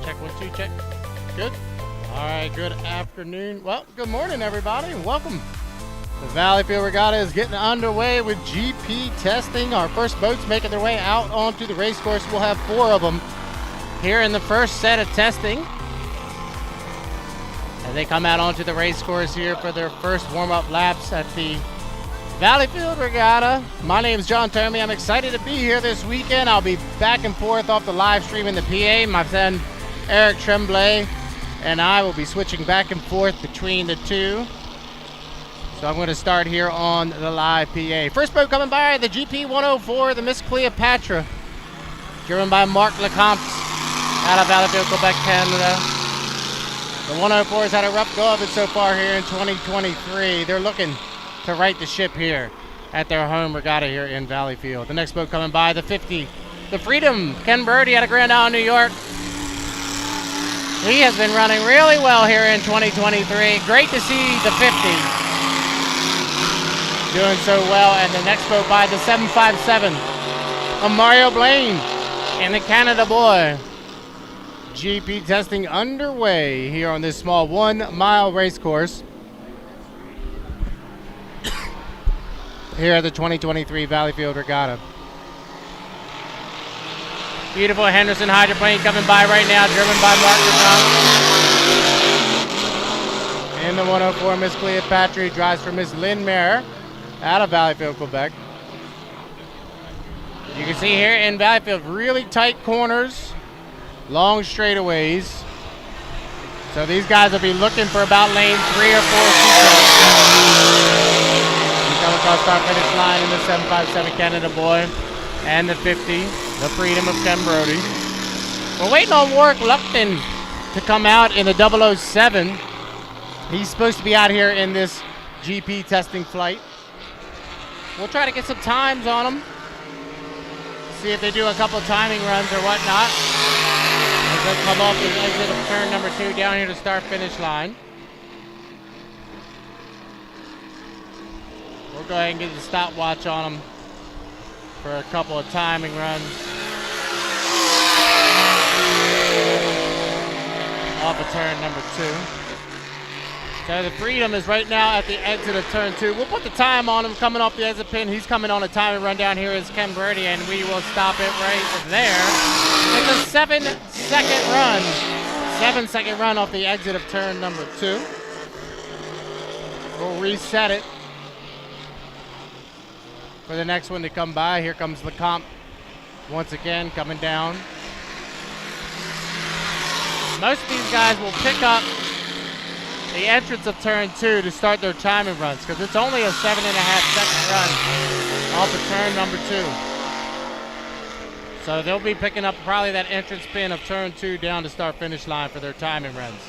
Check 1, 2, check. Good. All right, good afternoon. Well, good morning, everybody. Welcome. The Valleyfield Regatta is getting underway with GP testing. Our first boats making their way out onto the race course. We'll have 4 of them here in the first set of testing. As they come out onto the race course here for their first warm-up laps at the Valleyfield Regatta. My name is John Termy. I'm excited to be here this weekend. I'll be back and forth off the live stream in the PA. My friend Eric Tremblay and I will be switching back and forth between the two. So I'm going to start here on the live PA. First boat coming by, the GP 104, the Miss Cleopatra, driven by Marc Lecomte out of Valleyfield, Quebec, Canada. The 104 has had a rough go of it so far here in 2023. They're looking to right the ship here at their home regatta here in Valleyfield. The next boat coming by, the 50, the Freedom, Ken Brody out of Grand Island, New York. He has been running really well here in 2023. Great to see the 50 doing so well. And the next boat by, the 757 of Mario Blaine and the Canada Boy. GP testing underway here on this small 1-mile race course here at the 2023 Valleyfield Regatta. Beautiful Henderson hydroplane coming by right now, driven by Marc Lecomte. In the 104, Miss Cleopatra drives for Miss Lynn Mayer out of Valleyfield, Quebec. You can see here in Valleyfield, really tight corners, long straightaways. So these guys will be looking for about lane 3 or 4. We come across start finish line in the 757 Canada Boy and the 50. The Freedom of Ken Brody. We're waiting on Warwick Lupton to come out in the 007. He's supposed to be out here in this GP testing flight. We'll try to get some times on him. See if they do a couple timing runs or whatnot. As they come off the exit of turn number 2 down here to start finish line. We'll go ahead and get the stopwatch on him for a couple of timing runs. Off of turn number 2. So the Freedom is right now at the exit of turn 2. We'll put the time on him coming off the exit pin. He's coming on a timing run down here is Ken Brody, and we will stop it right there. It's a 7-second run. 7-second run off the exit of turn number 2. We'll reset it for the next one to come by. Here comes Lecomte once again coming down. Most of these guys will pick up the entrance of turn 2 to start their timing runs because it's only a 7.5-second run off of turn number 2. So they'll be picking up probably that entrance pin of turn 2 down to start finish line for their timing runs.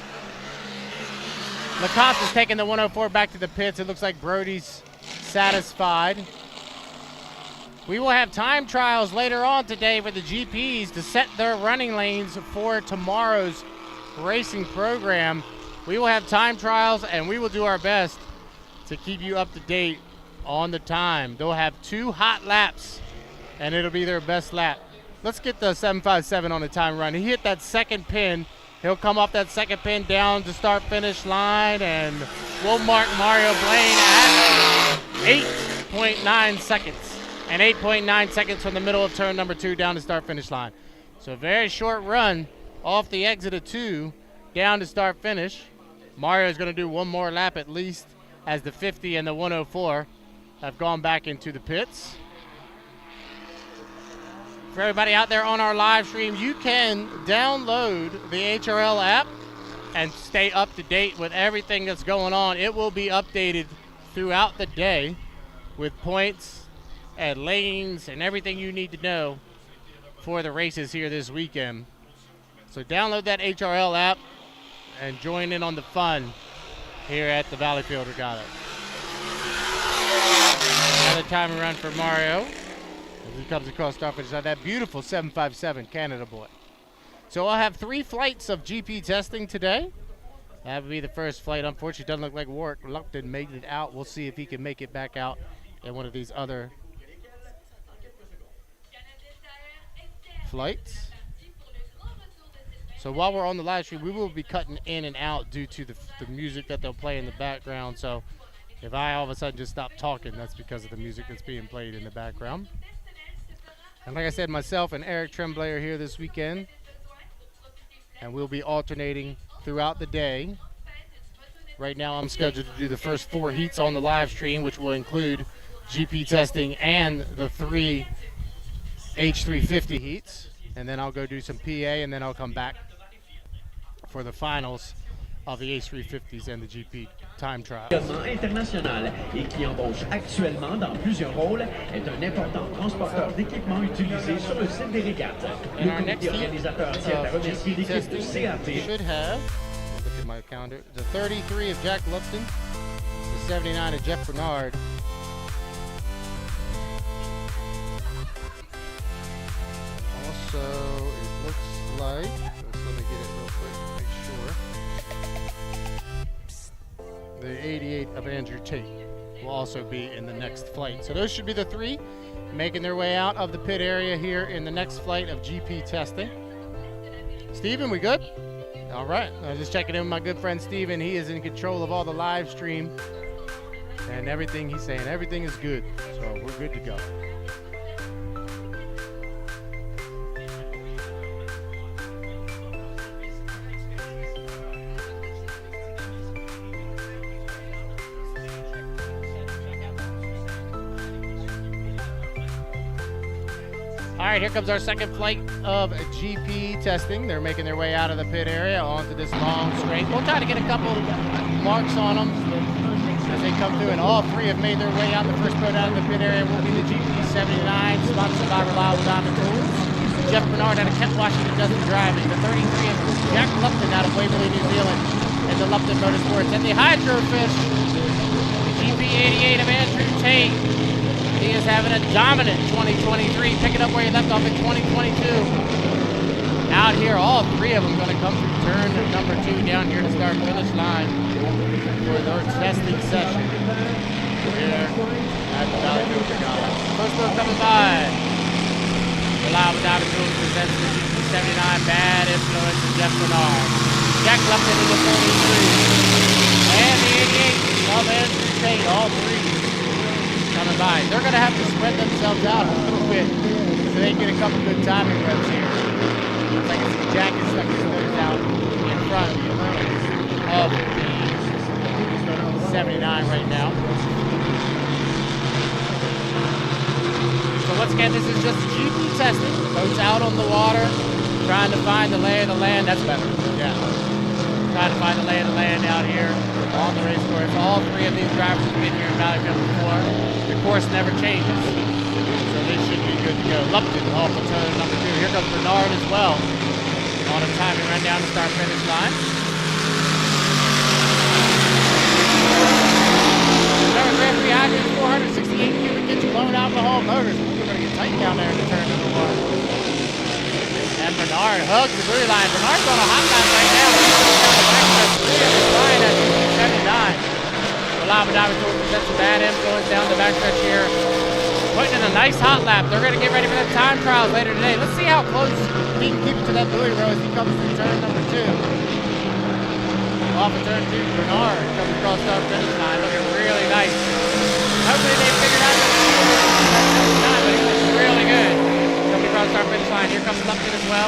Lecomte is taking the 104 back to the pits. It looks like Brody's satisfied. We will have time trials later on today for the GPs to set their running lanes for tomorrow's racing program. We will have time trials and we will do our best to keep you up to date on the time. They'll have 2 hot laps and it'll be their best lap. Let's get the 757 on the time run. He hit that second pin. He'll come off that second pin down to start finish line and we'll mark Mario Blaine at 8.9 seconds. And 8.9 seconds from the middle of turn number 2 down to start finish line. So a very short run off the exit of 2 down to start finish. Mario is going to do one more lap at least as the 50 and the 104 have gone back into the pits. For everybody out there on our live stream, you can download the HRL app and stay up to date with everything that's going on. It will be updated throughout the day with points and lanes and everything you need to know for the races here this weekend. So download that HRL app and join in on the fun here at the Valleyfield Regatta. Another timing run for Mario as he comes across start finish line. That beautiful 757 Canada boy. So I'll have 3 flights of GP testing today. That would be the first flight. Unfortunately, doesn't look like Warwick Lupton made it out. We'll see if he can make it back out in one of these other flights. So while we're on the live stream, we will be cutting in and out due to the music that they'll play in the background. So if I all of a sudden just stop talking, that's because of the music that's being played in the background. And like I said, myself and Eric Tremblay are here this weekend, and we'll be alternating throughout the day. Right now I'm scheduled to do the first 4 heats on the live stream, which will include GP testing and the 3 H350 heats. And then I'll go do some PA, and then I'll come back for the finals of the H350s and the GP time trials. International et qui embauche actuellement dans plusieurs rôles est un important transporteur d'équipement utilisé sur le site des régates. Le comité organisateur tient à remercier l'équipe de CAP. Should have, look at my calendar, the 33 of Jack Lupton, the 79 of Jeff Bernard. Also, it looks like, let me get it real quick to make sure. The 88 of Andrew Tate will also be in the next flight. So those should be the 3 making their way out of the pit area here in the next flight of GP testing. Steven, we good? All right, I was just checking in with my good friend Steven. He is in control of all the live stream and everything. He's saying everything is good, so we're good to go. All right, here comes our second flight of GP testing. They're making their way out of the pit area onto this long straight. We'll try to get a couple marks on them as they come through, and all 3 have made their way out. The first boat out of the pit area will be the GP79, sponsored by Reliable Diamond Tools. Jeff Bernard out of Kent, Washington, does the driving. The 33 of Jack Lupton out of Waverly, New Zealand, and the Lupton Motorsports. And the Hydrofish, the GP88 of Andrew Tate. He is having a dominant 2023, picking up where he left off in 2022. Out here, all 3 of them going to come through turn number 2 down here to start finish line for their testing session here at the Valleyfield Regatta. First one coming by. Reliable Diamond Tools presents the GP79 Bad Influence of Jeff Bernard. Jack Lupton in the 43. And the 88 of Andrew Tate, all 3. Coming by. They're going to have to spread themselves out a little bit so they can get a couple good timing reps here. Looks like Jack is stuck his nose out in front of the 79 right now. So once again, this is just GP testing. Boats out on the water, trying to find the lay of the land. That's better. Yeah. Trying to find the lay of the land out here on the race course. All 3 of these drivers have been here in Valleyfield before. The course never changes, so they should be good to go. Lupton off of turn number 2. Here comes Bernard as well on a timing run down the start-finish line. Remember, Grand Prix Hydrogen 468 cubic inch blown alcohol motors. We're going to get tight down there in the turn number 1. And Bernard hugs the blue line. Bernard's on a hot lap right now. He's flying at 79. Reliable Diamond Tools presents a Bad Influence down the backstretch here. Putting in a nice hot lap. They're going to get ready for the time trials later today. Let's see how close he can keep it to that buoy row as he comes through turn number 2. Off of turn 2, Bernard comes across start finish line. Looking really nice. Hopefully they figured out that but he looks really good. Coming across start finish line. Here comes Lupton as well.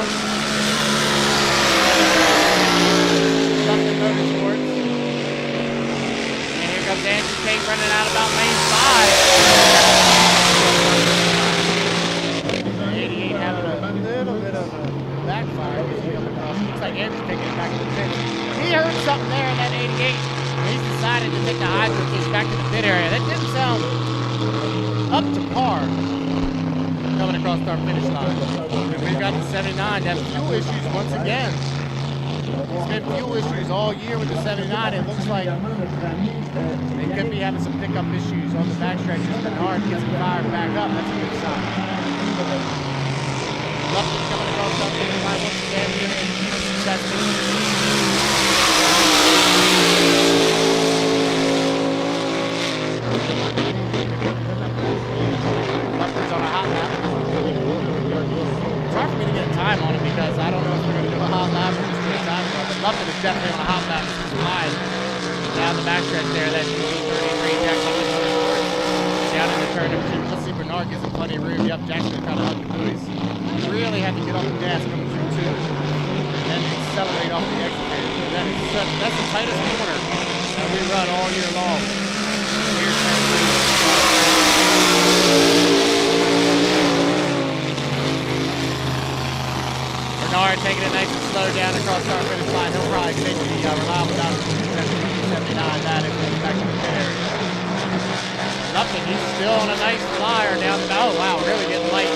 Lupton Motorsports. Comes Andrew Tate running out about lane 5. 88 having a little bit of a backfire as he comes across. Looks like Andrew's taking it back to the pit. He heard something there in that 88. He's decided to take the Hydrofish back to the pit area. That didn't sound up to par coming across our finish line. And we've got the 79. That's fuel issues once again There's been fuel issues all year with the 79. It looks like they could be having some pickup issues on the backstretch. Bernard gets it fired back up. That's a good sign. Lupton coming across the finish line once again. Lupton's on a hot lap. It's hard for me to get a time on it because I don't know if we're going to do a hot lap or just do a time run. But Lupton is definitely on a hot lap. He's flying down the backstretch there. That UB33 Jack Lupton down in the turn number 2. Let's see, Bernard gives him plenty of room. Yep, Jackson trying to hug the buoys. Really had to get off the gas coming through 2 and accelerate off the exit. That's the tightest corner that we run all year long. Here's turn 2. Bernard taking it nice and slow down across our finish line. He'll probably take the reliable down to 279. That is back to the pit area. Lupton, he's still on a nice flyer down the, oh wow, really getting light.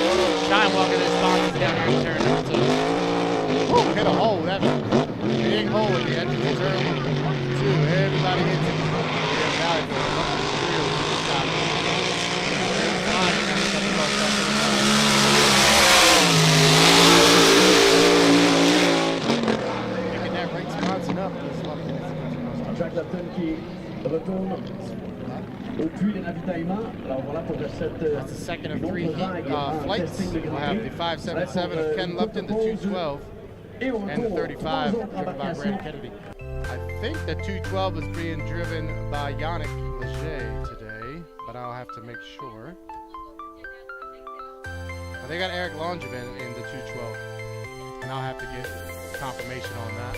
Time walking his sponsors down here in turn number 2. Woo, hit a hole, that big hole at the end of the turn 2. Everybody hits it. Picking that right sponsored up. Jack Lupton qui retourne au puits de ravitaillement. Alors voilà pour cette That's the second of 3 flights. We'll have the 577 of Ken Lupton, the 212, and the 35 driven by Brandon Kennedy. I think the 212 is being driven by Yannick Leger today, but I'll have to make sure. But they got Eric Langevin in the 212, and I'll have to get confirmation on that.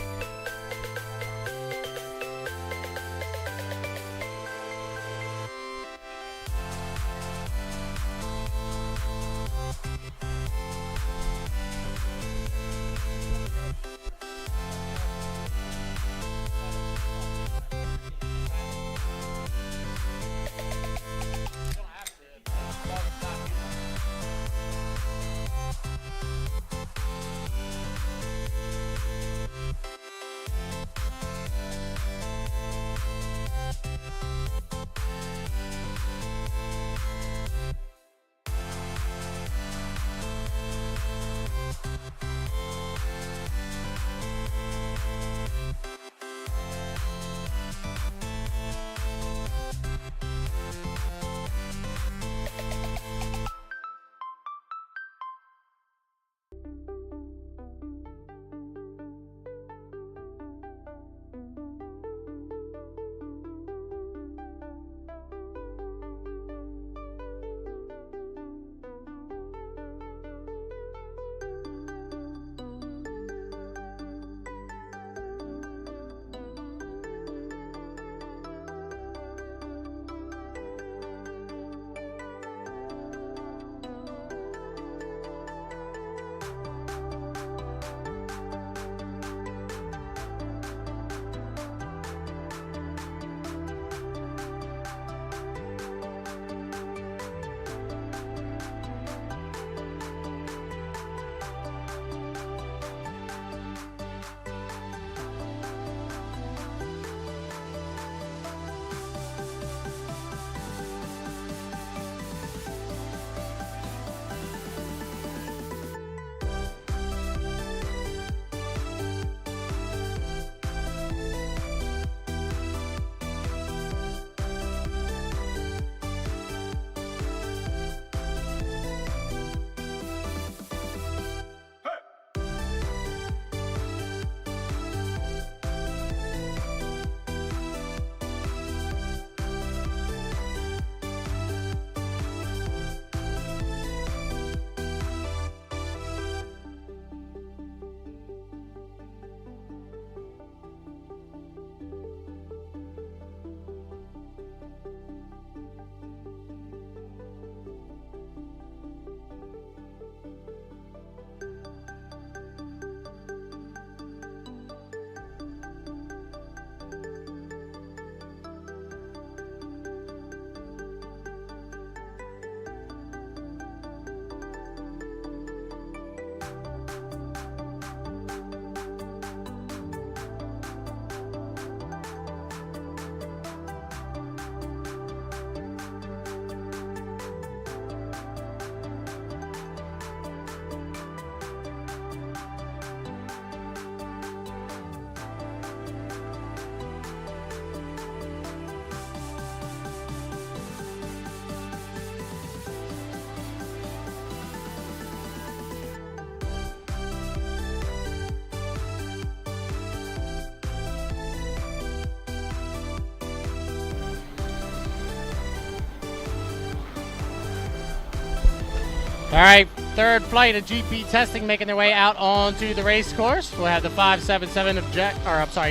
All right, third flight of GP testing making their way out onto the race course. We'll have the 577 of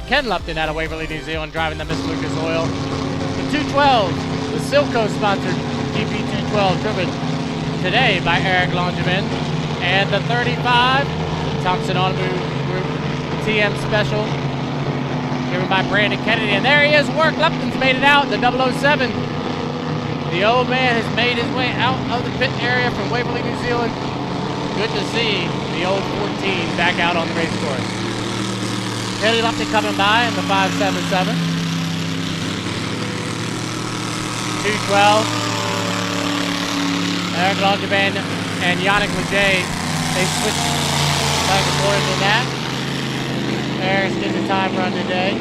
Ken Lupton out of Waverley, New Zealand, driving the Miss Lucas Oil. The 212, the Silco-sponsored GP 212, driven today by Eric Langevin. And the 35, Thompson Automotive Group TM Special, driven by Brandon Kennedy. And there he is, Work. Lupton's made it out, the 007. The old man has made his way out of the pit area from Waverley, New Zealand. Good to see the old 14 back out on the race course. Kennedy Lupton coming by in the 577. 212. Eric Langevin and Yannick Leger, they switched back and forth in that. Eric's getting the time run today.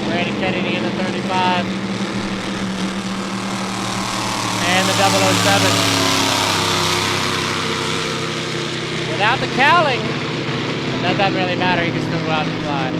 Brandon Kennedy in the 35. And the 007. Without the cowling, that doesn't really matter. He can still go out and fly.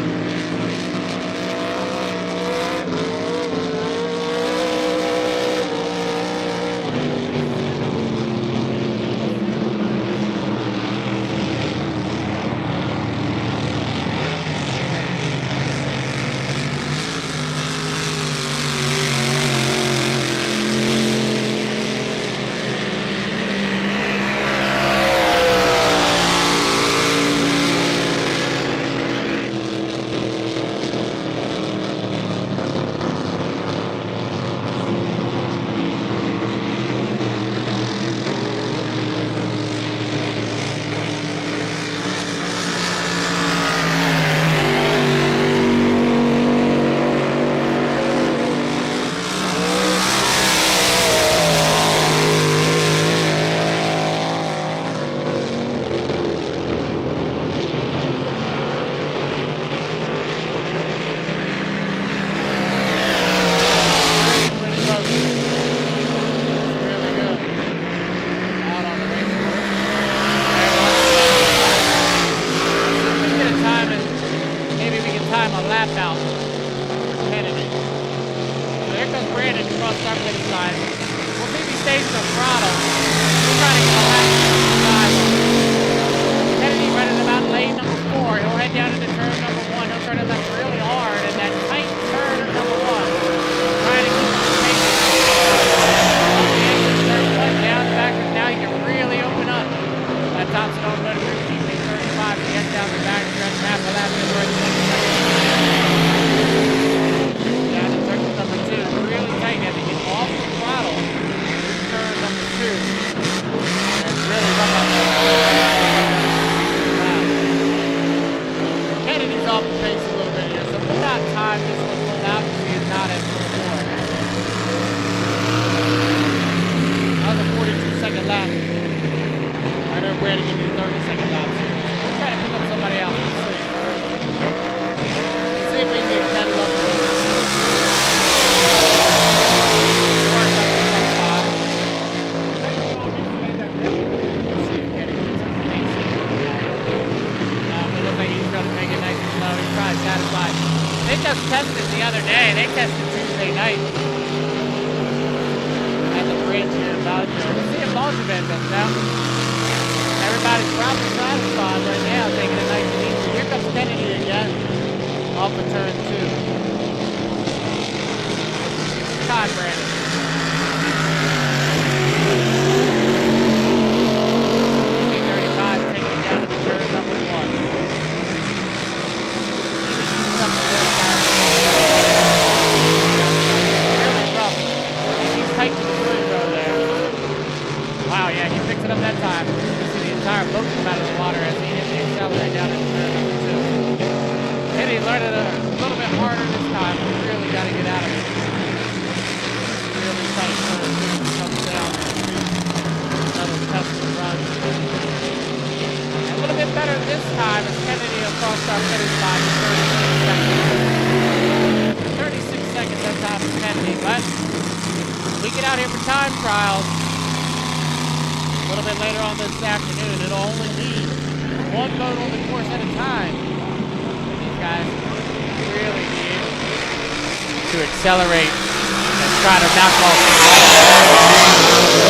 Accelerate and try to knock off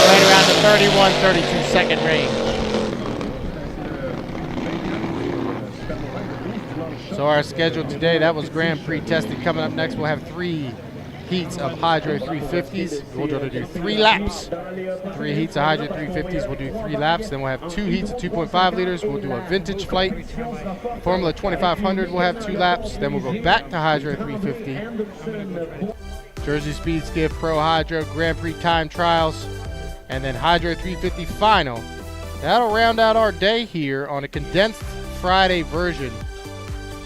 right around the 31, 32 second range. So our schedule today, that was Grand Prix testing. Coming up next, we'll have 3 heats of Hydro 350s. We'll do 3 laps. 3 heats of Hydro 350s, we'll do 3 laps. Then we'll have 2 heats of 2.5 liters. We'll do a vintage flight. Formula 2500, we'll have 2 laps. Then we'll go back to Hydro 350. Jersey Speed Skiff Pro Hydro Grand Prix time trials. And then Hydro 350 final. That'll round out our day here on a condensed Friday version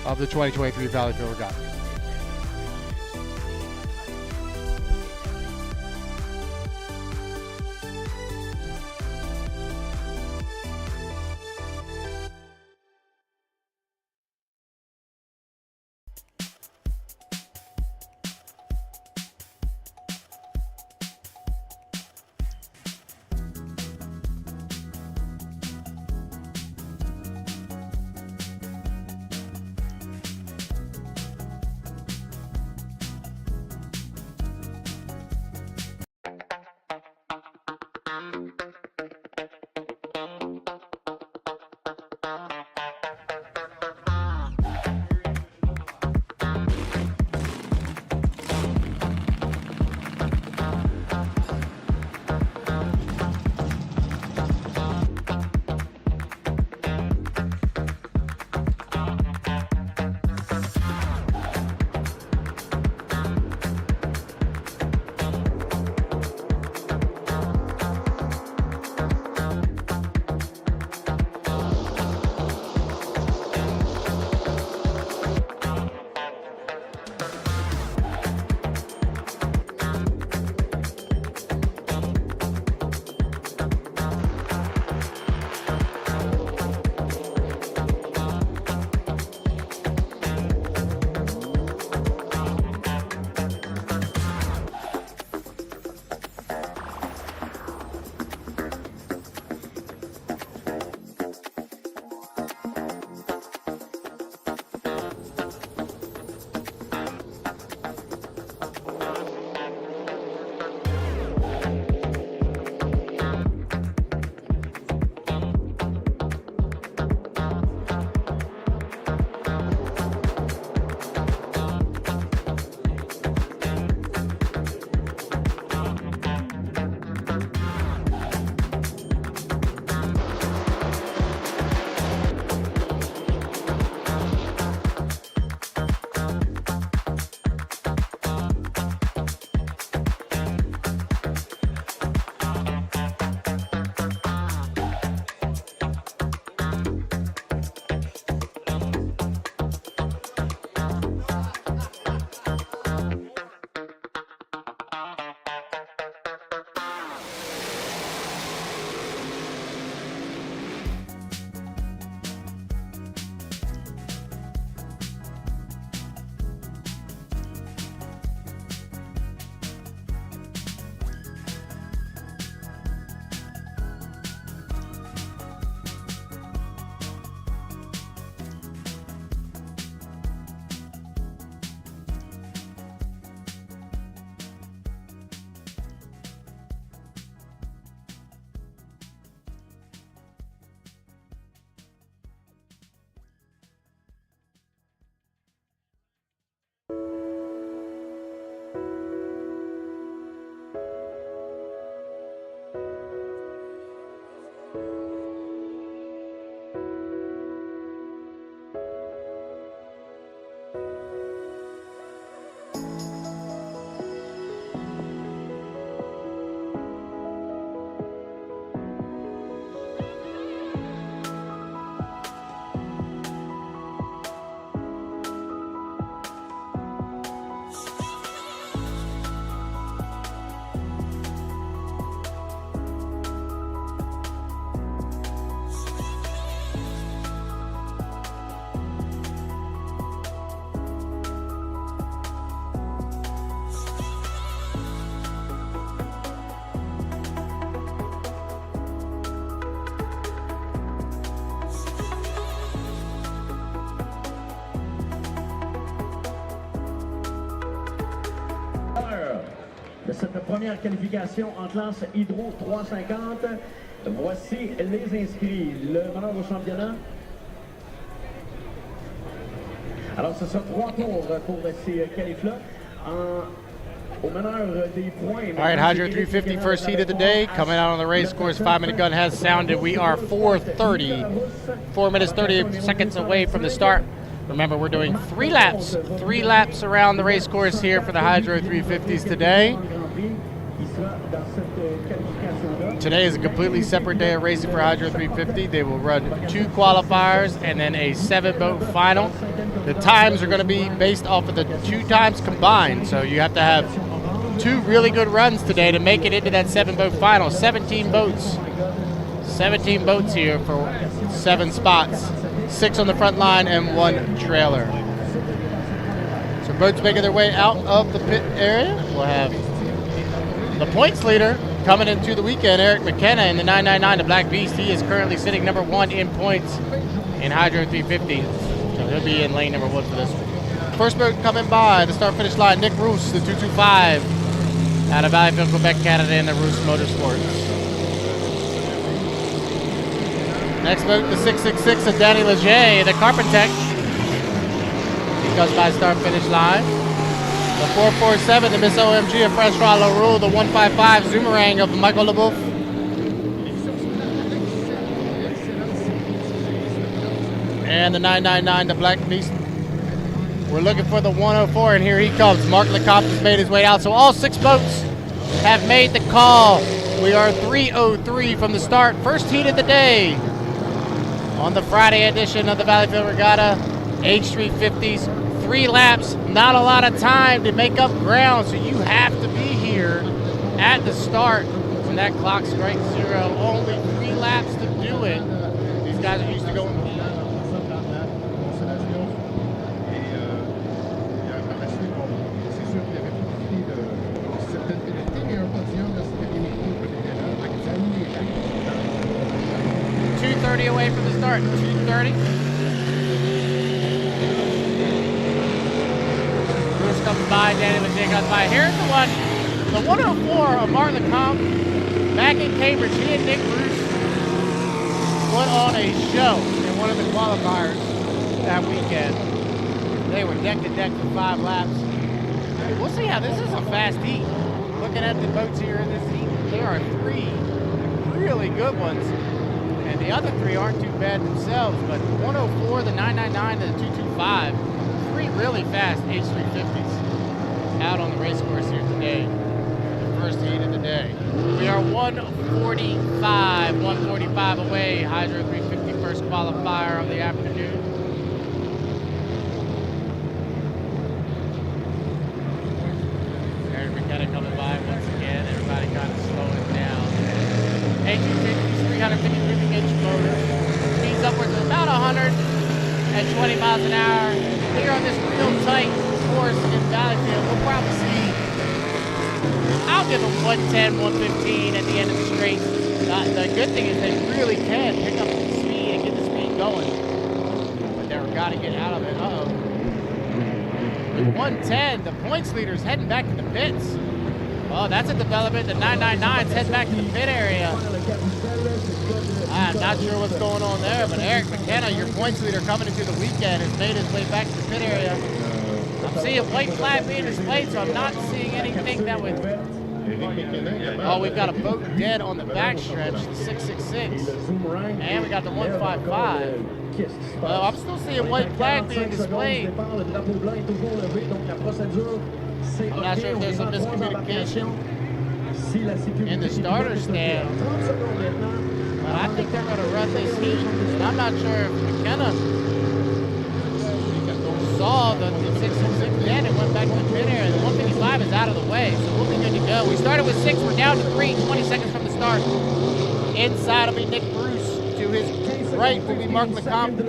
of the 2023 Valleyfield Regatta. cette première qualification en classe Hydro 350. Voici les inscrits. Le meneur au championnat. Alors, ce sera 3 tours pour ces qualifs-là. Au meneur des points. All right, Hydro 350, first heat of the day. Coming out on the race course, 5-minute gun has sounded. We are 4 minutes 30 seconds away from the start. Remember, we're doing 3 laps around the race course here for the Hydro 350s today. Today is a completely separate day of racing for Hydro 350. They will run 2 qualifiers and then a 7-boat final. The times are going to be based off of the 2 times combined, so you have to have 2 really good runs today to make it into that 7-boat final. 17 boats. 17 boats here for 7 spots. 6 on the front line and 1 trailer. So boats making their way out of the pit area. We'll have the points leader coming into the weekend, Eric McKenna in the 999, the Black Beast. He is currently sitting number 1 in points in Hydro 350. So he'll be in lane number 1 for this one. First boat coming by the start-finish line, Nick Roos, the 225 out of Valleyfield, Quebec, Canada in the Roos Motorsports. Next boat, the 666 of Danny Leger, the Carpentech. He goes by start-finish line. The 447, the Miss OMG of Francois Leroux, the 155 Zoomerang of Michael LeBoeuf. And the 999, the Black Beast. We're looking for the 104, and here he comes. Mark Lecomte has made his way out. So all 6 boats have made the call. We are 3:03 from the start. First heat of the day on the Friday edition of the Valleyfield Regatta H350s. 3 laps, not a lot of time to make up ground, so you have to be here at the start when that clock strikes 0. Only 3 laps to do it. These guys are used to going. Away from the start, 2:30. Bruce comes by, Danny Leger comes by. Here's the one, the 104 of Mark Lecomte back in Cambridge. He and Nick Bruce put on a show in one of the qualifiers that weekend. They were deck to deck for 5 laps. We'll see how this is a fast heat. Looking at the boats here in this heat, there are 3 really good ones. And the other 3 aren't too bad themselves, but the 104, the 999, and the 225, 3 really fast H350s out on the race course here today. The first heat of the day. We are 145 away. Hydro 350 first qualifier of the afternoon. Eric McKenna coming by once again. Everybody kind of slowing down. H350s, 350-inch motor. Speeds upwards of about 120 miles an hour. Here on this real tight course in Valleyfield, we'll probably see, I'll give them 110, 115 at the end of the straight. The good thing is they really can pick up the speed and get the speed going. But they've got to get out of it. Uh-oh. With 110, the points leader's heading back to the pits. Oh, that's a development. The 999's heading back to the pit area. I'm not sure what's going on there, but Eric McKenna, your points leader coming into the weekend, has made his way back to the pit area. I'm seeing white flag being displayed, so I'm not seeing anything that would... Oh, we've got a boat dead on the backstretch, the 666. And we got the 155. Well, I'm still seeing white flag being displayed. I'm not sure if there's some miscommunication in the starter stand. But I think they're going to run this heat. And I'm not sure if McKenna saw the 666 dead and went back to the pit area. The 155 is out of the way, so we'll be good to go. We started with 6, we're down to 3, 20 seconds from the start. Inside will be Nick Bruce. To his right will be Mark Lecomte.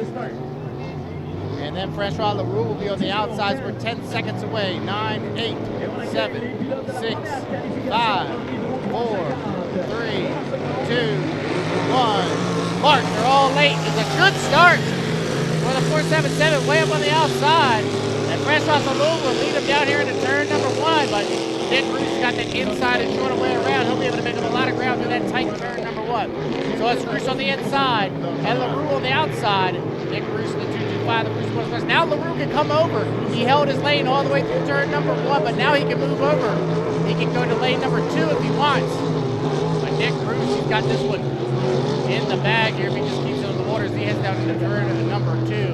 And then Francois Leroux will be on the outsides. We're 10 seconds away. 9, 8, 7, 6, 5, 4, 3, 2, 1. Mark, they're all late. It's a good start for the 477 way up on the outside. And Francois Leroux will lead him down here into turn number 1, but Nick Bruce got that inside and short way around. He'll be able to make up a lot of ground through that tight turn number 1. So it's Bruce on the inside and Leroux on the outside. Nick Bruce in the 225, the Bruce Motorsports. Now Leroux can come over. He held his lane all the way through turn number 1, but now he can move over. He can go to lane number 2 if he wants. But Nick Bruce, he's got this one in the bag here. If he just keeps it in the waters, he heads down into turn number 2.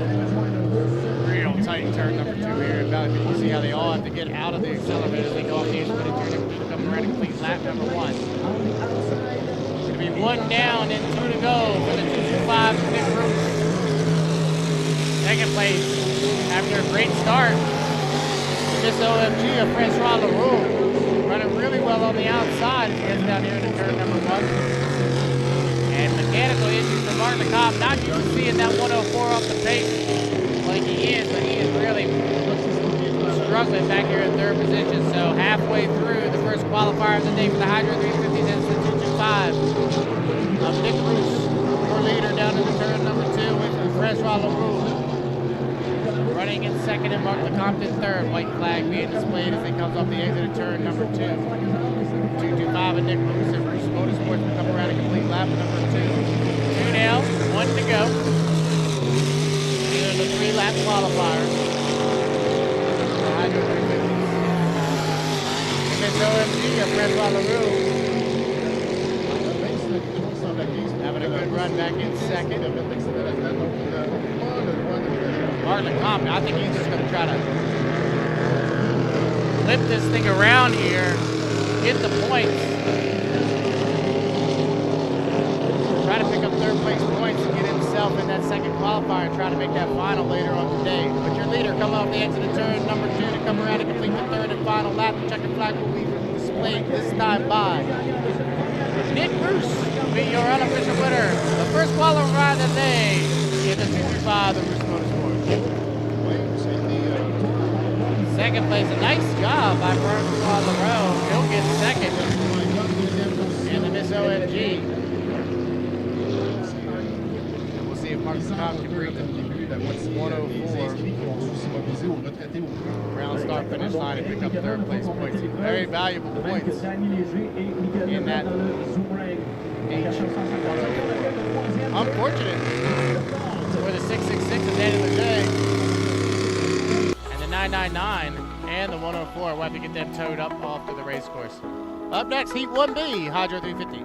Real tight turn number 2 here in Valleyfield. You see how they all have to get out of the accelerator as they go off the exit turn number 2 to come around and complete lap number 1. It's going to be 1 down and 2 to go for the 225 Nick Bruce. Second place after a great start. This OMG of Francois Leroux running really well on the outside as he gets down here into turn number 1. And mechanical issues for Martin Cobb. Not used to seeing that 104 off the pace like he is, but he is really struggling back here in third position. So halfway through the first qualifier of the day for the Hydro 350s and the 225 of Nick Bruce, your leader down in the turn number 2 with Francois Leroux. Running in second and Mark Lecompton third. White flag being displayed as he comes off the exit of turn number 2. 225 and Nick Bruce and Bruce Motorsports will come around and complete lap number 2. 2 down, 1 to go. These are the 3-lap qualifiers. Miss OMG of Francois Leroux. Having a good run back in second. Mark Lecompton, I think he's just going to try to flip this thing around here, get the points. Try to pick up third place points and get himself in that second qualifier and try to make that final later on today. But your leader coming off the exit of turn number 2 to come around and complete the third and final lap. The checkered flag will be displayed this time by Nick Bruce, will be your unofficial winner. The first qualifier of the day in the 225, the Bruce Motorsports. Second place, a nice job by Francois Leroux. He'll get second in the Miss OMG. And we'll see if Mark Cobb can bring the 104 round start finish line and pick up third place points. Very valuable points in that H104. Unfortunate for the 666 at the end of the day. 999 and the 104. We'll have to get them towed up off to the race course. Up next, Heat 1B, Hydro 350.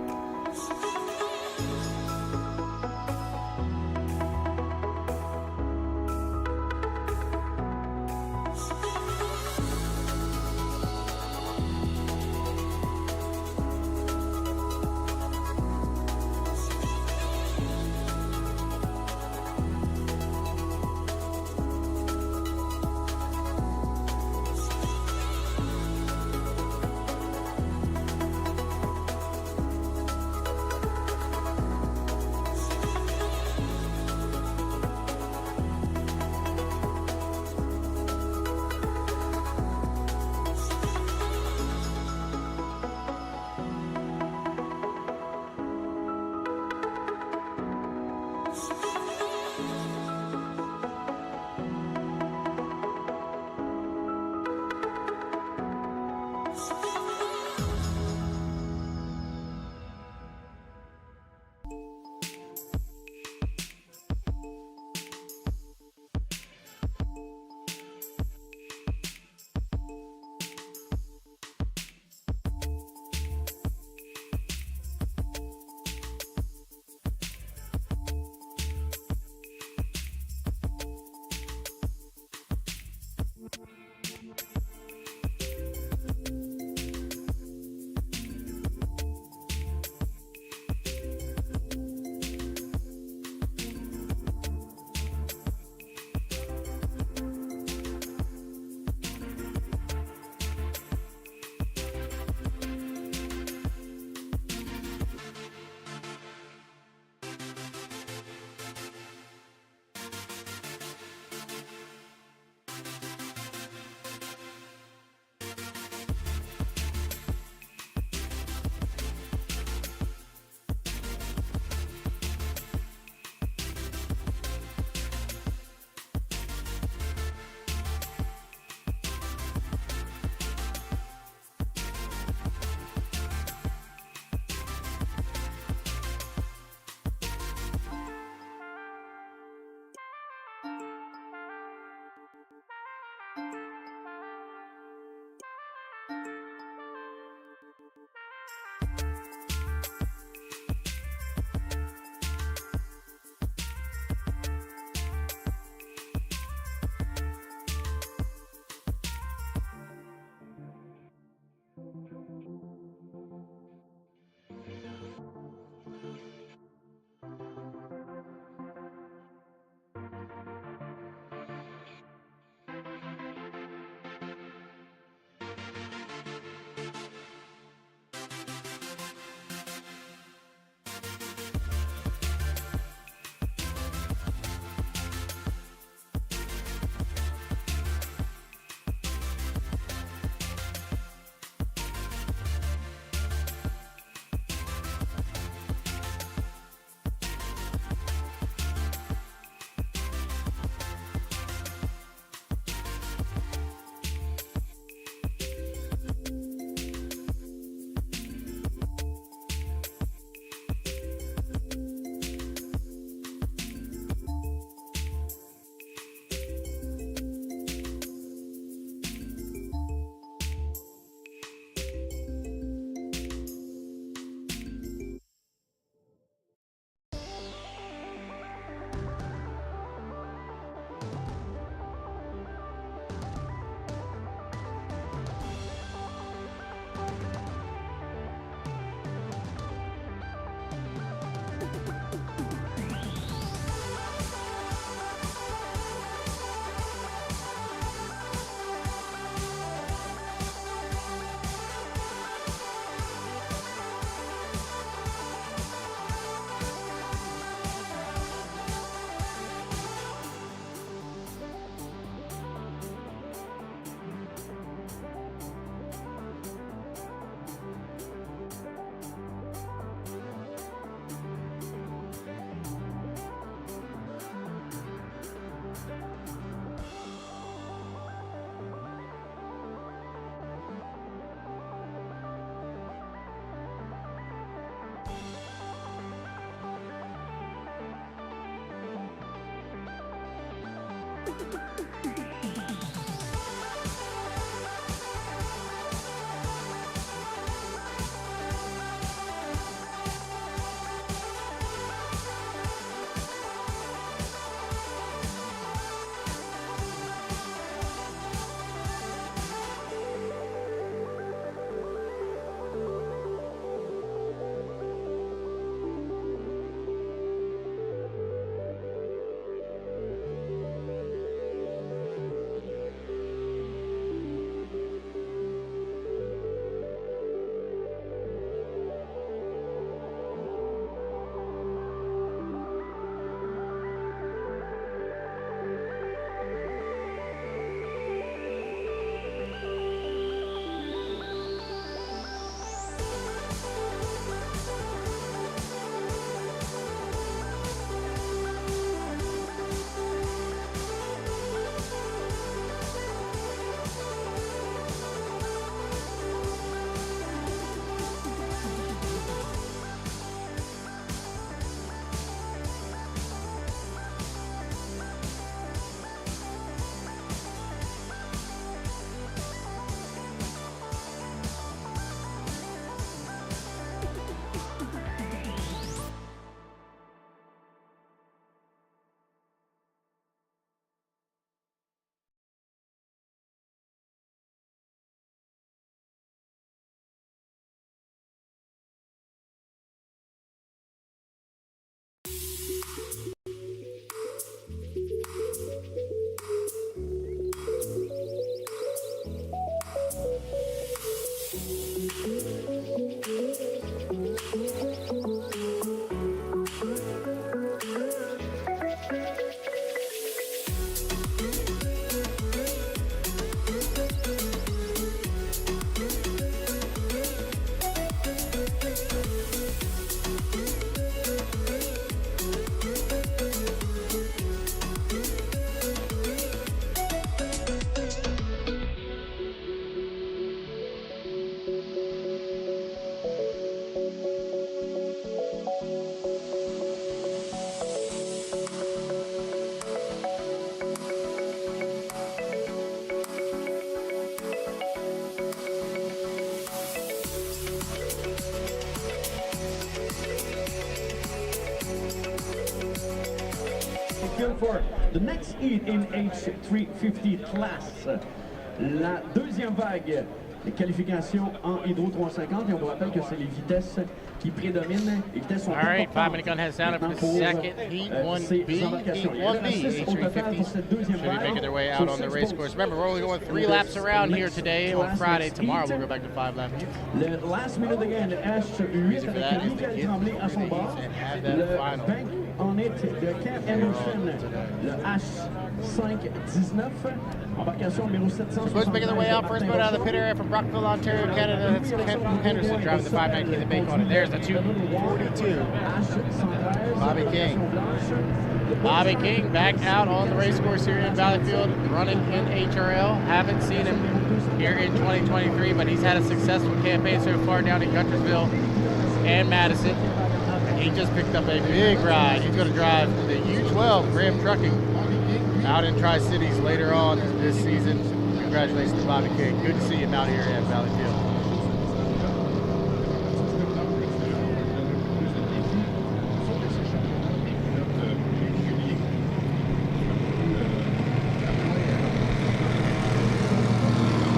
Valleyfield for the next heat in H350 class. La deuxième vague des qualifications en Hydro 350 et on vous rappelle que c'est les vitesses qui prédominent. Les vitesses sont all right, 5-minute gun has sounded for the second heat 1B. Heat 1B, H350s should be making their way out on the race course. Remember, we're only going 3 laps around here today. On Friday, tomorrow, we'll go back to 5 laps. Le last minute again, le H8 avec Michael Tremblay à son bord. Le bank on it de Kent Emerson, le H519. Embarcation numéro 700. Boats making their way out. First boat out of the pit area from Brockville, Ontario, Canada. That's Kent Henderson driving the 519, the bank on it. There's the 242. Bobby King. Bobby King back out on the race course here in Valleyfield, running in HRL. Haven't seen him here in 2023, but he's had a successful campaign so far down in Guntersville and Madison. And he just picked up a big ride. He's going to drive the U12 Graham Trucking out in Tri-Cities later on this season. Congratulations to Bobby King. Good to see him out here at Valleyfield.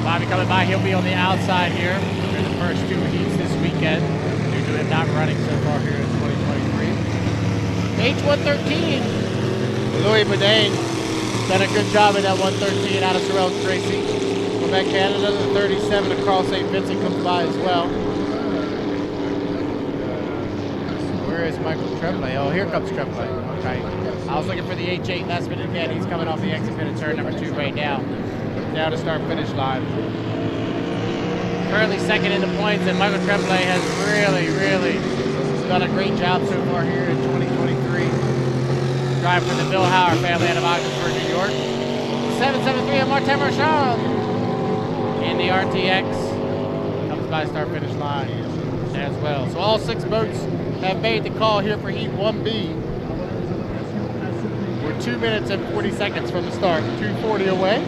Bobby coming by, he'll be on the outside here for the first 2 heats this weekend due to him not running so far here in 2023. H113, Louis Boudin done a good job in that 113 out of Sorel-Tracy. Quebec, Canada, the 37 across St. Vincent comes by as well. Where is Michael Tremblay? Oh, here comes Tremblay. Okay. I was looking for the H8 last minute again. He's coming off the exit pit at turn number 2 right now. Down to start finish line. Currently second in the points, and Michael Tremblay has really done a great job so far here in 2023. Drive for the Bill Howard family out of Ogdensburg, New York. 773 of Martin Marchand in the RTX. Comes by start finish line as well. So all 6 boats have made the call here for Heat 1B. We're 2 minutes and 40 seconds from the start. 2:40 away.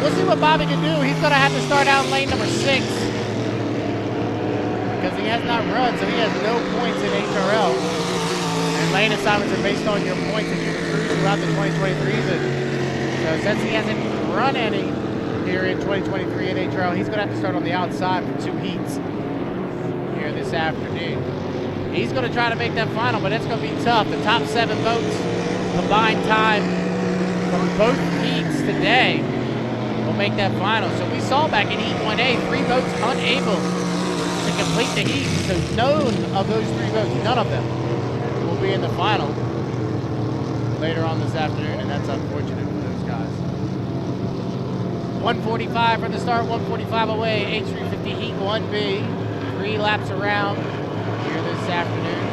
We'll see what Bobby can do. He's going to have to start out in lane number 6 because he has not run, so he has no points in HRL. And lane assignments are based on your points that you accrue throughout the 2023 season. So since he hasn't run any here in 2023 in HRL, he's going to have to start on the outside for 2 heats here this afternoon. He's going to try to make that final, but it's going to be tough. The top 7 boats combined time from both heats today will make that final. So we saw back in Heat 1A, 3 boats unable to complete the heat. So none of those 3 boats, none of them, will be in the final later on this afternoon, and that's unfortunate for those guys. 145 from the start, 145 away, H350 Heat 1B. 3 laps around here this afternoon.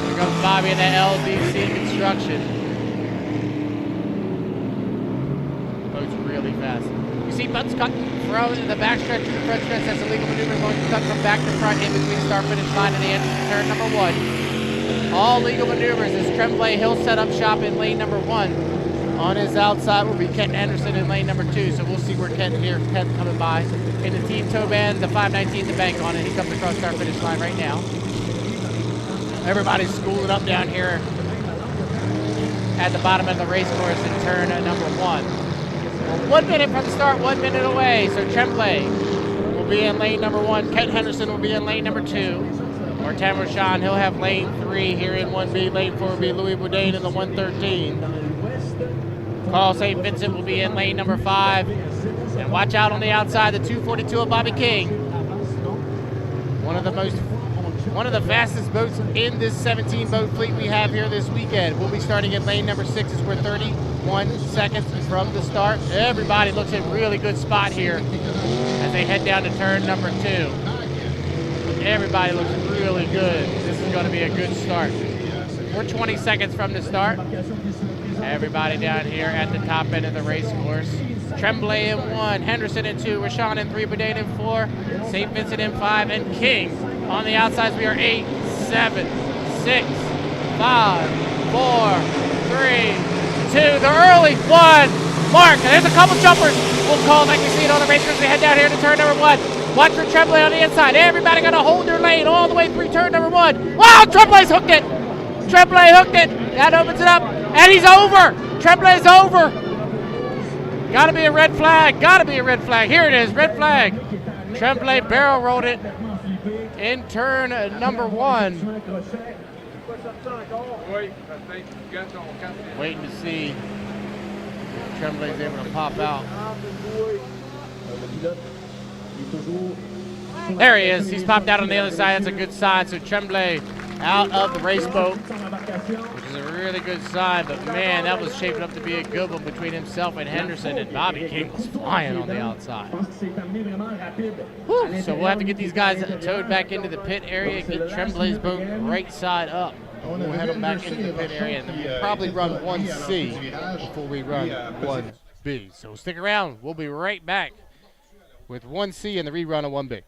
Here comes Bobby in that LDC construction. Really fast. You see butts cut from the backstretch to the front stretch. That's a legal maneuver going to cut from back to front in between start finish line and the end of turn number 1. All legal maneuvers as Tremblay, he'll set up shop in lane number 1. On his outside will be Kent Anderson in lane number 2. So we'll see where Kent coming by. In the team tow band, the 519, the bank on it. He comes across start finish line right now. Everybody's schooling up down here at the bottom of the race course in turn number 1. 1 minute from the start, 1 minute away. So Tremblay will be in lane number 1. Kent Henderson will be in lane number 2. Martin Marchand, he'll have lane 3 here in 1B. Lane 4 will be Louis Boudin in the 113. Carl St. Vincent will be in lane number 5. And watch out on the outside, the 242 of Bobby King. One of the fastest boats in this 17-boat fleet we have here this weekend. We'll be starting in lane number 6 as we're 31 seconds from the start. Everybody looks in really good spot here as they head down to turn number 2. Everybody looks really good. This is going to be a good start. We're 20 seconds from the start. Everybody down here at the top end of the race course. Tremblay in 1, Henderson in 2, Rashawn in 3, Boudin in 4, St. Vincent in 5, and King on the outsides. We are 8, 7, 6, 5, 4, 3, 2. The early 1. Mark, there's a couple jumpers. We'll call like you see it on the race course. We head down here to turn number 1. Watch for Tremblay on the inside. Everybody got to hold their lane all the way through turn number 1. Wow, Tremblay's hooked it. Tremblay hooked it. That opens it up. And he's over. Tremblay's over. Got to be a red flag. Got to be a red flag. Here it is. Red flag. Tremblay barrel rolled it in turn number 1. Waiting to see if Tremblay's able to pop out. There he is. He's popped out on the other side. That's a good sign. So Tremblay out of the race boat, which is a really good sign. But man, that was shaping up to be a good one between himself and Henderson. And Bobby King was flying on the outside. Whew. So we'll have to get these guys towed back into the pit area, get Tremblay's boat right side up. We'll head them back into the pit area, and then we'll probably run 1C before we run 1B. So stick around. We'll be right back with 1C and the rerun of 1B.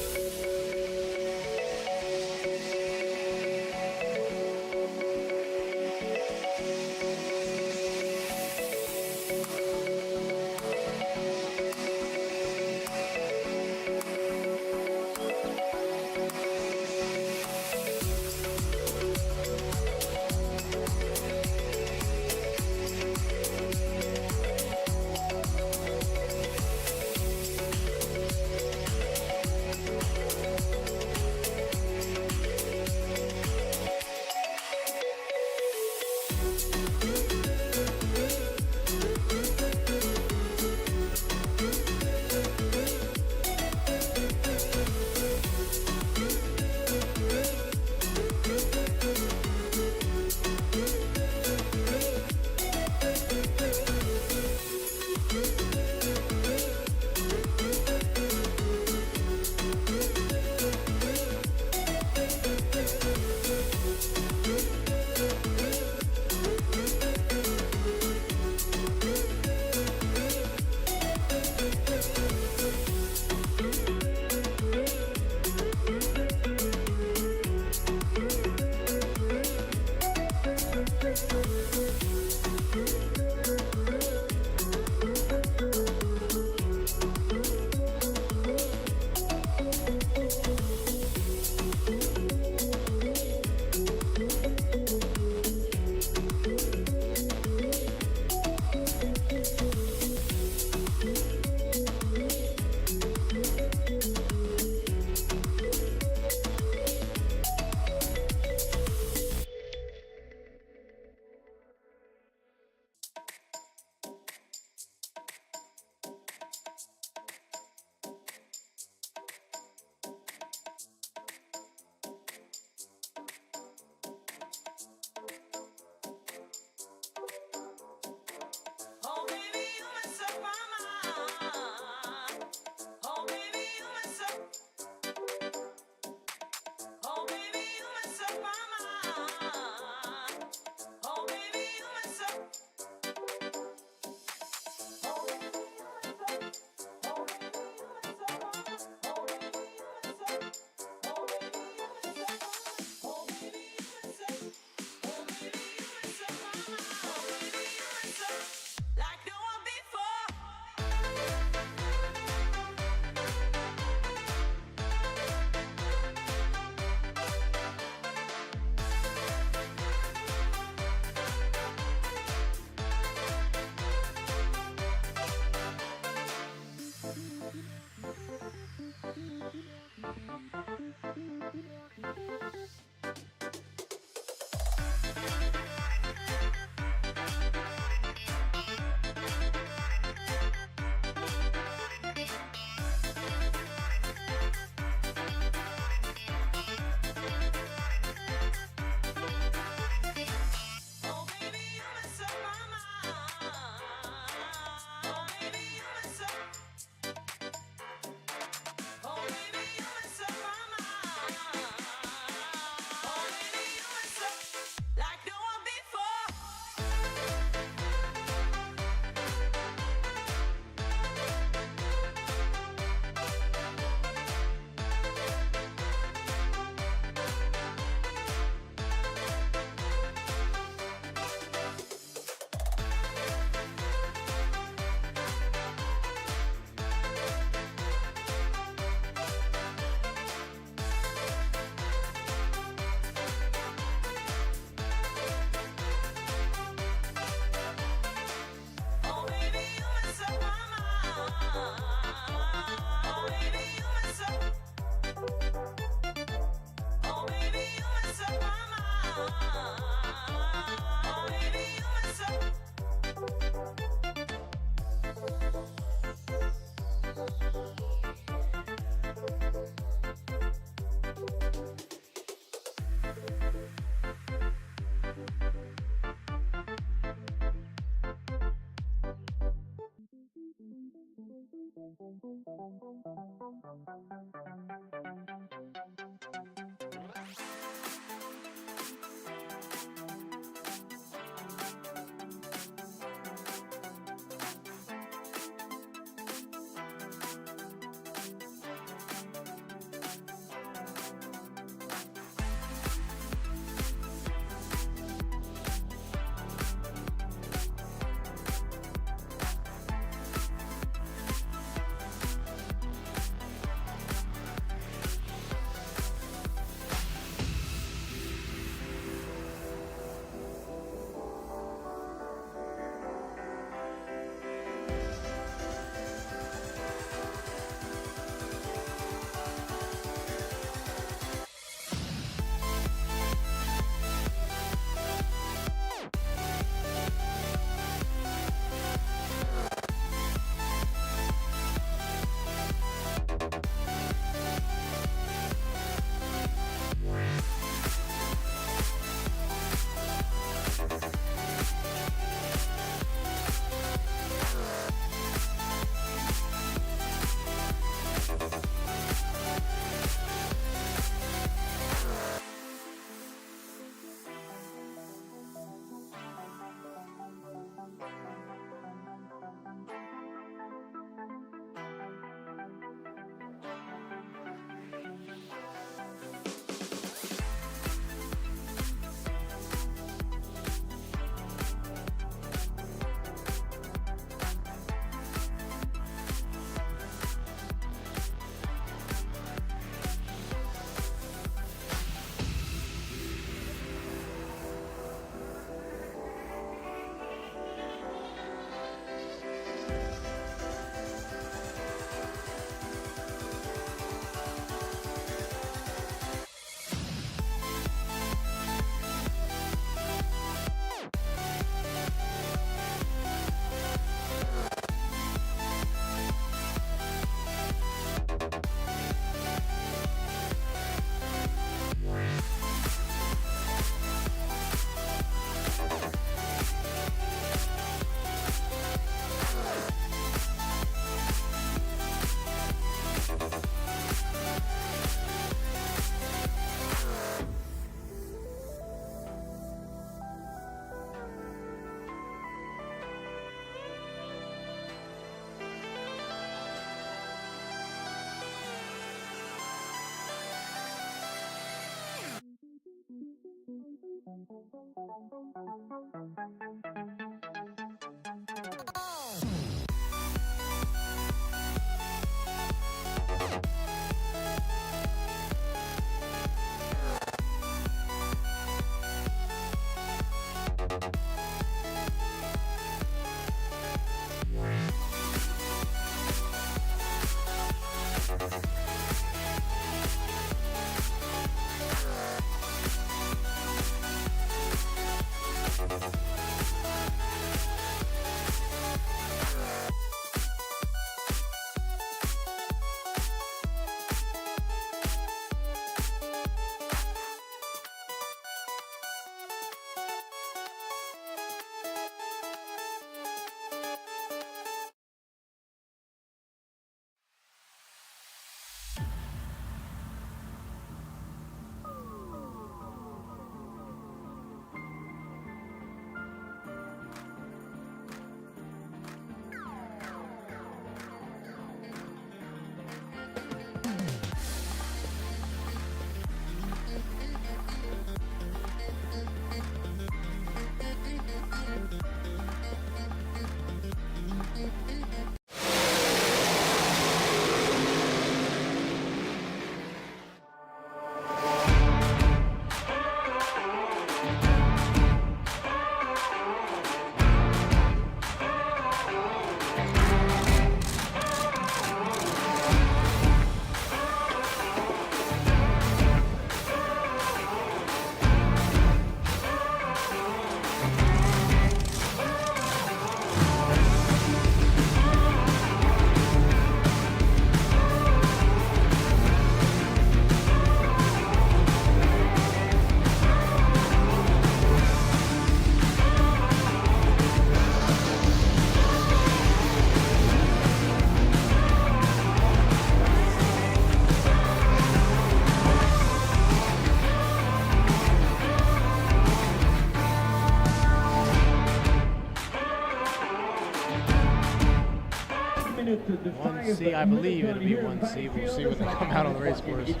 1C. I believe it'll be 1C. We'll see when they come out on the race course. Yep,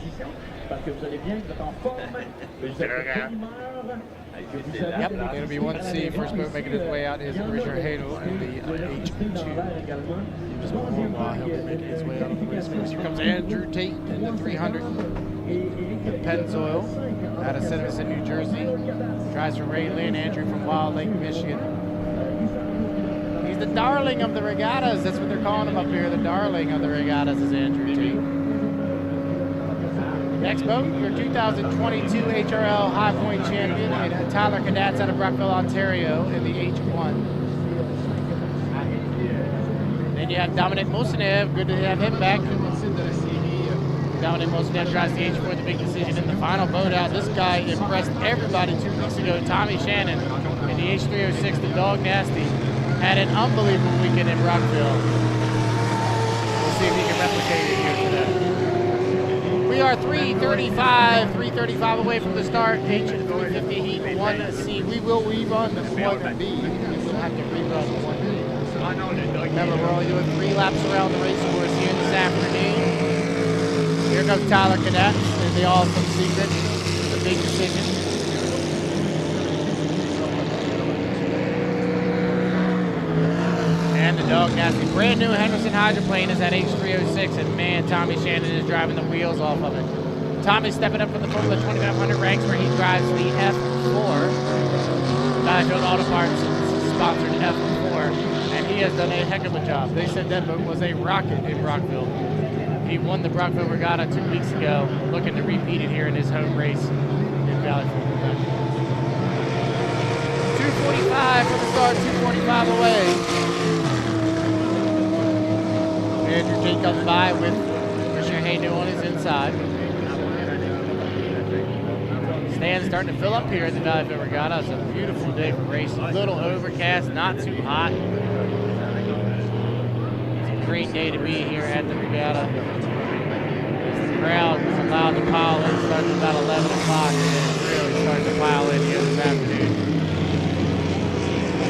it'll be 1C. First boat making its way out is Richard Hadel in the H2. He'll be making his way out on the race course. Here comes Andrew Tate in the 300. The Pennzoil out of St-Felicien, New Jersey. Drives from Ray Lynn. Andrew from Wild Lake, Michigan. He's the darling of the regattas. That's what they're calling him up here. The darling of the regattas is Andrew Tate. Next boat, your 2022 HRL High Point champion, and Tyler Cadats out of Brockville, Ontario in the H1. Then you have Dominic Mosenev. Good to have him back. Dominic Mosenev drives the H4 with the big decision in the final boat out. This guy impressed everybody 2 weeks ago. Tommy Shannon in the H306, the Dog Nasty, had an unbelievable weekend in Brockville. We'll see if he can replicate it here today. We are 3:35 away from the start. H350 Heat 1C. We will rerun the 1B. We'll have to rerun the 1B. Remember, we're only doing 3 laps around the race course here this afternoon. Here comes Tyler Cadats in the Awesome Secret. The big decision. And the Dog Nasty. Brand new Henderson Hydroplane is at H306, and man, Tommy Shannon is driving the wheels off of it. Tommy's stepping up from the Formula 2500 ranks where he drives the F4. Valleyfield Auto Parts sponsored F4, and he has done a heck of a job. They said that boat was a rocket in Brockville. He won the Brockville Regatta 2 weeks ago, looking to repeat it here in his home race in Valleyfield. 2:45 for the start, 2:45 away. Andrew Tate comes by with Richard Hayden on his inside. Stands starting to fill up here at the Valleyfield Regatta. It's a beautiful day for racing. A little overcast, not too hot. It's a great day to be here at the regatta. The crowd was allowed to pile in starting about 11 o'clock, and then it's really starting to pile in here this afternoon.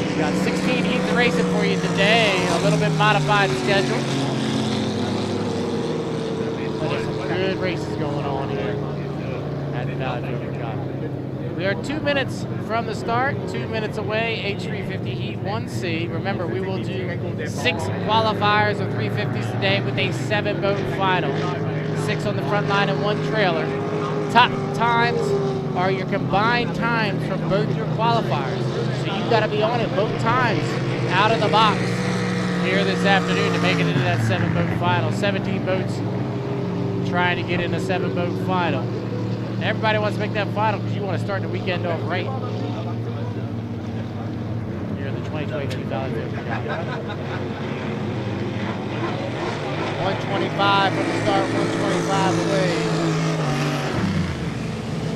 We've got 16 heats of racing for you today, a little bit modified schedule. There's some good races going on here at the Valleyfield Regatta. We are 2 minutes from the start, 2 minutes away, H350 Heat 1C. Remember, we will do 6 qualifiers of 350s today with a 7-boat final. 6 on the front line and 1 trailer. Top times are your combined times from both your qualifiers. So you've got to be on it both times out of the box here this afternoon to make it into that 7-boat final. 17 boats trying to get in a 7-boat final. And everybody wants to make that final because you want to start the weekend off right. Here in the 2022 Valleyfield Regatta. 125 from the start, 125 away.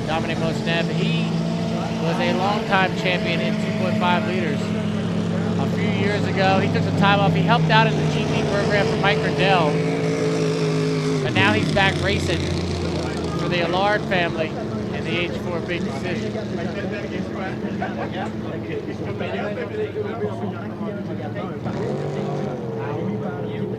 Dominic Mosenev, he was a longtime champion in 2.5 liters. A few years ago, he took some time off. He helped out in the GP program for Mike Riddell. But now he's back racing for the Allard family in the H4 big decision.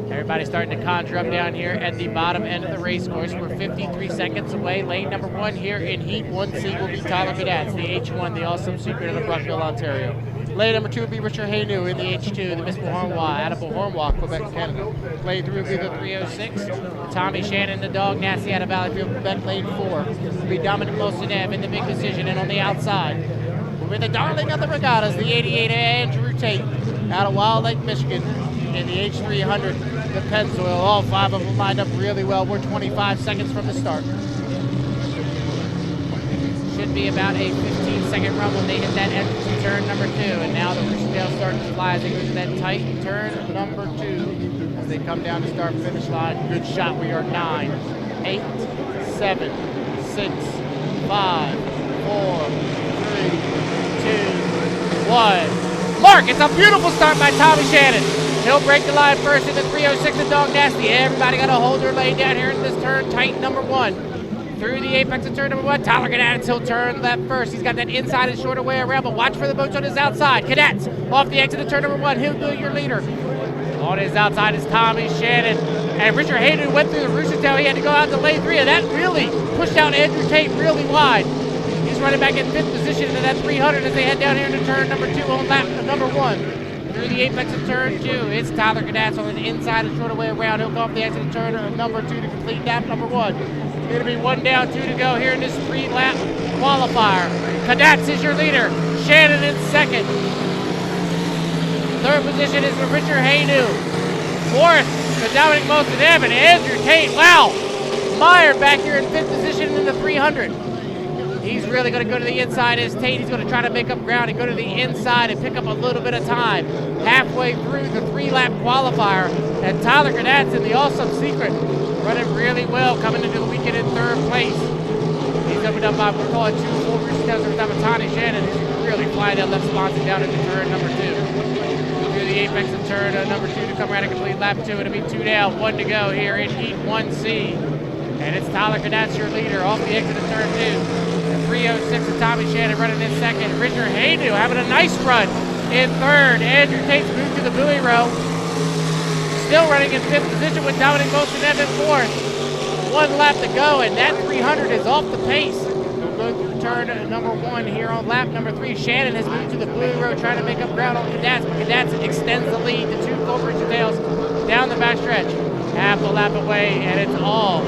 Everybody's starting to conjure up down here at the bottom end of the race course. We're 53 seconds away. Lane number 1 here in Heat 1C will be Tyler Cadats, the H1, the Awesome Secret of Brockville, Ontario. Lane number 2 will be Richard Haynu in the H2, the Miss Beauharnois out of Beauharnois, Quebec, Canada. Lane 3 will be the 306. Tommy Shannon, the Dog Nasty out of Valleyfield, Quebec. Lane 4 will be Dominic Mosenev in the big decision, and on the outside will be the darling of the regattas, the 88 Andrew Tate out of Wild Lake, Michigan in the H300. The Pennzoil, all 5 of them lined up really well. We're 25 seconds from the start. Should be about a 15-second run when they hit that entry turn number 2. And now the Rooksdale starting to fly as they go to that tight turn number 2 as they come down the start-finish line. Good shot. We are 9, 8, 7, 6, 5, 4, 3, 2, 1. Mark, it's a beautiful start by Tommy Shannon. He'll break the line first in the 306 and Dog Nasty. Everybody got to hold their lane down here in this turn, tight number 1. Through the apex of turn number 1, Tyler Cadats, he'll turn left first. He's got that inside and shorter way around, but watch for the boats on his outside. Cadats off the exit of turn number 1. He'll be your leader. On his outside is Tommy Shannon. And Richard Hayden went through the rooster tail. He had to go out to lane 3, and that really pushed out Andrew Tate really wide. He's running back in 5th position into that 300 as they head down here into turn number 2 on lap number 1. Through the apex of turn 2, it's Tyler Gadatz on the inside and shorter way around. He'll go off the exit of turn number 2 to complete lap number 1. It'll be 1 down, 2 to go here in this 3-lap qualifier. Gadatz is your leader. Shannon in 2nd. 3rd position is for Richard Haynu. 4th to Dominic Mosineb and Andrew Tate. Wow! Meyer back here in 5th position in the 300. He's really going to go to the inside as Tate. He's going to try to make up ground and go to the inside and pick up a little bit of time. Halfway through the 3-lap qualifier, and Tyler Gadatz in the Awesome Secret running really well, coming into the weekend in 3rd place. He's opened up by, we're calling 2 full rooster tails over Tamatani Shannon. He's really flying that left sponsor down into turn number 2. Through the apex of turn number 2 to come around and complete lap 2. It'll be 2 down, 1 to go here in Heat 1C. And it's Tyler Gadatz, your leader, off the exit of turn 2. 306 of Tommy Shannon running in 2nd. Richard Haydu having a nice run in 3rd. Andrew Tate's moved to the buoy row. Still running in 5th position with Dominic Mosineb in 4th. 1 lap to go, and that 300 is off the pace. We'll go through turn number 1 here on lap number 3. Shannon has moved to the buoy row trying to make up ground on Gadatz, but Gadatz extends the lead to 2 full rooster tails down the backstretch. Half a lap away, and it's all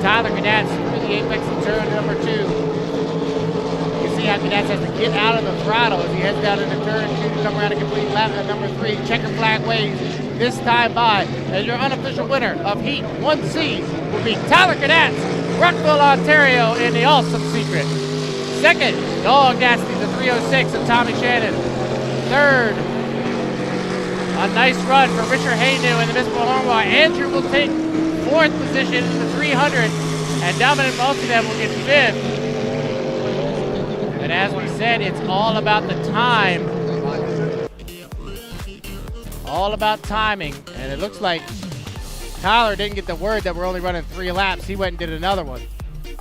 Tyler Gadatz through the apex of turn number 2. You see how Gadatz has to get out of the throttle as he heads down into turn 2 to come around and complete lap number 3. Checker flag waves this time by, and your unofficial winner of Heat 1C will be Tyler Gadatz, Rockville, Ontario in the Awesome Secret. 2nd, Dog Nasty, the 306 of Tommy Shannon. 3rd, a nice run for Richard Haynu in the Municipal Hornwall. Andrew will take 4th position in the 300, and Dominic Mosineb will get 5th. And as we said, it's all about the time. All about timing, and it looks like Tyler didn't get the word that we're only running 3 laps. He went and did another one.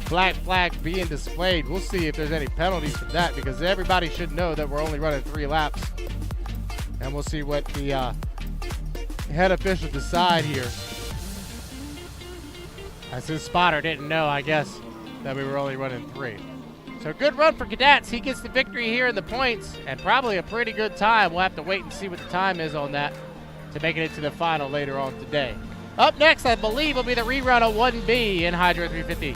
Black flag being displayed. We'll see if there's any penalties from that, because everybody should know that we're only running 3 laps. And we'll see what the head officials decide here. As his spotter didn't know, I guess, that we were only running 3. So good run for Gadatz. He gets the victory here in the points, and probably a pretty good time. We'll have to wait and see what the time is on that to make it into the final later on today. Up next, I believe, will be the rerun of 1B in Hydro 350.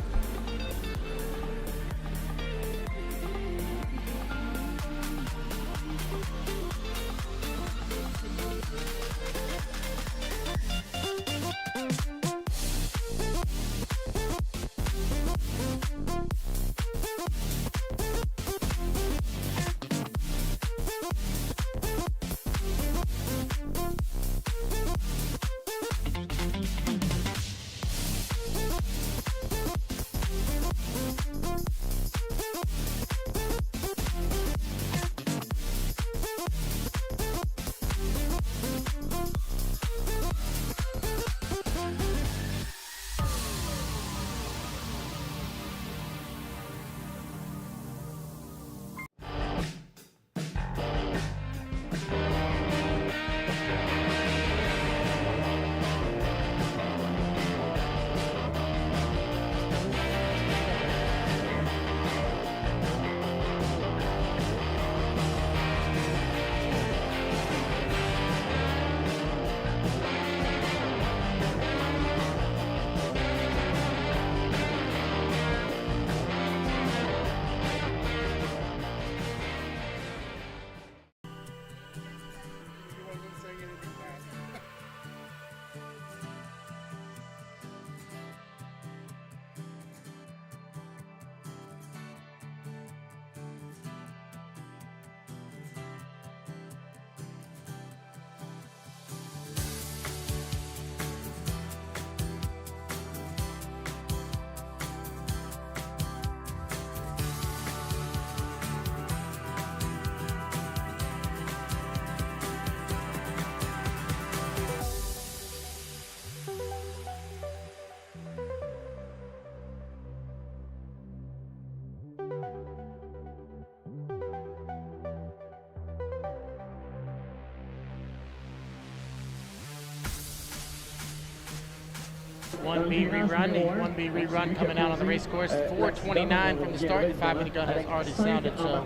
1B rerun. The 1B rerun coming out on the race course. 4:29 from the start. The 5-minute gun has already sounded. So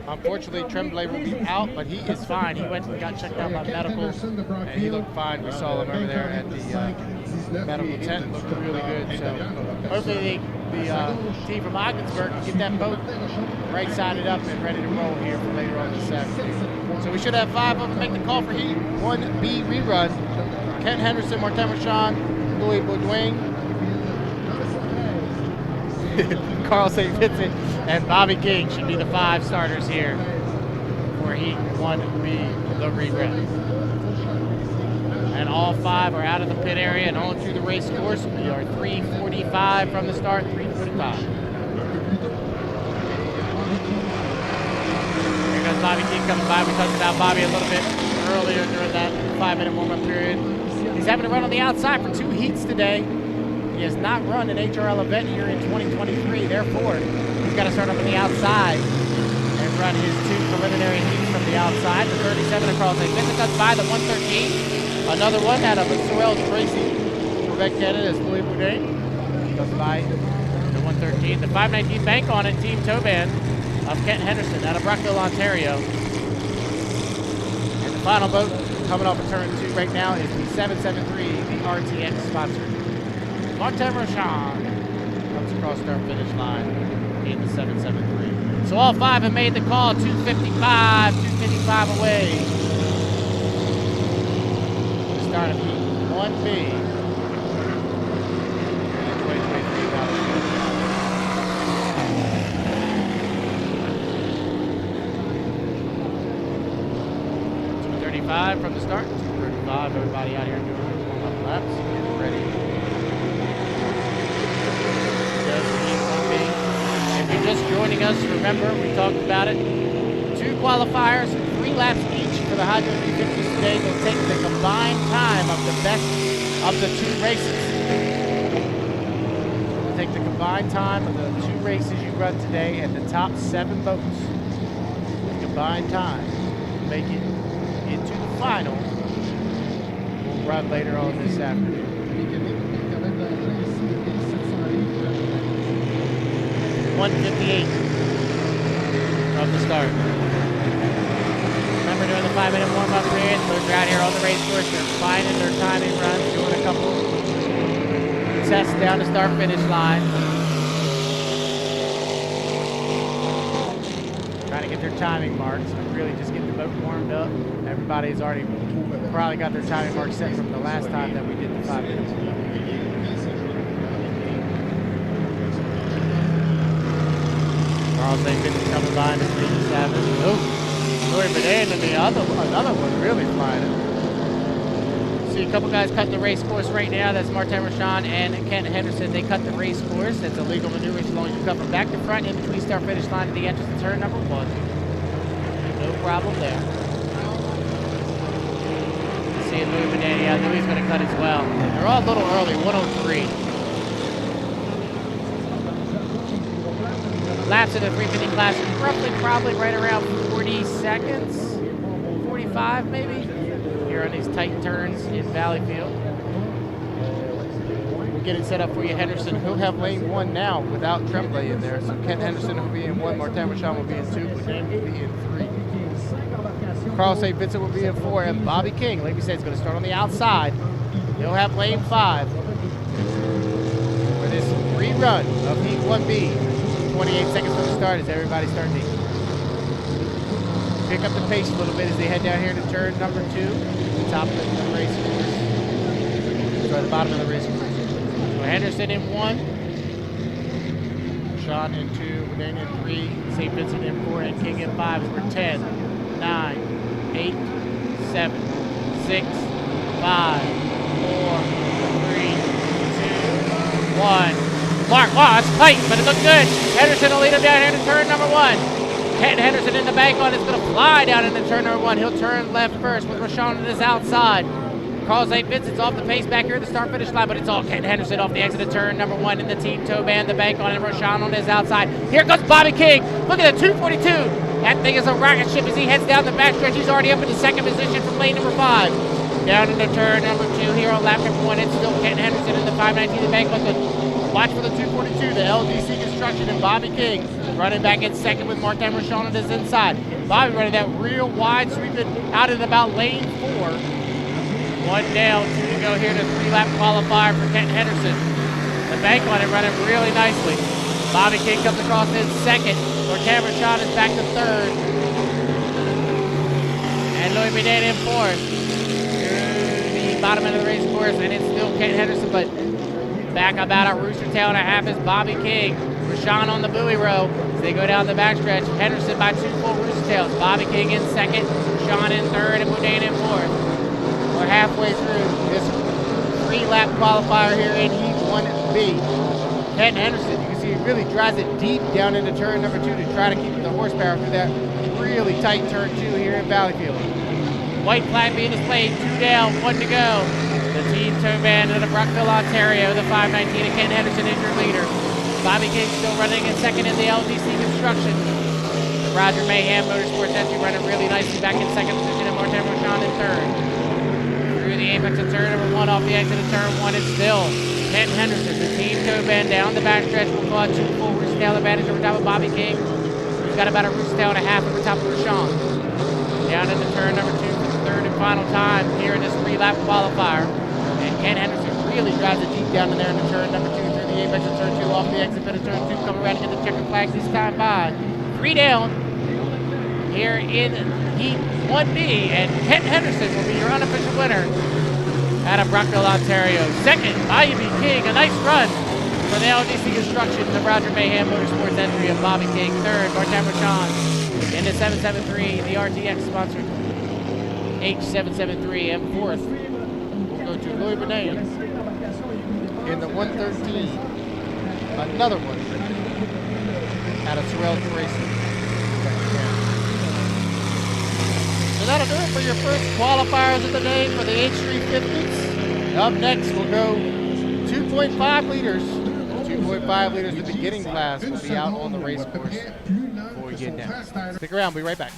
unfortunately, Tremblay will be out, but he is fine. He went and got checked out by medical, and he looked fine. We saw him over there at the medical tent. Looked really good. So hopefully the team from Ogdensburg can get that boat right-sided up and ready to roll here for later on this afternoon. So we should have 5 of them make the call for Heat 1B rerun. Kent Henderson, Martin Marchand, Louis Baudouin, Carl St. Vincent, and Bobby King should be the 5 starters here for Heat 1B, the rerun. And all 5 are out of the pit area and on through the race course. We are 3:45 from the start, 3:45. Here comes Bobby King coming by. We talked about Bobby a little bit earlier during that 5-minute warm-up period. He's having to run on the outside for 2 heats today. He has not run an HRL event here in 2023. Therefore, he's got to start up on the outside and run his 2 preliminary heats from the outside. The 37 across St. Vincent cuts by the 113. Another one out of Sorel-Tracy. Quebec, Canada is Louis Boudin. Goes by the 113. The 519 bank on it, Team Toban of Kent Henderson out of Brockville, Ontario. And the final boat coming off of turn 2 right now is the 773, the RTX sponsor. Martin Marchand comes across our finish line in the 773. So all 5 have made the call, 255 away. Start of Heat 1B. From the start, 2:35. Everybody out here doing warm-up laps, getting ready. If you're just joining us, remember we talked about it. 2 qualifiers, 3 laps each for the Hydro 350s today. They'll take the combined time of the best of the 2 races. They'll take the combined time of the 2 races you run today and the top 7 boats. The combined time, make it into the final. We'll run later on this afternoon. 1:58 from the start. Remember during the 5-minute warm-up period, boats are out here on the race course. They're finding their timing runs, doing a couple tests down the start-finish line. Trying to get their timing marks, but really just getting the boat warmed up. Everybody's already probably got their timing marks set from the last time that we did the 5 minutes. Carl St. Vincent coming by in the 87. Oh, Louis Boudin and another one really flying it. See a couple guys cut the race course right now. That's Martin Marchand and Kent Henderson. They cut the race course. That's a legal maneuver as long as you come from back to front in between start finish line to the entrance to turn number 1. No problem there. See Louis Boudin. Yeah, Louis is going to cut as well. They're all a little early, 103. Laps in the 350 class, roughly probably right around 40 seconds, 45 maybe, here on these tight turns in Valleyfield. We'll get it set up for you, Henderson. He'll have lane 1 now without Tremblay in there. So Kent Henderson will be in 1, Martin Marchand will be in 2, Boudin will be in 3. Carl St. Vincent will be in 4, and Bobby King, like we said, is going to start on the outside. He'll have lane 5 for this rerun of Heat 1B. 28 seconds from the start as everybody starts to pick up the pace a little bit as they head down here to turn number 2, the top of the race course. Sorry, the bottom of the race course. So Henderson in 1, Sean in 2, Boudin in 3, St. Vincent in 4, and King in 5 as we're 10, 9, 8, 7, 6, 5, 4, 3, 2, 1. Mark, wow, that's tight, but it looked good. Henderson will lead him down here to turn number 1. Kent Henderson in the bank on is going to fly down into turn number 1. He'll turn left first with Rashawn on his outside. Carl St. Vincent's off the pace back here at the start finish line, but it's all Kent Henderson off the exit of turn number 1 in the Team Toban, the bank on, and Rashawn on his outside. Here goes Bobby King. Look at the 242. That thing is a rocket ship as he heads down the backstretch. He's already up in the 2nd position from lane number 5. Down into turn number 2 here on lap number 1. It's still Kent Henderson in the 519 the bank, but watch for the 242, the LDC Construction and Bobby King running back in second with Martin Rochon on his inside. Bobby running that real wide sweeping out in about lane 4. 1 down, 2 to go here to 3-lap qualifier for Kent Henderson. The bank on it running really nicely. Bobby King comes across in second. Martin Rochon is back to third. And Louis Bidet in fourth. The bottom end of the race course, and it's still Kent Henderson, but back about a rooster tail and a half is Bobby King. Rochon on the buoy row as they go down the backstretch. Henderson by 2 full rooster tails. Bobby King in second, Rochon in third, and Boudin in fourth. We're halfway through this 3-lap qualifier here in Heat 1B. Kent Henderson, you can see he really drives it deep down into turn number 2 to try to keep the horsepower through that really tight turn 2 here in Valleyfield. White flag being displayed, 2 down, 1 to go. The team tow band out of Brockville, Ontario, the 519 and Kent Henderson is your leader. Bobby King still running in second in the LDC Construction. The Roger Mayhem Motorsports entry running really nicely back in second position, and Martin Rochon in third. Through the apex of turn number 1 off the exit of turn 1, it's still Kent Henderson. The team tow band down the backstretch will call 2 full rooster tail advantage over top of Bobby King. He's got about a rooster tail and a half over top of Rochon. Down into turn number 2 for the third and final time here in this 3-lap qualifier. And Kent Henderson really drives it deep down in there into turn number 2 through the apex of turn 2 off the exit of turn 2, coming around to get the checkered flag this time by. 3 down here in Heat 1B, and Kent Henderson will be your unofficial winner out of Brockville, Ontario. Second, Bobby King, a nice run for the LDC Construction, the Roger Mayhem Motorsports entry of Bobby King. Third, Martin Rochon in the 773, the RTX sponsored H773, and fourth we'll go to Louis Bidet in the 113. Another one out of Sorel-Tracy. So that'll do it for your first qualifiers of the day for the H350s. Up next, we'll go 2.5 liters. 2.5 liters, the beginning class will be out on the race course before we get down. Stick around, we'll be right back.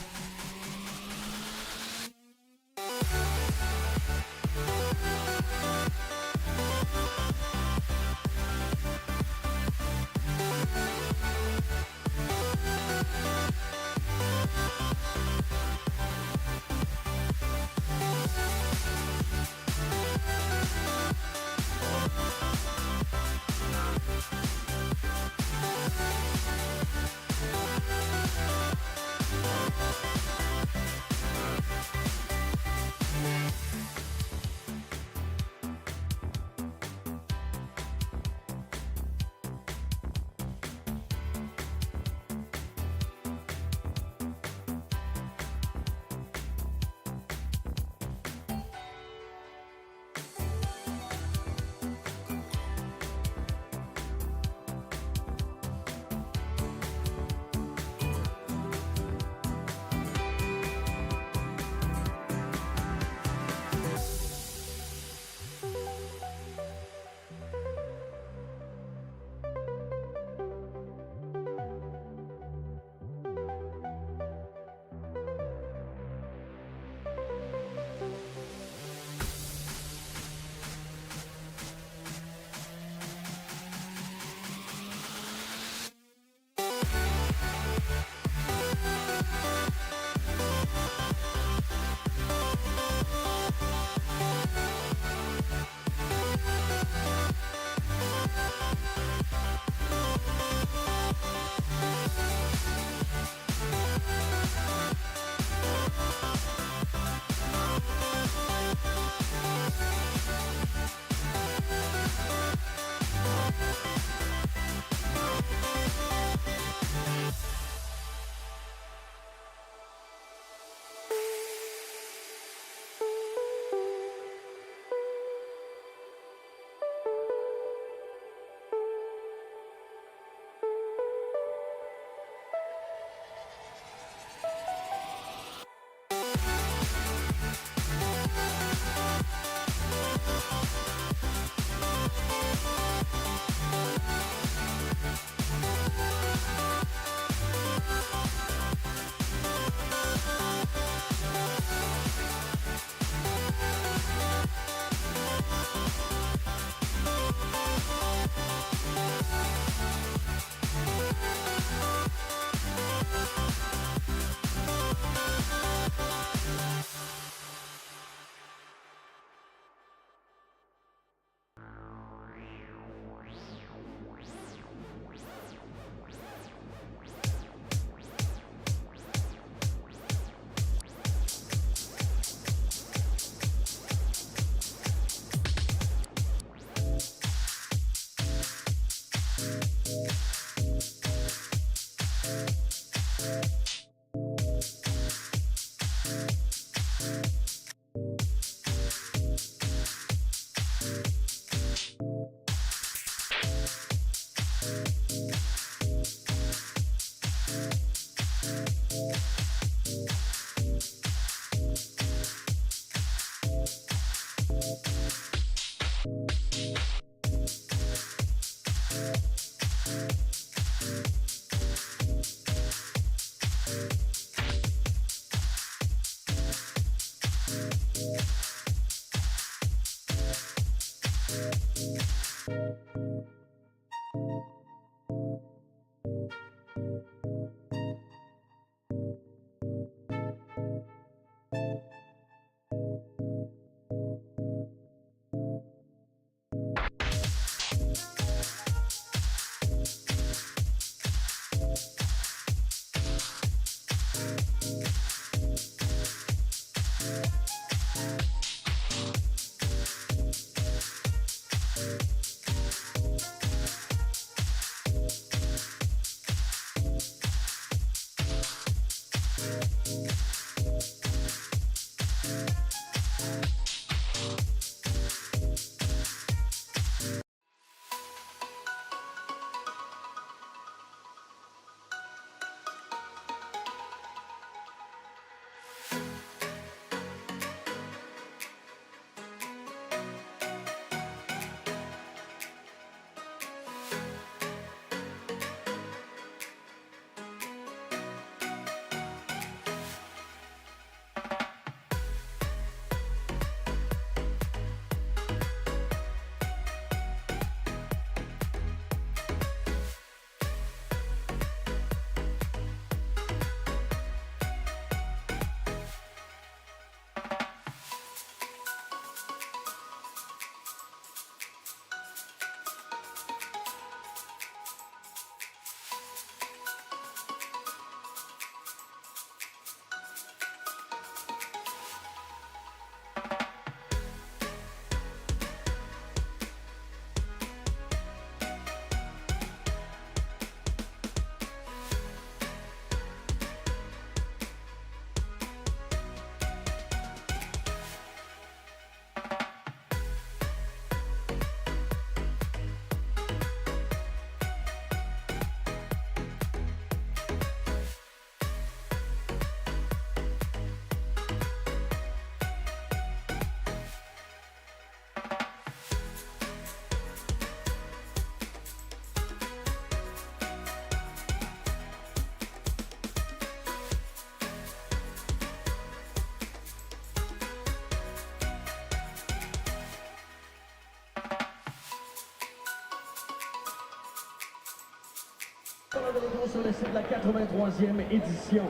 voilà de retour sur le site de la 83e édition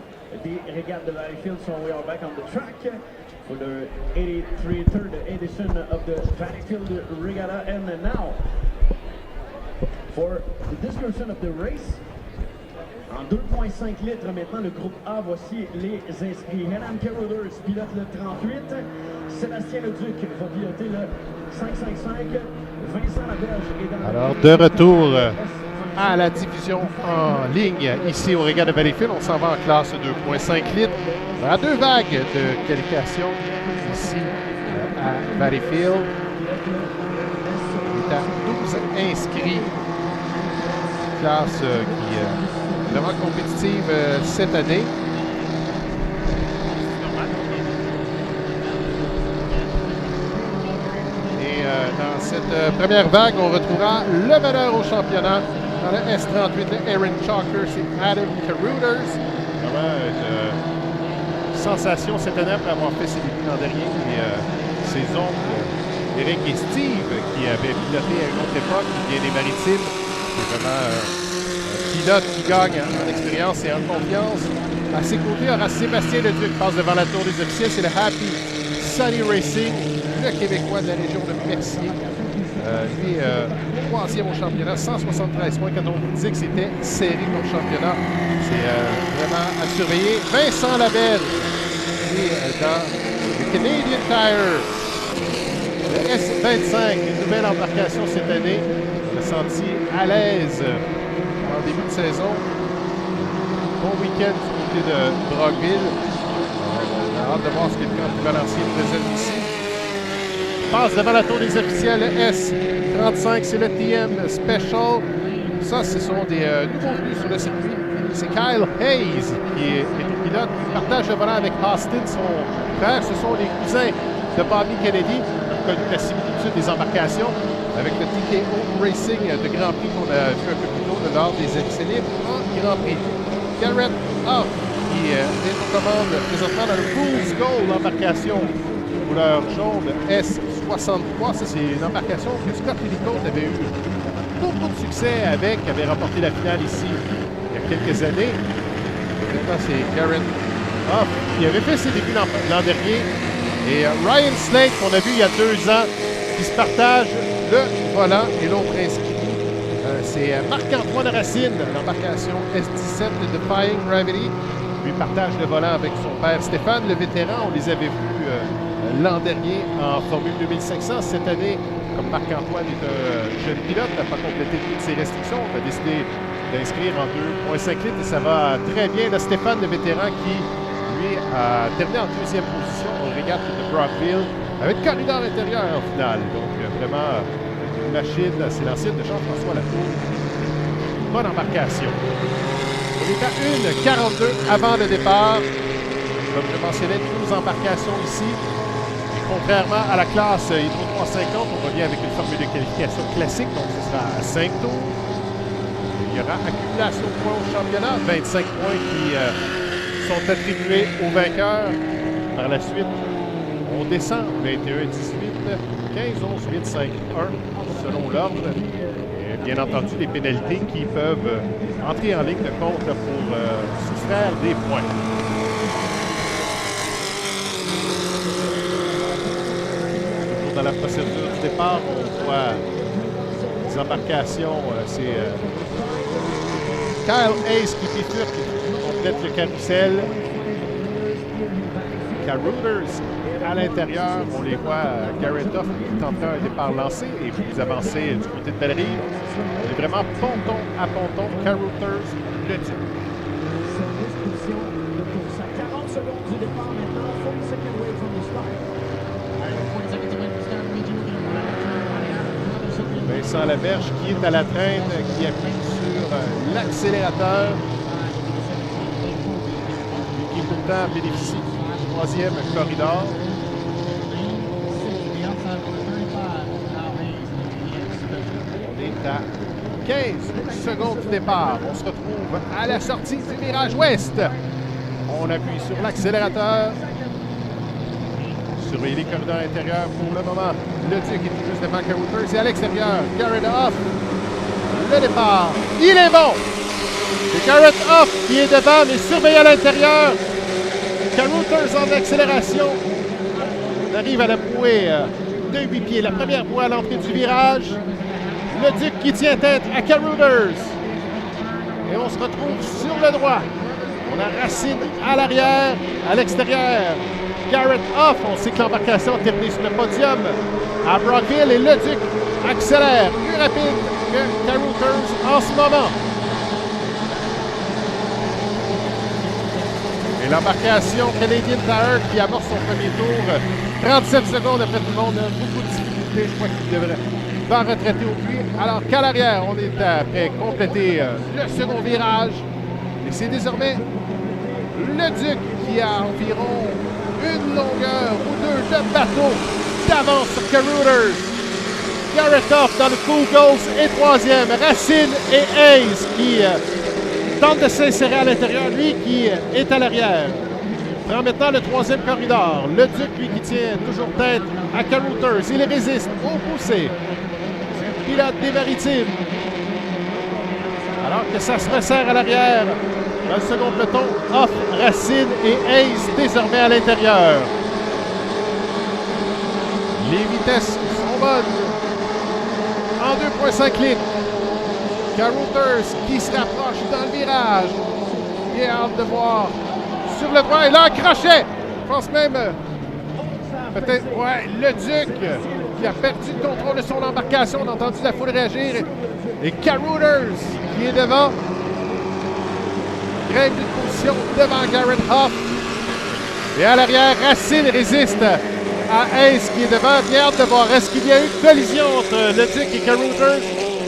des Régates de Valleyfield. So we are back on the track for the 83rd edition of the Valleyfield Regatta. And now, for the description of the race, en 2,5 litres maintenant, le groupe A, voici les inscrits. Hélène Carruthers pilote le 38. Sébastien Leduc va piloter le 555. Vincent Laberge est dans Alors, de retour à la division en ligne ici au Régates de Valleyfield. On s'en va en classe 2,5 litres. On a 2 vagues de qualification ici à Valleyfield. Il est à 12 inscrits. Classe qui est vraiment compétitive cette année. Et dans cette première vague, on retrouvera le meneur au championnat. Dans le S38, le Aaron Chalker, c'est Adam Carruthers. Vraiment une sensation cette année après avoir fait ses débuts l'an dernier. Et ses oncles, Eric et Steve, qui avaient piloté à une autre époque, qui vient des Maritimes. C'est vraiment un pilote qui gagne en expérience et en confiance. À ses côtés, il y aura Sébastien Leduc, passe devant la tour des officiels. C'est le Happy Sunny Racing, le Québécois de la région de Mercier. Lui, 3e au championnat, 173 points. Quand on dit que c'était serré comme championnat, c'est vraiment à surveiller. Vincent Laberge, qui est dans le Canadian Tire. Le S25, une nouvelle embarcation cette année. On l'a senti à l'aise en début de saison. Bon week-end du côté de Brockville. On a hâte de voir ce que le camp balancier présente ici. Passe devant la tour des officiels, le S35, c'est le TM Special. Ça, ce sont des nouveaux venus sur le circuit. C'est Kyle Hayes qui est le pilote. Il partage le volant avec Austin, son frère. Ce sont les cousins de Bobby Kennedy. On a connu la similitude des embarcations avec le TKO Racing de Grand Prix qu'on a vu un peu plus tôt lors des essais libres en Grand Prix. Garrett Huff qui est aux commandes présentement dans le Fool's Gold, l'embarcation couleur jaune S63. Ça, c'est une embarcation que Scott Petticoat avait eu beaucoup de succès avec, avait remporté la finale ici il y a quelques années. Maintenant, c'est Garrett Huff qui avait fait ses débuts l'an dernier. Et Ryan Slade, qu'on a vu il y a 2 ans, qui se partage le volant et l'autre inscrit. C'est Marc-André Racine, l'embarcation S17 de Defying Gravity. Lui partage le volant avec son père Stéphane, le vétéran. On les avait vus l'an dernier en Formule 2500. Cette année, comme Marc-Antoine est un jeune pilote, n'a pas complété toutes ses restrictions, on a décidé d'inscrire en 2,5 litres et ça va très bien. Là, Stéphane, le vétéran, qui lui a terminé en 2e position au Régates de Brockville avec corridor intérieur en finale. Donc vraiment une machine, c'est l'ancienne de Jean-François Latour. Bonne embarcation. On est à 1,42 avant le départ. Comme je mentionnais, 12 embarcations ici. Et contrairement à la classe Hydro 350, on revient avec une formule de qualification classique, donc ce sera à 5 tours. Il y aura accumulation de points au championnat, 25 points qui sont attribués aux vainqueurs. Par la suite, on descend 21, 18, 15, 11, 8, 5, 1, selon l'ordre. Et bien entendu, les pénalités qui peuvent entrer en ligne de compte pour soustraire des points. Dans la procédure du départ, on voit les embarcations. C'est Kyle Hayes qui bifurque, qui complète le carrousel. Carruthers à l'intérieur, on les voit. Garrett Huff qui tentera un départ lancé et vous avancez du côté de Bellerive. On est vraiment ponton à ponton. Carruthers, le type. 40 secondes du départ maintenant. 40 seconds away from the start. Vincent Laberge qui est à la traîne, qui appuie sur l'accélérateur. Qui pourtant bénéficie du 3e corridor. On est à 15 secondes du départ. On se retrouve à la sortie du virage ouest. On appuie sur l'accélérateur. Surveillez les corridors intérieurs pour le moment. Le Duc est tout juste devant Carruthers. Et à l'extérieur, Garrett Huff. Le départ. Il est bon! C'est Garrett Hoff qui est devant, mais surveillé à l'intérieur. Carouters en accélération. On arrive à la bouée de 8 pieds. La première bouée à l'entrée du virage. Le Duc qui tient tête à Carouters. Et on se retrouve sur le droit. On a Racine à l'arrière, à l'extérieur. Garrett Hoff, on sait que l'embarcation a terminé sur le podium à Brockville. Et le Duc accélère plus rapide que Carouters en ce moment. Et l'embarcation Canadian Tire qui amorce son premier tour. 37 secondes après tout le monde. Beaucoup de difficultés. Je crois qu'il devrait va retraiter au puits. Alors qu'à l'arrière, on est après compléter le second virage. Et c'est désormais le Duc qui a environ une longueur ou deux de bateau d'avance sur Carouters. Garrett Hoff dans le Cougals est troisième. Racine et Hayes qui tente de s'insérer à l'intérieur, lui qui est à l'arrière. Prend maintenant le troisième corridor. Le Duc, lui, qui tient toujours tête à Carouters. Il résiste au poussé. Pilote des Maritimes. Alors que ça se resserre à l'arrière. Dans le second peloton, Hoff, Racine et Hayes désormais à l'intérieur. Les vitesses sont bonnes. En 2,5 litres. Carouters qui se rapproche dans le virage. Il a hâte de voir sur le droit. Et là, un crochet. Je pense même, peut-être, ouais, le Duc qui a perdu le contrôle de son embarcation. On a entendu la foule réagir. Et Carouters qui est devant. Grimpe d'une position devant Garrett Hoff. Et à l'arrière, Racine résiste à Hayes qui est devant. Bien hâte de voir. Est-ce qu'il y a eu une collision entre le Duc et Carouters?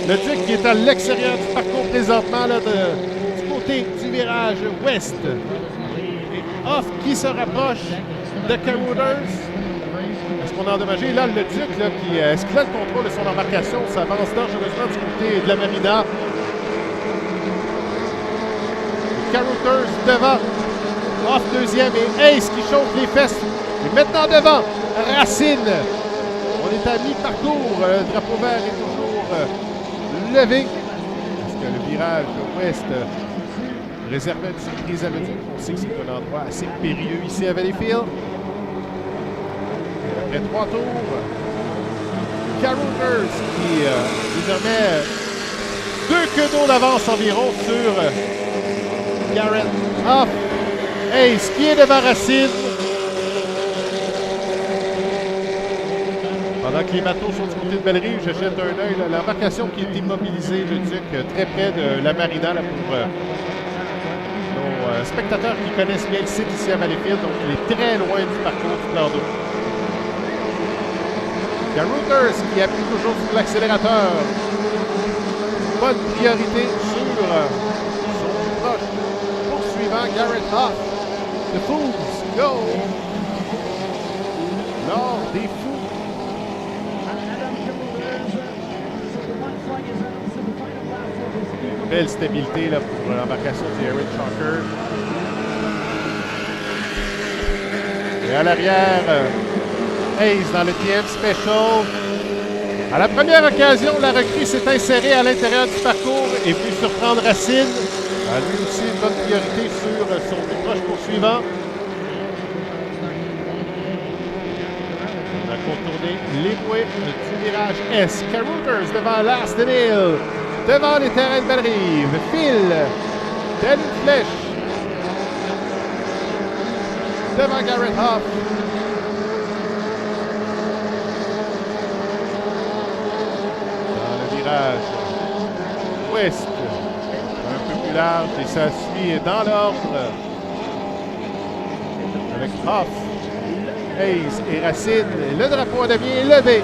Le Duc qui est à l'extérieur du parcours présentement, là, du côté du virage ouest. Et Hoff qui se rapproche de Carouters. Est-ce qu'on a endommagé? Là, le Duc, là, est-ce qu'il a le contrôle de son embarcation? Ça avance dangereusement du côté de la marina. Carouters devant. Hoff deuxième et Hayes qui chauffe les fesses. Et maintenant devant, Racine. On est à mi-parcours. Le drapeau vert est toujours levé. Parce que le virage ouest réservé à une surprise à Vendredi. On sait que c'est un endroit assez périlleux ici à Valleyfield. Et après 3 tours, Carouters qui désormais 2 queues d'eau d'avance environ sur Garrett Hoff. Hayes qui est devant Racine. Pendant que les bateaux sont du côté de Bellerive, je jette un œil. L'embarcation qui est immobilisée, le Duc, très près de la marina là, pour nos spectateurs qui connaissent bien le site ici à Valleyfield. Donc, il est très loin du parcours du plan d'eau. Carouters qui appuie toujours sur l'accélérateur. Bonne priorité sur son proche poursuivant Garrett Hoff. The Fools go! Lors des Fous. Belle stabilité là, pour l'embarcation du Aaron Chalker. Et à l'arrière, Hayes dans le TM Special. À la première occasion, la recrue s'est insérée à l'intérieur du parcours et puis surprendre Racine. A lui aussi une bonne priorité sur son plus proche poursuivant. On a contourné les bouées du virage S. Carouters devant Last Hill. Devant les terrains de Bellerive. Phil, telle une flèche. Devant Garrett Hoff. Dans le virage ouest. Un peu plus large et ça suit dans l'ordre. Avec Hoff, Hayes et Racine. Le drapeau à damier est levé.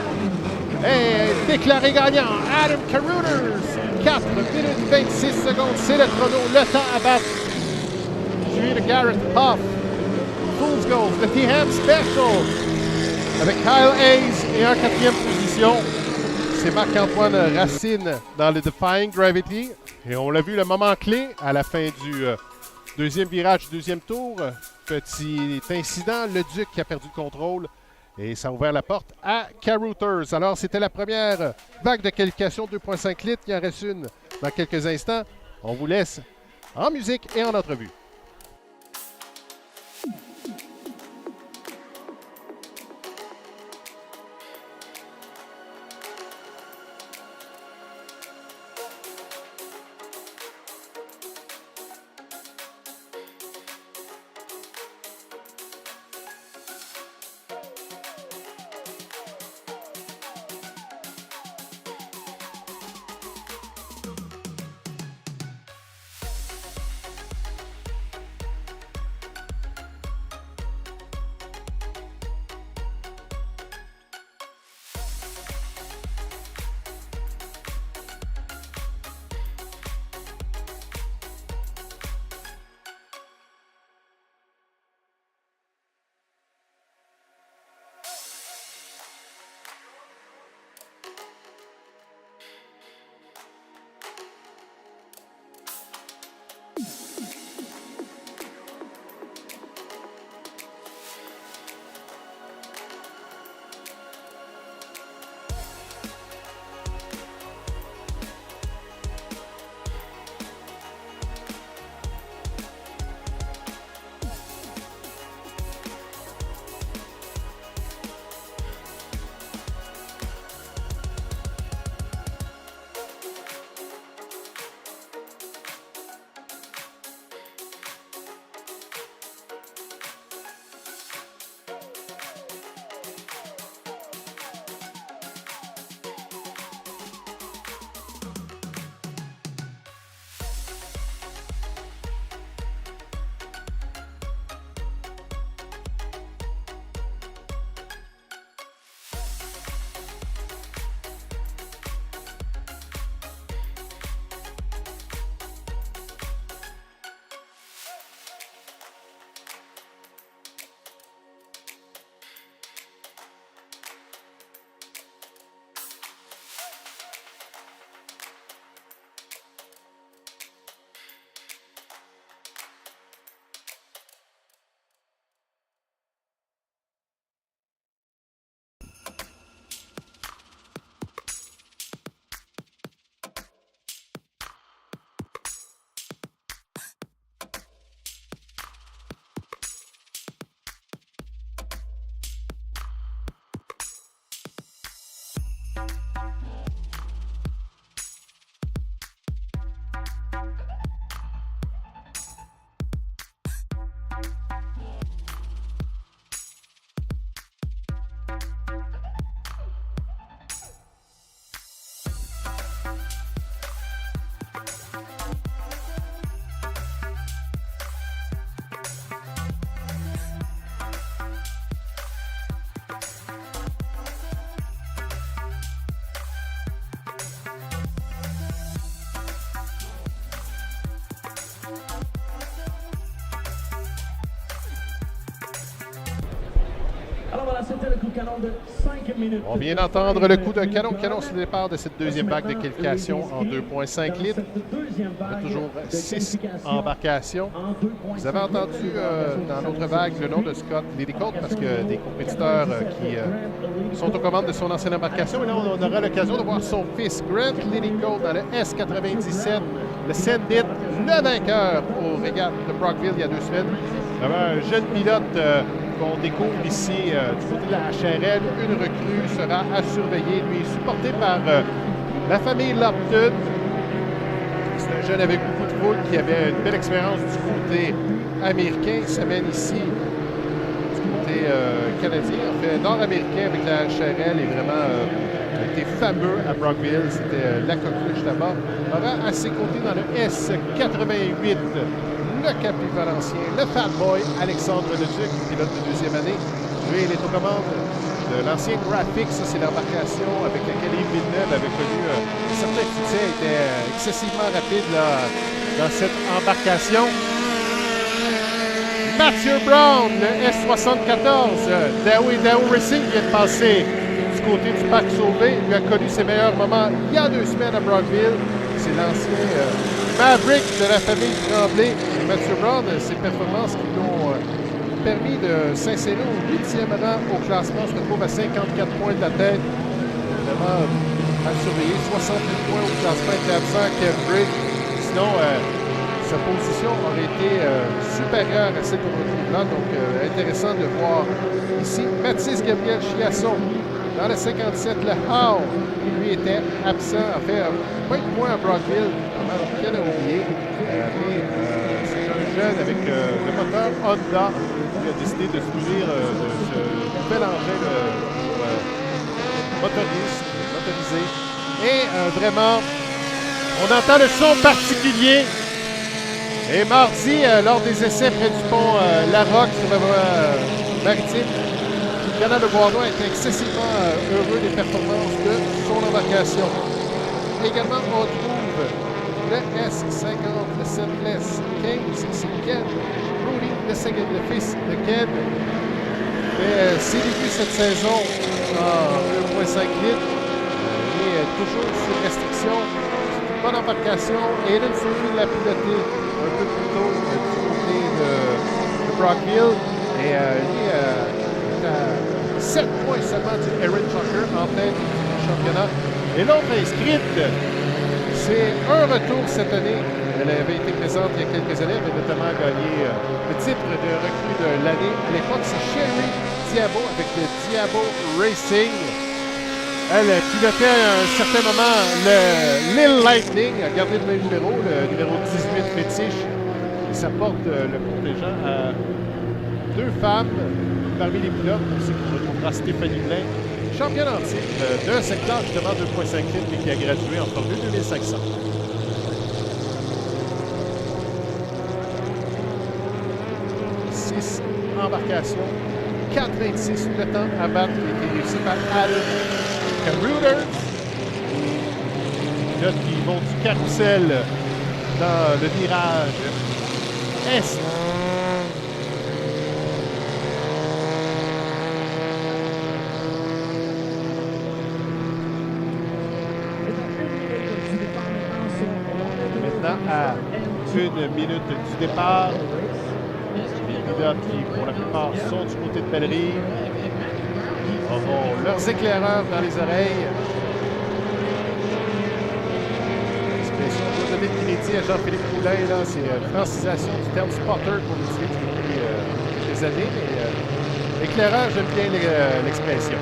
Et déclaré gagnant, Adam Carouters. 4 minutes 26 secondes, c'est le chrono, le temps à battre. Suivi de Garrett Hoff. Fool's Goals, le TM Special. Avec Kyle Hayes et en 4e position. C'est Marc-André Racine dans le Defying Gravity. Et on l'a vu, le moment clé à la fin du deuxième virage du deuxième tour. Petit incident, le Duc qui a perdu le contrôle. Et ça a ouvert la porte à Carouters. Alors, c'était la première vague de qualification 2,5 litres. Il en reste une dans quelques instants. On vous laisse en musique et en entrevue. C'était le coup de canon de 5 minutes. On vient d'entendre le coup de canon. Canon sur le départ de cette deuxième vague de qualification en 2,5 litres. On a toujours 6 embarcations. Vous avez entendu dans notre vague le nom de Scott Lidicote parce que des compétiteurs qui sont aux commandes de son ancienne embarcation. Et là, on aura l'occasion de voir son fils, Grant Lidicote, dans le S97, le Sendit, le vainqueur aux Régates de Brockville il y a 2 semaines. Un jeune pilote qu'on découvre ici du côté de la HRL. Une recrue sera à surveiller. Lui est supporté par la famille Lopton. C'est un jeune avec beaucoup de foule qui avait une belle expérience du côté américain. Il s'amène ici du côté canadien, en fait nord-américain avec la HRL et vraiment été fameux à Brockville. C'était la coqueluche là-bas. Aura à ses côtés dans le S88 le Capri Valencien, le Fat Boy Alexandre Leduc, pilote de 2e année. Lui, il est aux commandes de l'ancien Graphics. Ça, c'est l'embarcation avec laquelle Yves Villeneuve avait connu un certain succès. Il était excessivement rapide là, dans cette embarcation. Mathieu Brown, le S74. Daou Racing vient de passer du côté du Parc Sauvé. Il a connu ses meilleurs moments il y a 2 semaines à Brockville. C'est l'ancien Maverick de la famille Tremblay. Et Mathieu Brown, ses performances qui l'ont permis de s'insérer au 8e rang au classement. On se retrouve à 54 points de la tête. Vraiment à surveiller. 68 points au classement international Cambridge. Sinon, sa position aurait été supérieure à celle qu'on retrouve là. Donc, intéressant de voir ici Mathis Gabriel Chiasson. Dans le 57, le Howe, lui était absent, a fait pas de points à Brockville, bien à oublier. Mais c'est un jeune avec le moteur Honda qui a décidé de se munir de ce nouvel engin motorisé. Et vraiment, on entend le son particulier. Et mardi, lors des essais près du pont Larocque sur la voie maritime, le canal de Bois-Noir était excessivement heureux des performances de son embarcation. Également, on trouve le S50, le St-Felicien, 15, c'est Ken. Rudy, le fils de Ken. Mais ses débuts cette saison en 1,5 litres. Et toujours sous restriction. C'est une bonne embarcation. Et Aiden Furby l'a piloté un peu plus tôt du côté de Brockville. Et lui est à 7 points seulement du Aaron Chucker en tête du championnat. Et l'autre inscrite, c'est un retour cette année. Elle avait été présente il y a quelques années, elle avait notamment gagné le titre de recrue de l'année. À l'époque, c'est Sherry Diabo avec le Diabo Racing. Elle pilotait à un certain moment le Lil Lightning, a gardé le même numéro, le numéro 18 fétiche. Et ça porte le contingent à 2 femmes parmi les pilotes. On sait qu'on retrouvera Stéphanie Blain, championne en titre d'un secteur justement 2,5 litres et qui a gradué en Formule 2500. Embarcation, 4,26 le temps à battre qui a été réussi par Adam Carruthers. Les pilotes qui vont du carrousel dans le virage Est. Maintenant à 1 minute du départ. Les pilotes qui, pour la plupart, sont du côté de Peyruis auront leurs éclaireurs dans les oreilles. L'expression de donner de crédit à Jean-Philippe Poulain, c'est une francisation du terme spotter qu'on utilise depuis des années. Mais éclaireur, j'aime bien l'expression.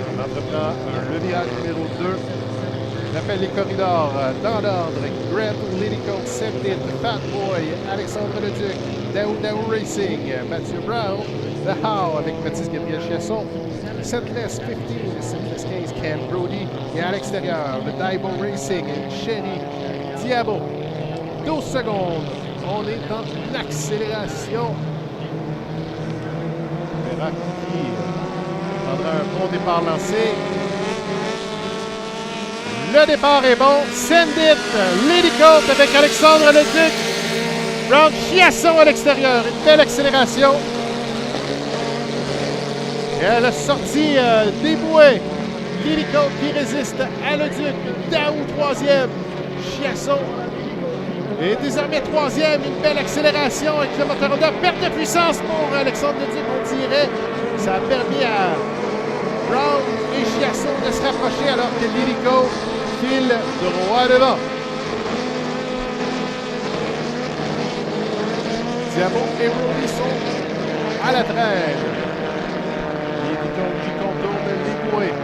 On entreprend le virage numéro 2. On appelle les corridors dans l'ordre. Grant Lidico, Septit, Fat Boy, Alexandre Leduc, Daou Racing, Mathieu Brown, The How avec Mathis Gabriel Chiasson, St-Felicien 15, St-Felicien 15, Ken Brody et à l'extérieur, le Daibo Racing, Sherry Diabo. 12 secondes. On est en accélération. On verra qui prendra un bon départ lancé. Le départ est bon. Send it. Lady Cote avec Alexandre Leduc. Brown Chiasson à l'extérieur. Une belle accélération. Et à la sortie débouée. Lady Cote qui résiste à Leduc. Daou 3e. Chiasson. Et désormais 3e. Une belle accélération avec le moteur Honda. Perte de puissance pour Alexandre Leduc, on dirait. Ça a permis à Brown et Chiasson de se rapprocher alors que Lady Cote file droit devant. Diabo et Rudy sont à la traîne. Lady qui contourne les bouées.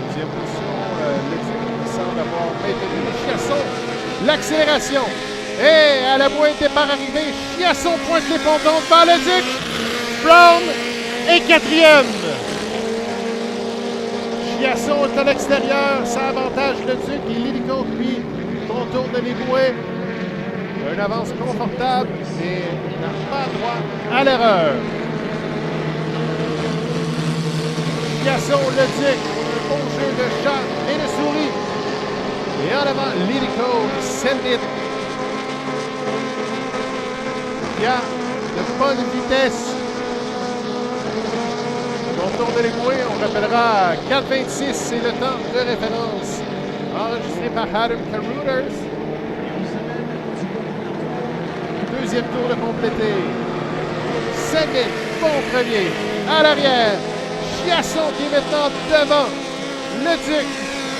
Deuxième position, Leduc qui semble avoir maintenu Chiasson. L'accélération. Et à la bouée de départ arrivée, Chiasson pointe les pontons devant Leduc. Brown est 4e. Chiasson est à l'extérieur, ça avantage Leduc et Lidico, lui, contourne les bouées. Une avance confortable et n'a pas droit à l'erreur. Chiasson, Leduc, un bon jeu de chat et de souris. Et en avant, Lidico, Send it. Il y a de bonne vitesse. Contour de les bouées, on rappellera 4,26, c'est le temps de référence enregistré par Adam Carruthers. Deuxième tour de complété. Second, bon premier. À l'arrière, Chiasson qui est maintenant devant le Duc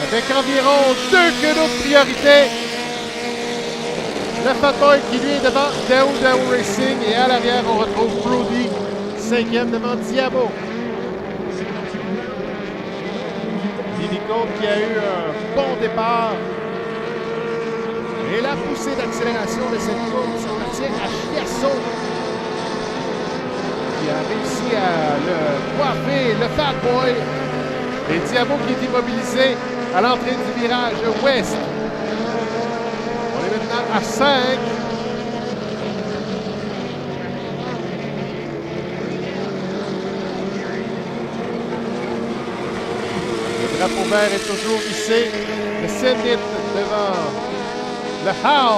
avec environ 2 queues de priorité. Le Fat Boy qui lui est devant Daou Racing et à l'arrière on retrouve Brody, 5e devant Diabo. Lilicone qui a eu un bon départ. Et la poussée d'accélération de cette course appartient à Chiasson qui a réussi à le coiffer, le Fat Boy. Et Diabo qui est immobilisé à l'entrée du virage ouest. On est maintenant à 5. Le drapeau vert est toujours hissé. Le Zenith devant le How,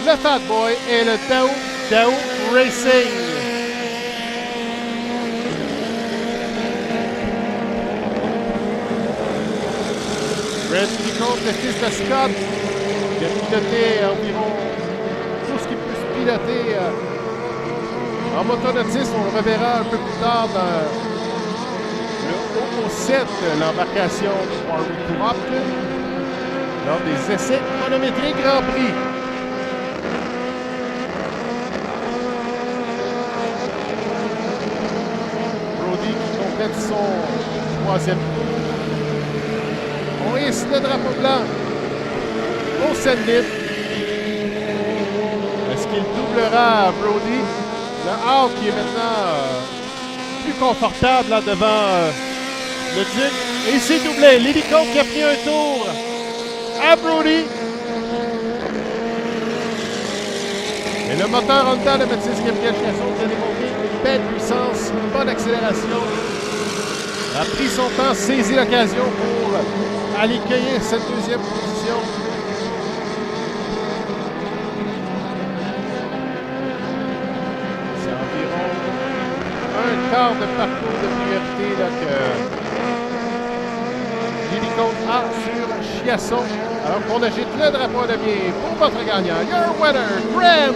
le Fat Boy et le Daou Racing. Red Lilicone, le fils de Scott, qui a piloté environ tout ce qu'il peut se piloter en motonautisme. On le reverra un peu plus tard dans le OO7, l'embarcation Hydroplane, lors des essais chronométriques Grand Prix. Brody qui complète son 3e tour. On hisse le drapeau blanc au Zenith. Est-ce qu'il doublera Brody? Le Hawk qui est maintenant plus confortable là, devant le Duc. Et il s'est doublé. L'hélicoptère qui a pris un tour à Brody. Et le moteur Honda de Mathis Gabriel Chiasson qui a démontré une belle puissance, une bonne accélération. A pris son temps, saisi l'occasion pour aller cueillir cette 2e position. C'est environ un quart de parcours de priorité là, que l'hélicoptère a sur Chiasson. Alors qu'on agite le drapeau de biais pour votre gagnant, your winner, Graham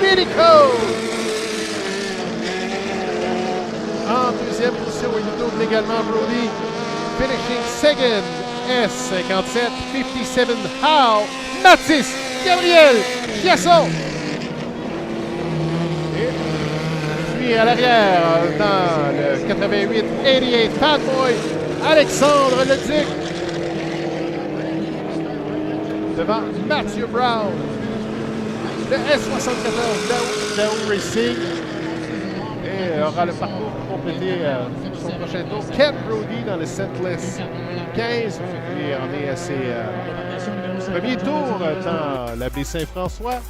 Lilicone. En 2e position, il double également Brody. Finishing second, S57, 57 How, Mathis Gabriel Chiasson. Et puis à l'arrière, dans le 88 Fat Boy, Alexandre Leduc. Devant Matthew Brown. Le S74 Daou Racing. Et aura le parcours pour compléter son prochain tour. Ken Brody dans le setlist 15. Et on est à ses premiers tours dans la baie Saint-François.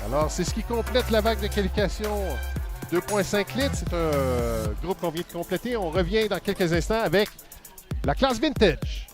Alors, c'est ce qui complète la vague de qualification 2,5 litres. C'est un groupe qu'on vient de compléter. On revient dans quelques instants avec la classe Vintage.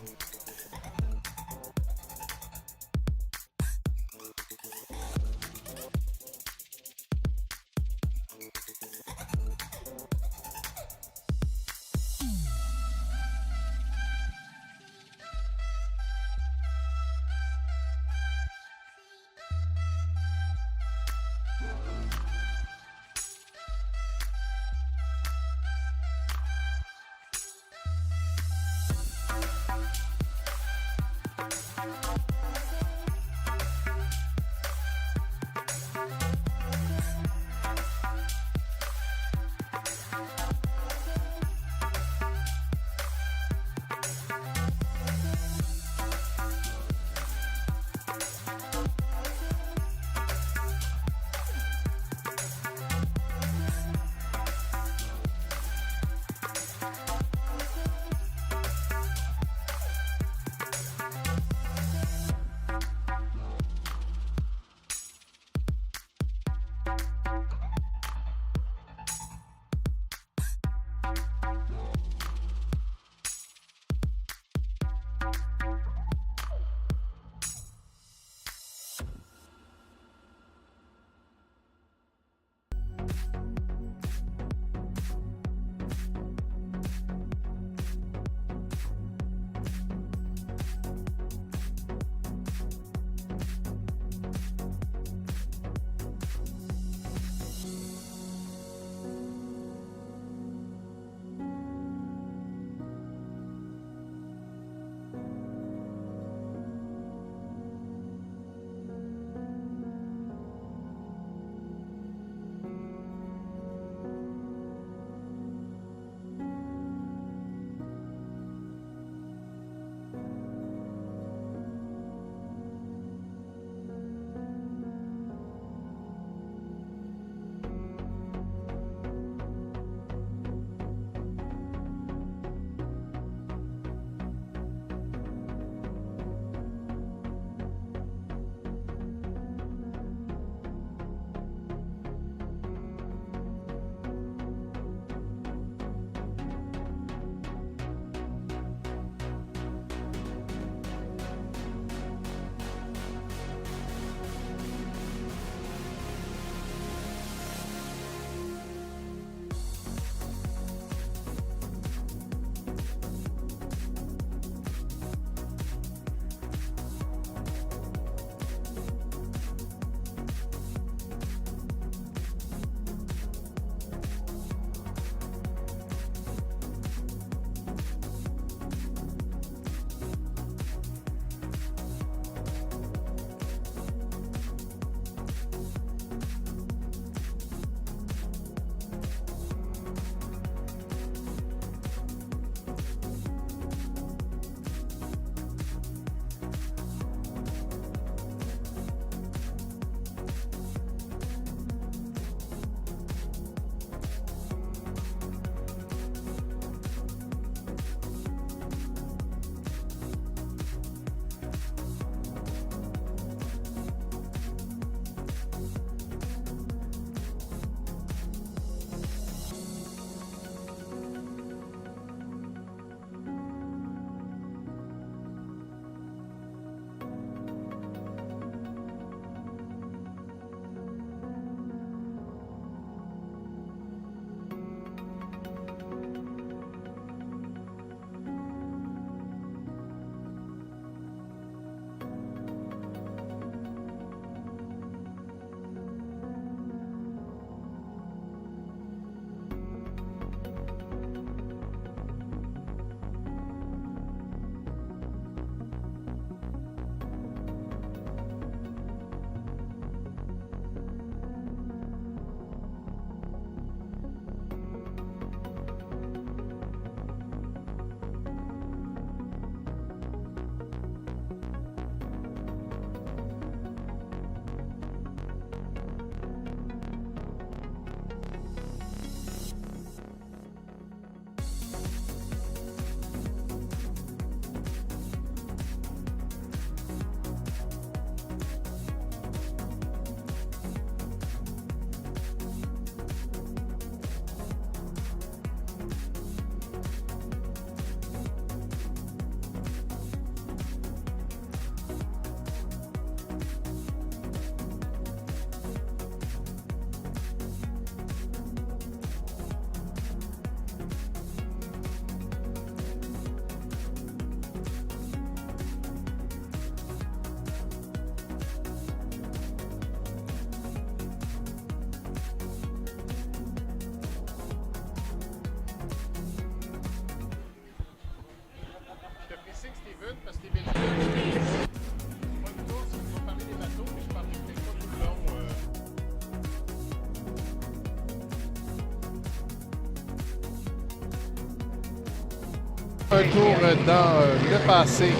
Un tour dans le passé.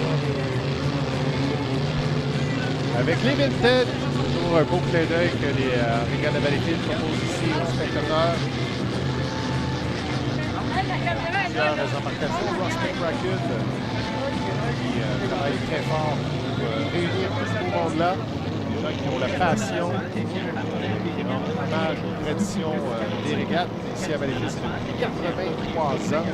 Avec les Vinted, toujours un beau clin d'œil que les Régates de Valleyfield proposent ici aux spectateurs. Plusieurs embarcations dans Spec Bracket qui travaillent très fort pour réunir tout ce beau monde-là. Des gens qui ont la passion, qui rendent hommage aux traditions des régates. Ici à Valleyfield, c'est depuis 83 ans.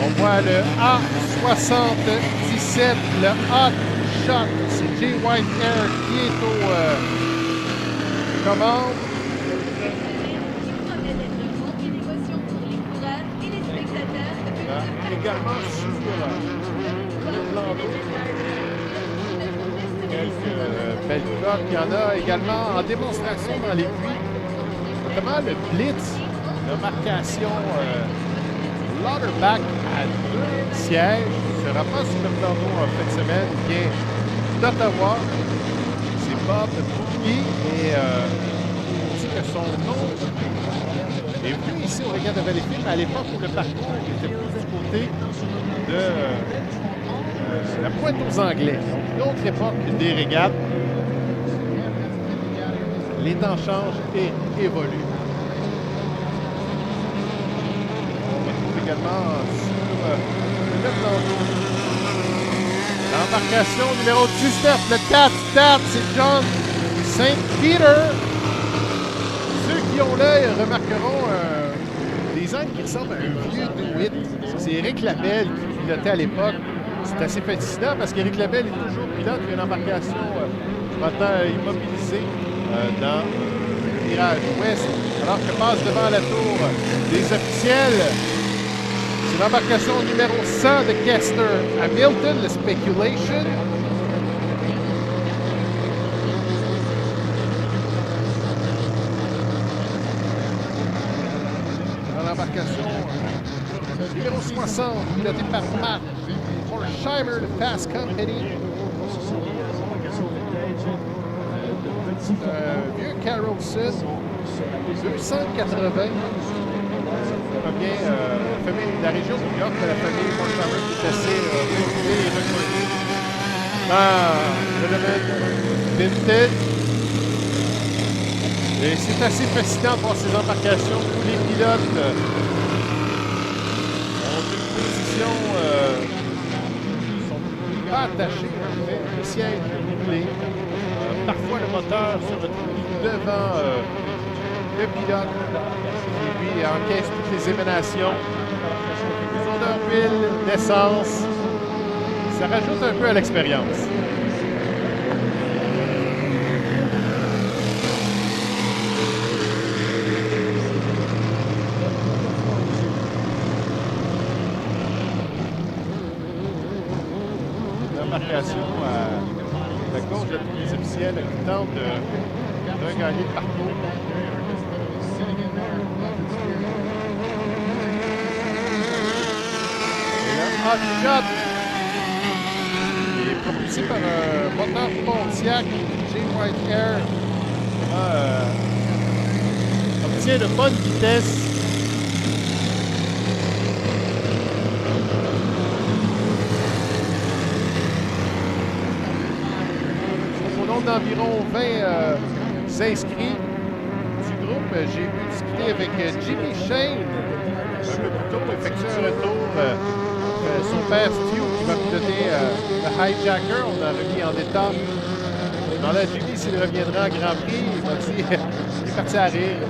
On voit le A77, le Hot Shot. C'est J. White Air qui est aux commandes. Également sur le plan d'eau. Quelques belles coques. Il y en a également en démonstration dans les puits. Notamment le Blitz, l'embarcation Lauderback à 2 sièges. Se rapproche sur le plan d'eau en fin de semaine. Il vient d'Ottawa. C'est Bob Bouvier et on dit que son nom est venu ici au Régates de Valleyfield à l'époque où le parcours était plus du côté de la pointe aux Anglais. Donc, une autre époque des régates. Les temps changent et évoluent. On retrouve également sur le plan d'eau l'embarcation numéro 19, le Tat, c'est John St-Peter. Ceux qui ont l'œil remarqueront un design qui ressemble à un vieux DeWitt. C'est Éric Labelle qui pilotait à l'époque. C'est assez fascinant parce qu'Éric Labelle est toujours pilote. Il y a une embarcation maintenant immobilisée dans le virage ouest, alors que passe devant la tour des officiels. C'est l'embarcation numéro 100 de Kester à Milton, le Speculation. Dans l'embarcation numéro 60, pilotée par Matt Horsheimer de Fast Company. Vieux Carlson, 280. Provient de la région de New York, de la famille Horsheimer qui est assez réputée et reconnue. Le domaine Vinted. Et c'est assez fascinant de voir ces embarcations. Tous les pilotes ont une position, sont pas attachés, en fait, le siège réglé. Parfois, le moteur se retrouve devant le pilote qui, lui, encaisse toutes les émanations. Les odeurs d'huile, d'essence. Ça rajoute un peu à l'expérience. L'embarcation à la gauche de tous les officiels qui tentent de regagner le parcours. Le Hot Shot qui est propulsé par un moteur Pontiac J. White Air obtient de bonne vitesse. D'environ 20 inscrits du groupe. J'ai pu discuter avec Jimmy Shane un peu plus tôt, effectuer un retour. Son père Stu qui va piloter le Hijacker. On a remis en état. Je demandais à Jimmy s'il reviendrait en Grand Prix. Il m'a dit il est parti à rire.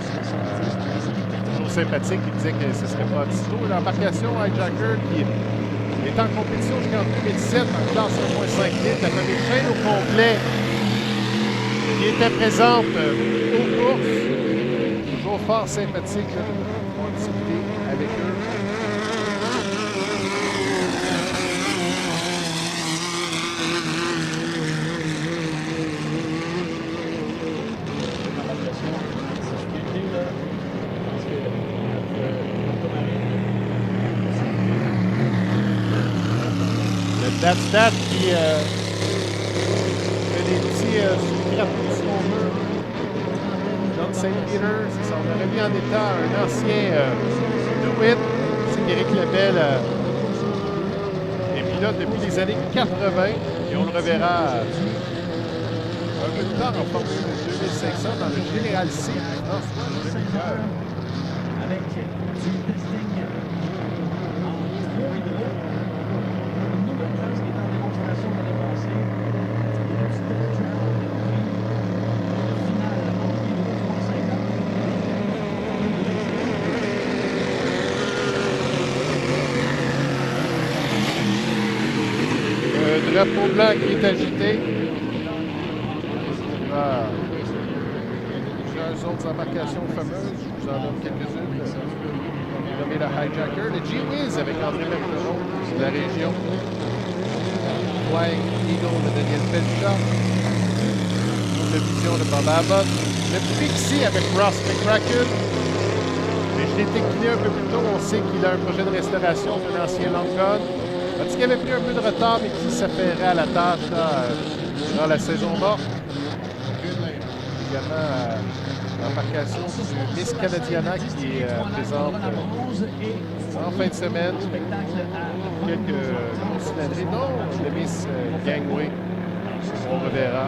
Toujours sympathique. Il disait que ce ne serait pas si tôt. L'embarcation Hijacker qui est en compétition jusqu'en 2017 en classe 1.5 litres. La famille Shane au complet qui était présente aux courses, toujours fort sympathique. On va discuter avec eux. Le Stat qui fait des petits scrapeaux de son Saint-Peter. C'est ça, on a remis en état un ancien Do-It. C'est qu'Éric Lebel est pilote depuis les années 80 et on le reverra un peu plus tard en Formule 2500 dans le Général C. Avec du testing en 3 hydro. Une nouvelle classe qui est en démonstration l'année passée. Il y a du test drive final en hydro 350. Un drapeau blanc qui est agité. Plusieurs autres embarcations fameuses. Je vous en donne quelques-unes. J'ai nommé le Hijacker, le G-Wiz avec André Merteron de la région. Flying Eagle de Daniel Pelcha. La Vision de Bob Abbott. Le Pixie avec Ross McCracken. Mais je l'ai décliné un peu plus tôt. On sait qu'il a un projet de restauration d'un ancien Long Gun. On dit qu'il avait pris un peu de retard, mais qui s'affairait à la tâche là, durant la saison morte. Également l'embarcation du Miss Canadiana qui est présente en fin de semaine. Quelques considérés, dont le Miss Gangway. On reverra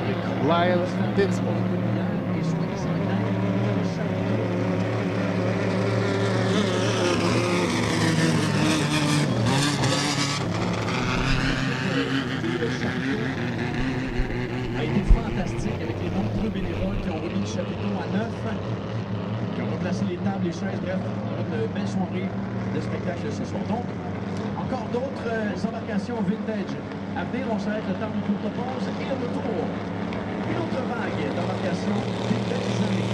avec Lyle Dinsmore. A été fantastique avec les nombreux bénévoles qui ont remis le chapiteau à neuf, qui ont replacé les tables, les chaises, bref, une belle soirée de spectacle ce soir. Donc, encore d'autres embarcations vintage à venir. On s'arrête le temps d'une courte pause et le retour. Une autre vague d'embarcations des belles années.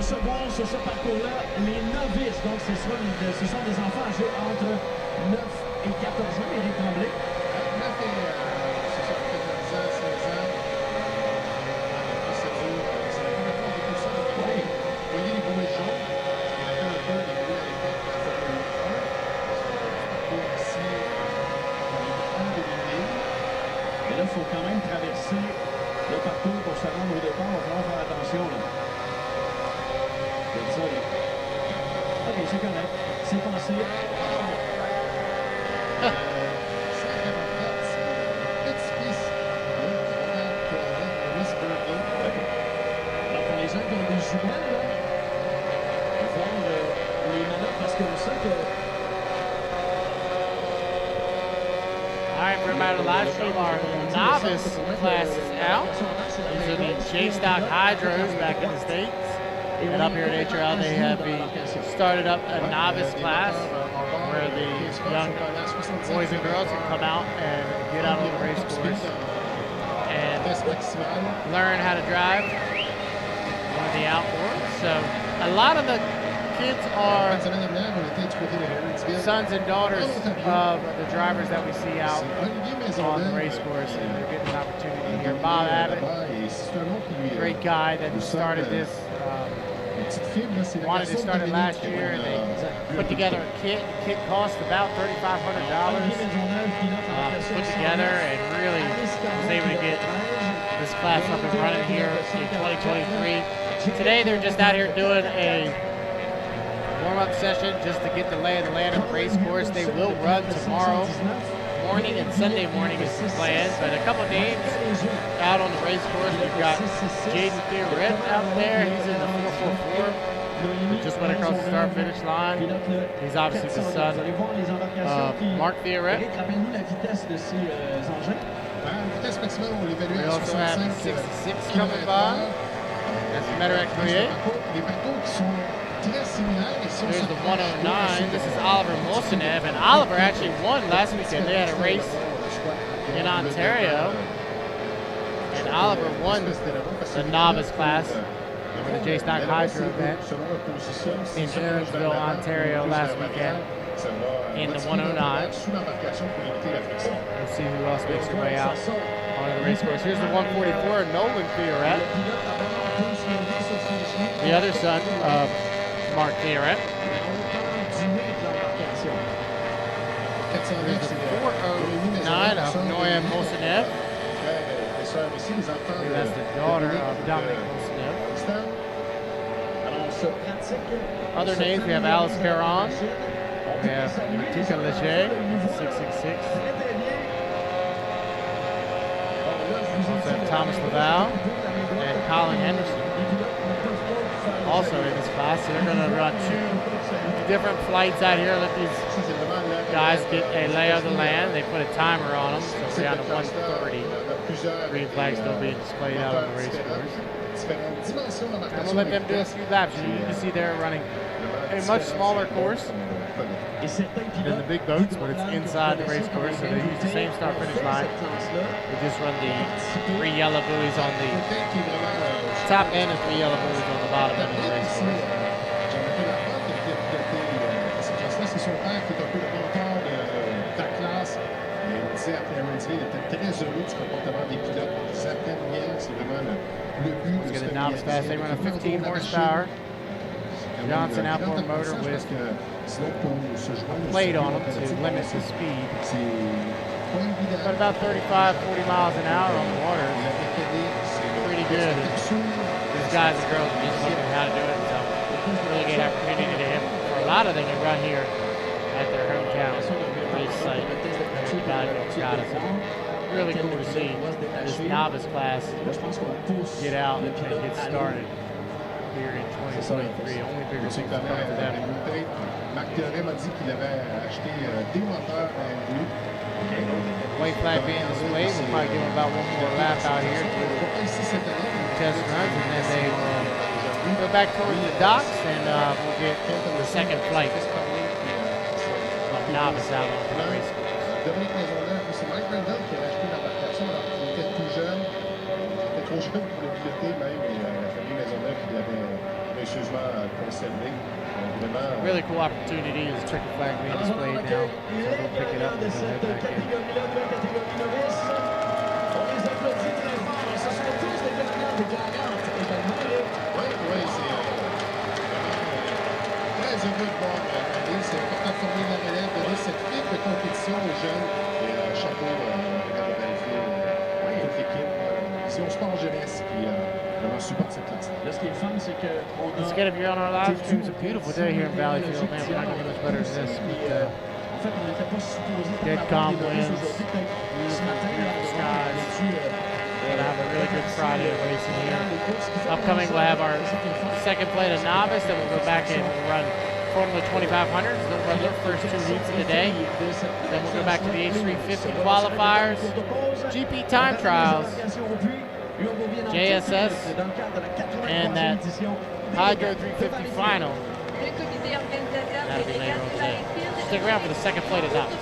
recevoir sur ce parcours-là les novices. Donc, ce sont des enfants âgés entre 9 et 14 ans, Éric Tremblay. 9 et 16 ans. Procédure, c'est la première fois que tout ça. Vous voyez les bouées jaunes, ce qui rappelle un peu les bouées à l'époque de la Formule 1. Parcours ici, en demi-ligne. Et là, il faut quand même traverser le parcours pour se rendre au départ. Il va falloir faire attention. Là. Ça, là. OK, c'est correct. C'est passé. Alors, pour les gens qui ont des jumelles, là, voir les manœuvres parce qu'on sait que. All right, from out of live stream, our novice class is out. These are the J-Stock Hydros back in the States. And up here at HRL, they have started up a novice class where the young boys and girls can come out and get out on the race course and learn how to drive one of the outboards. So a lot of the kids are sons and daughters of the drivers that we see out on the race course, and they're getting an opportunity here. Bob Abbott, great guy that started this. Wanted to start it last year, and they put together a kit. The kit cost about $3,500 put together, and really was able to get this class up and running here in 2023. Today they're just out here doing a warm-up session just to get the lay of the land of the race course. They will run tomorrow morning and Sunday morning is the plan, but a couple of names out on the race course. We've got Jaden Theoret out there. He's in the 444. Just went across the start-finish line. He's obviously the son of Marc Theoret. We also have 66 coming by. That's Mederac Prix. There's the 109. This is Oliver Molsonev, and Oliver actually won last weekend. They had a race in Ontario, and Oliver won the novice class for the J-Stock Hydro event in Earnsville, Ontario last weekend in the 109. We'll see who else makes their way out on the race course. Here's the 144, Nolan Theoret, the other son of Marc Theoret. There's the 409 of Noam Molsonev. That's the daughter of Dominic Molsonev. Other names, we have Alice Caron. We have Matika Leger, 666. We also have Thomas Laval and Colin Henderson. Also in this class, so they're going to run 2 different flights out here. Let these guys get a lay of the land. They put a timer on them, so we're down to 1:30. Green flags still being displayed out on the race course. And we'll let them do a few laps. You can see they're running a much smaller course than the big boats, but it's inside the race course, so they use the same start-finish line. They just run the 3 yellow buoys on the top end and 3 yellow buoys on the bottom end of the race course. C'est son père qui est un peu le mentor de ta classe. Il disait après un il était très heureux du comportement des pilotes. Ils apprennent bien, c'est vraiment le but de ce novice class. They run a 15 horsepower Johnson outboard motor with a plate on them to limit the speed. But about 35, 40 miles an hour on the water is pretty good. These guys and girls are just looking how to do it, so really good opportunity to him. For a lot of them to run here at their hometown race site in Wisconsin. Really cool to see this novice class get out and get started here in 2023. Only bigger things to come for them. Marc-André m'a dit qu'il avait acheté des moteurs à Lieu. White flag being displayed. We'll probably give them about one more lap out here to test runs, and then they will go back towards the docks, and we'll get the second flight of novice out on the race course. C'est Mike Brandon qui avait acheté l'embarcation alors qu'il était tout jeune. trop jeune pour le piloter, même, et la famille Maisonneuve qui l'avait gracieusement conservé. Vraiment. Really cool opportunity. There's a checkered flag being displayed now. So we'll pick it up and we'll head back in. Oui, c'est très heureux de voir c'est important de former la relève, donner cette fibre de compétition aux jeunes. Et chapeau, Régates de Valleyfield, toute l'équipe. Si on sport jeunesse, puis vraiment supporte cette classe. Là, ce qui est fun, c'est que Let's get if you're on our live stream. It's a beautiful day here in Valleyfield. Man, we're not going to much better than this. But, en fait, on n'était pas supposé dead calm winds, aujourd'hui, beautiful skies. We're gonna have a really good Friday of racing here. Upcoming, we'll have our second plate of Novice. Then we'll go back and we'll run Formula 2500s. They'll run their first 2 heats of the day. Then we'll go back to the H350 qualifiers, GP time trials, JSS, and that Hydro 350 final. That'll be later on today. Stick around for the second plate of Novice.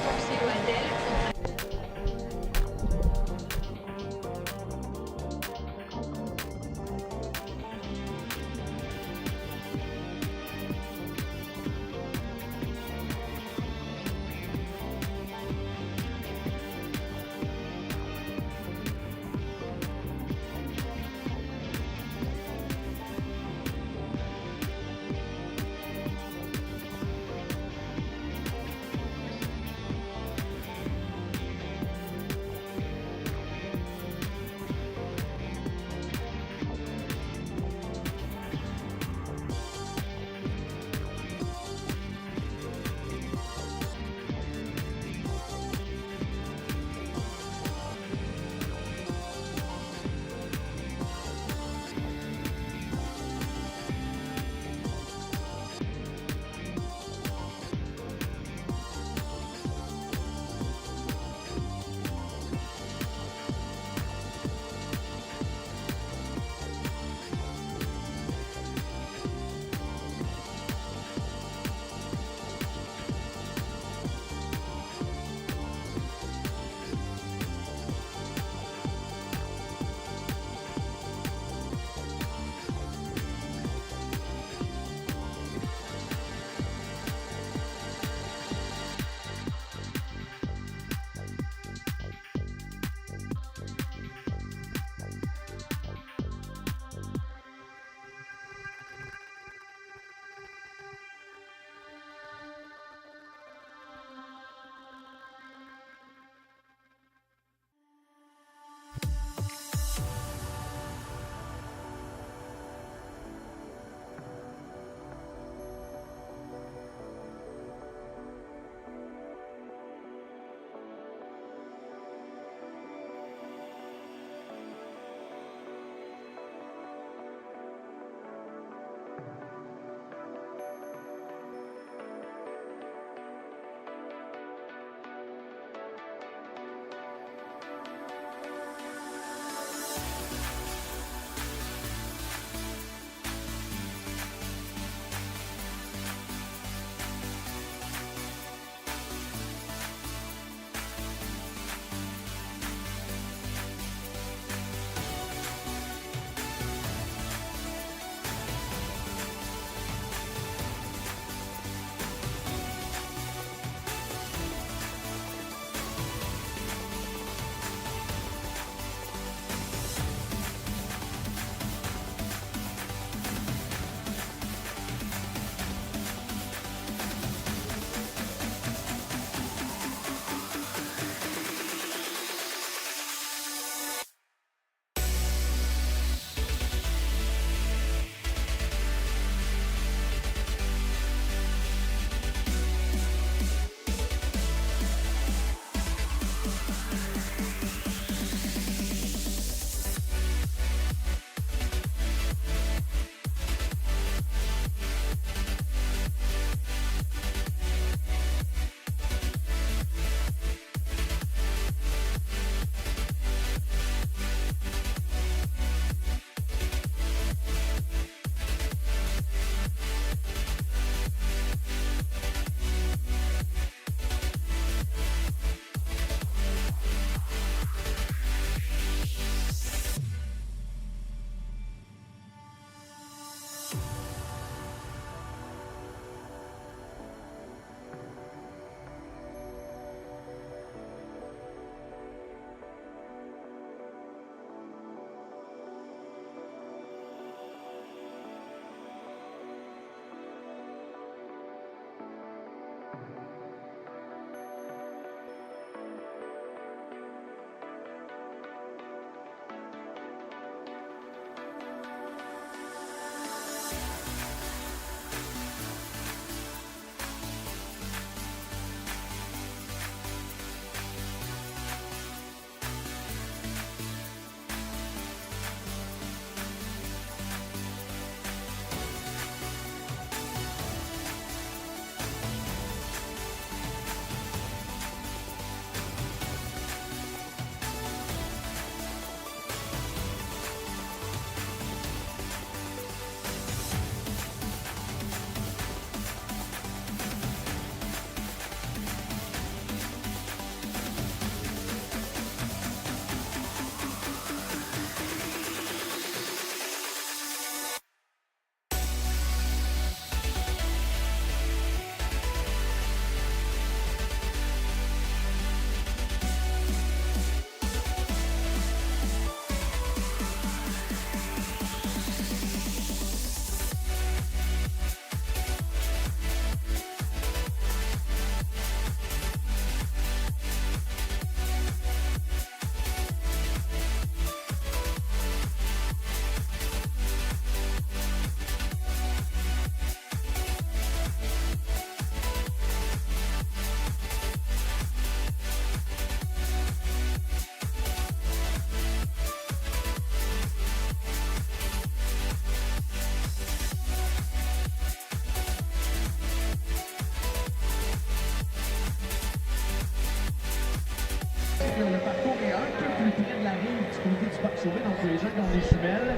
de la rive du côté du parc Sauvé. Donc, pour les gens qui ont des jumelles,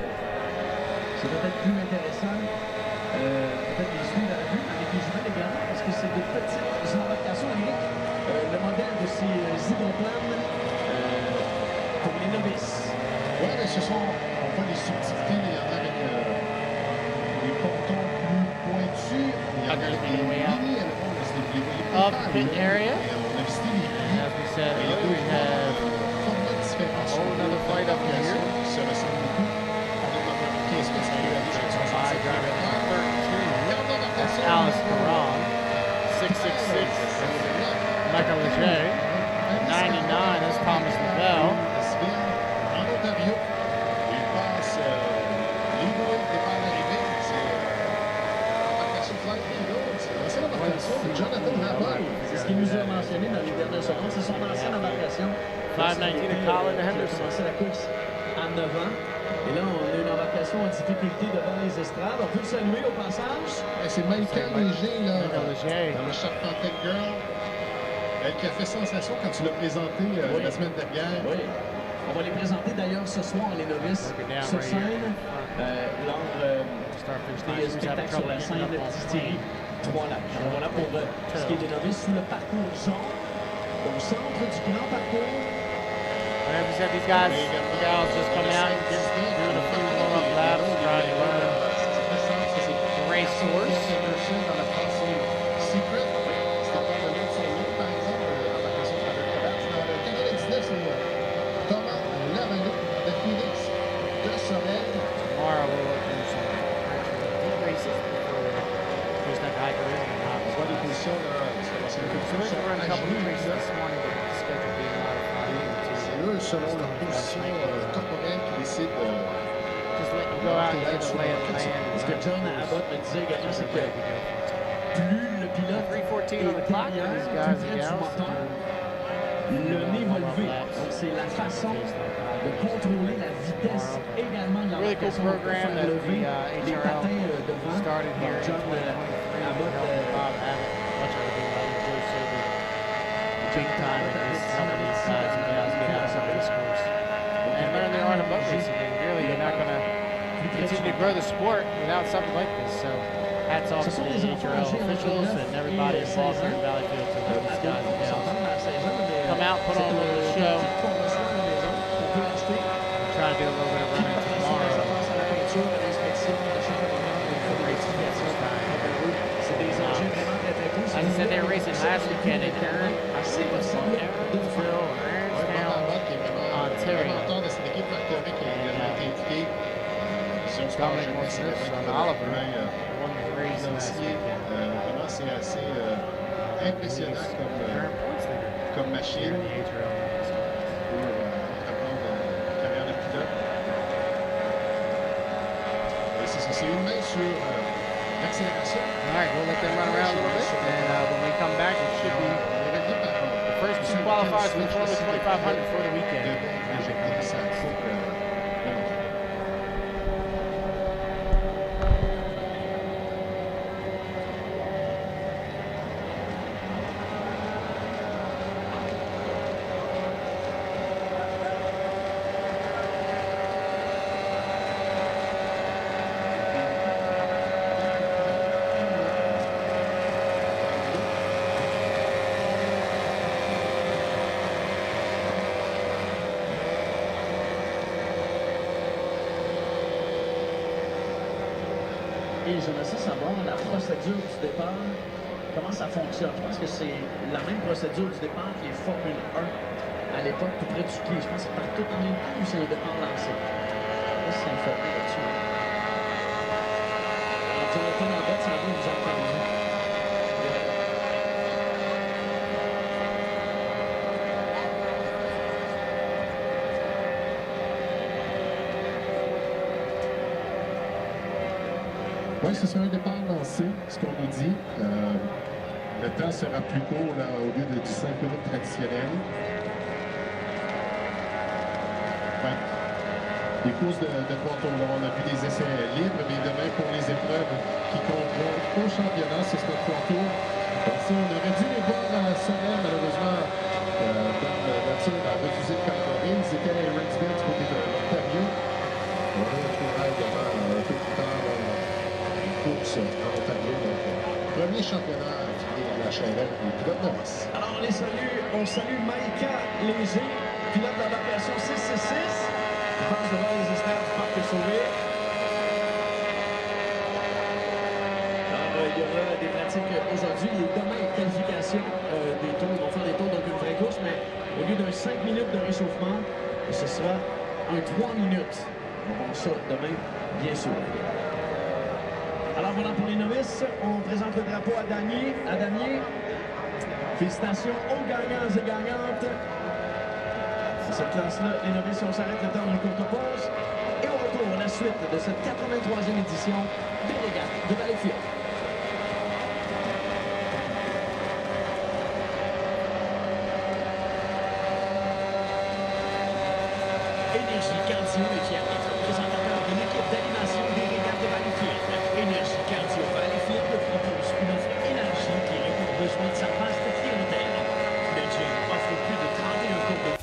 c'est peut-être plus intéressant. Peut-être les suivre à la vue avec les jumelles également, parce que c'est de petites embarcations uniques. Le modèle de ces hydroplanes pour les novices. Oui, mais ce sont, on voit des subtilités, il y en a avec des pontons plus pointus. Il y en a avec des mini éléments, c'est des Up pit area. on a visité les plis. As we said earlier, we have formats différents. a whole another flight up here. Qui se ressemble beaucoup. On est dans un 15 parce qu'il y a des gens qui By driver number 13. That's 13. Alice Caron. 666. Marc-André. 99. That's Thomas Lavelle. En Ontario, il passe libre départ d'arrivée. C'est l'embarcation Flight Eagle. C'est l'ancienne embarcation de Jonathan Rabon. C'est ce qu'il nous a mentionné dans les dernières secondes. C'est son ancienne embarcation. 519 de Colin Henderson. Il a commencé la course à 9 ans. Et là, on a une embarcation en difficulté devant les estrades. On peut le saluer au passage. C'est Michael Léger, là, Michael Léger. dans le Charpentec Girl, qui a fait sensation quand tu l'as présenté la semaine dernière. Oui. On va les présenter d'ailleurs ce soir, les novices, sur scène, lors des spectacles sur la scène distillerie 3 lacs. Alors voilà pour ce qui est des novices sous le parcours jaune, au centre du grand parcours. Whenever you said these guys, the gals just coming out and just doing a few warm-up laps, trying to learn the race course. Dans la France, Secret, c'était pas le nom de son nom, par exemple, l'embarcation de la Régates. Dans le 99, c'est Thomas Lavallée de Phoenix, de Sorel. Tomorrow we'll do some deep races before there's that high collision and not. On voit les positions, So we're going to run a couple of races this morning, but the schedule being modified. c'est eux, selon leur position corporelle, qui décident Just let you go out and get the lay of the land. Ce que John Abbott me disait également, c'est que plus le pilote 3:14 on the clock. derrière, These plus guys près and du gals. moteur, le nez va lever. Donc, c'est la façon de contrôler la vitesse également de Really cool l'embarcation pour program faire that lever the les HRL patins devant. started here in John 2023. Abbott, Bob Abbott, much of it, Joe Silver, big time in this, helping these guys and gals get out of the race course and learn their art of boat racing. And really, you're not going to continue to grow the sport without something like this. So hats off to the HRL officials and everybody involved here in Valleyfield to let these guys and gals come out, put on a little show, and try to do a little bit of running tomorrow. Like I said, they were racing last weekend in Evansville, Ontario. Dominic Morris and Oliver won the race last weekend. Vraiment, c'est assez impressionnant comme machine. C'est une main sur l'accélération. All right, we'll let them run around a little bit, and when we come back, it should be the first two qualifiers for the Formule 2500 for the weekend. Et j'aimerais ça savoir la procédure du départ, comment ça fonctionne. Je pense que c'est la même procédure du départ qui est Formule 1 à l'époque, tout près du quai. Je pense que c'est partout en même temps ou c'est le départ lancé. Là, c'est informé là-dessus. Jonathan Abbott, ça va nous en parler. Oui, ce sera un départ lancé, ce qu'on nous dit. Le temps sera plus court là, au lieu du 5 minutes traditionnel. Ouais. Les courses de ponton, on a vu des essais libres, mais demain pour les épreuves qui compteront au championnat, ce sera ponton. On aurait dû les voir à Sorel, malheureusement, comme la voiture a refusé de carburer. Ils étaient à Régates de en Ontario. Donc, premier championnat affilié à la HRL des pilotes novices. Alors, on salue Maïka Léger, pilote d'embarcation 666. Je passe devant les estrades du Parc Sauvé. Alors, il y aura des pratiques aujourd'hui. Les demain, qualification des tours. Ils vont faire des tours, donc une vraie course, mais au lieu d'un 5 minutes de réchauffement, ce sera un 3 minutes. Donc, ça, demain, bien sûr. Alors voilà pour les novices, on présente le drapeau à Damier. Félicitations aux gagnants et gagnantes. Dans cette classe-là, les novices, on s'arrête le temps d'une courte pause. Et on retourne la suite de cette 83e édition des Régates de Valleyfield. Énergie Cardio est fier d'être présentateur de l'équipe d'animation des Régates de Valleyfield. Énergie Cardio Valleyfield propose une offre élargie qui répond aux besoins de sa vaste clientèle. Le gym offre plus de 31 cours de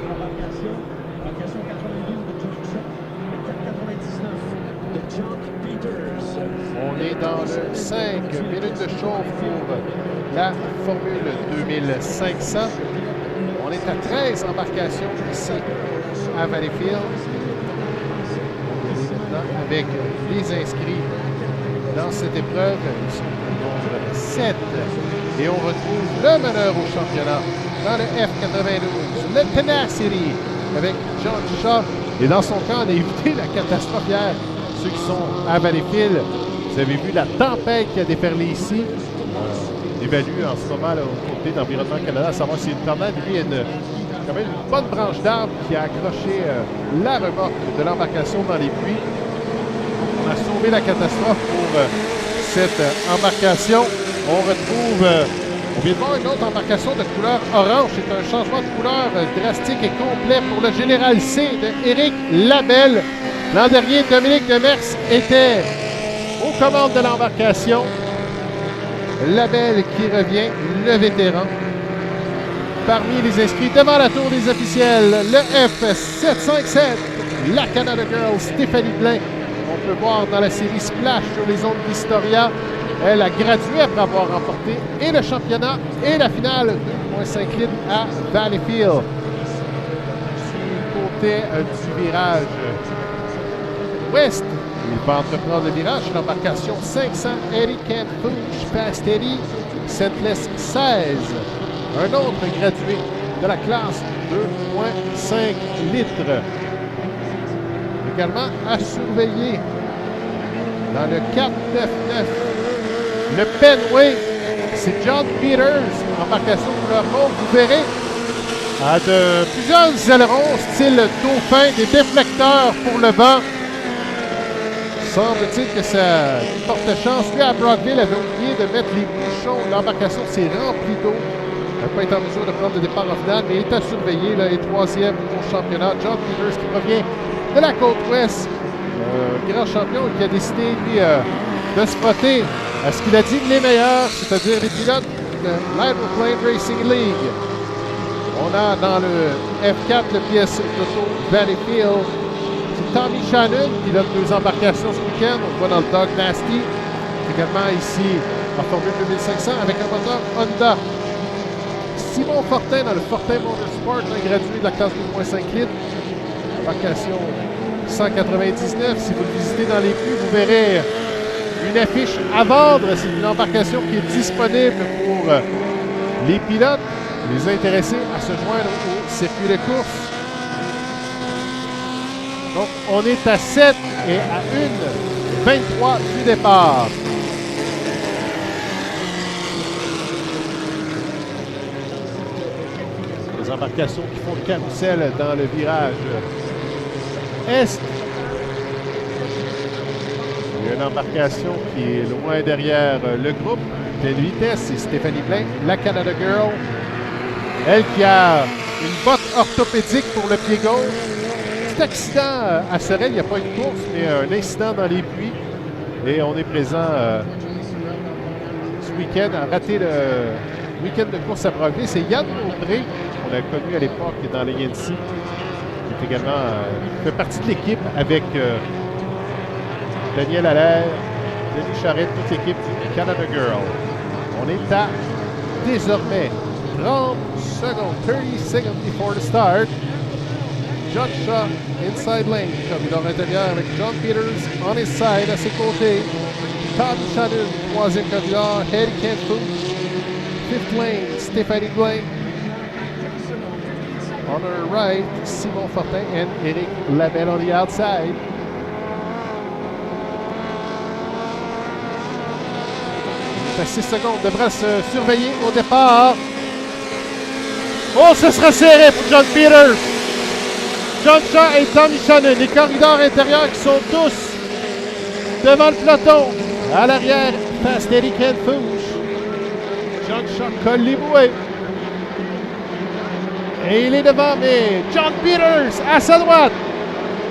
Embarcation 92 de Junction, 4,99 de John Peters. On est dans le 5 minutes de chauffe pour la Formule 2500. On est à 13 embarcations ici à Valleyfield. On est maintenant avec les inscrits dans cette épreuve. Ils sont au nombre 7. Et on retrouve le meneur au championnat dans le F92, le Tenacity, avec John Shaw. Et dans son cas, on a évité la catastrophe hier. Ceux qui sont à Valleyfield, vous avez vu la tempête qui a déferlé ici. On évalue en ce moment là, au côté d'Environnement Canada, à savoir si une tornade, lui, il y a quand même une bonne branche d'arbre qui a accroché la remorque de l'embarcation dans les puits. On a sauvé la catastrophe pour cette embarcation. On retrouve... on vient de voir une autre embarcation de couleur orange. C'est un changement de couleur drastique et complet pour le Général C de Éric Labelle. L'an dernier, Dominique Demers était aux commandes de l'embarcation. Labelle qui revient, le vétéran. Parmi les inscrits devant la tour des officiels, le F757, la Canada Girl Stéphanie Blain. On peut voir dans la série Splash sur les ondes d'Historia. Elle a gradué après avoir remporté et le championnat et la finale 2,5 litres à Valleyfield. Du côté du virage ouest, il va entreprendre le virage sur l'embarcation 500 Eric Fouch Pasteri St-Felicien 16. Un autre gradué de la classe 2,5 litres. Également à surveiller dans le 499. Le Penway, c'est John Peters, embarcation couleur mauve. Vous verrez, à de plusieurs ailerons, style dauphin, des déflecteurs pour le vent. Semble-t-il que ça porte chance. Lui, à Brockville, avait oublié de mettre les bouchons. L'embarcation s'est remplie d'eau. Il n'a pas été en mesure de prendre le départ en finale, mais il est à surveiller. Là, il est troisième au championnat. John Peters qui provient de la côte ouest. Grand champion qui a décidé, lui, de se frotter à ce qu'il a dit les meilleurs, c'est-à-dire les pilotes de l'Hydroplane Racing League. On a dans le F4 le pièce d'auto Valleyfield. C'est Tommy Shannon qui pilote deux embarcations ce week-end. On le voit dans le Dog Nasty. Également ici en Formule 2500 avec un moteur Honda. Simon Fortin dans le Fortin Motorsport, un gradué de la classe 2,5 litres. Embarcation 199. Si vous le visitez dans les puits, vous verrez une affiche à vendre. C'est une embarcation qui est disponible pour les pilotes, les intéressés à se joindre au circuit de course. Donc, on est à 7 et à 1,23 du départ. Les embarcations qui font le carrousel dans le virage est. Il y a une embarcation qui est loin derrière le groupe. Pleine vitesse, c'est Stéphanie Blain, la Canada Girl. Elle qui a une botte orthopédique pour le pied gauche. Petit accident à Sorel, il n'y a pas une course, mais un incident dans les puits. Et on est présent ce week-end, a raté le week-end de course à Brockville. C'est Yann Audrey, qu'on a connu à l'époque dans les INC, qui est également fait partie de l'équipe avec Daniel Allaire, Denis Charette, toute l'équipe du Canada Girl. On est à désormais 30 secondes, 30 seconds before the start. John Shaw, inside lane, corridor intérieur avec John Peters on his side, à ses côtés. Tom Shannon, troisième corridor. Harry Kent fifth lane, Stéphanie Blain. On our right, Simon Fortin and Eric Labelle on the outside. À 6 secondes, devrait se surveiller au départ. Oh, ce sera serré pour John Peters. John Shaw et Tommy Shannon, les corridors intérieurs qui sont tous devant le peloton. À l'arrière, Fast Eddie Ken Fouche. John Shaw colle les bouées. Et il est devant, mais John Peters à sa droite.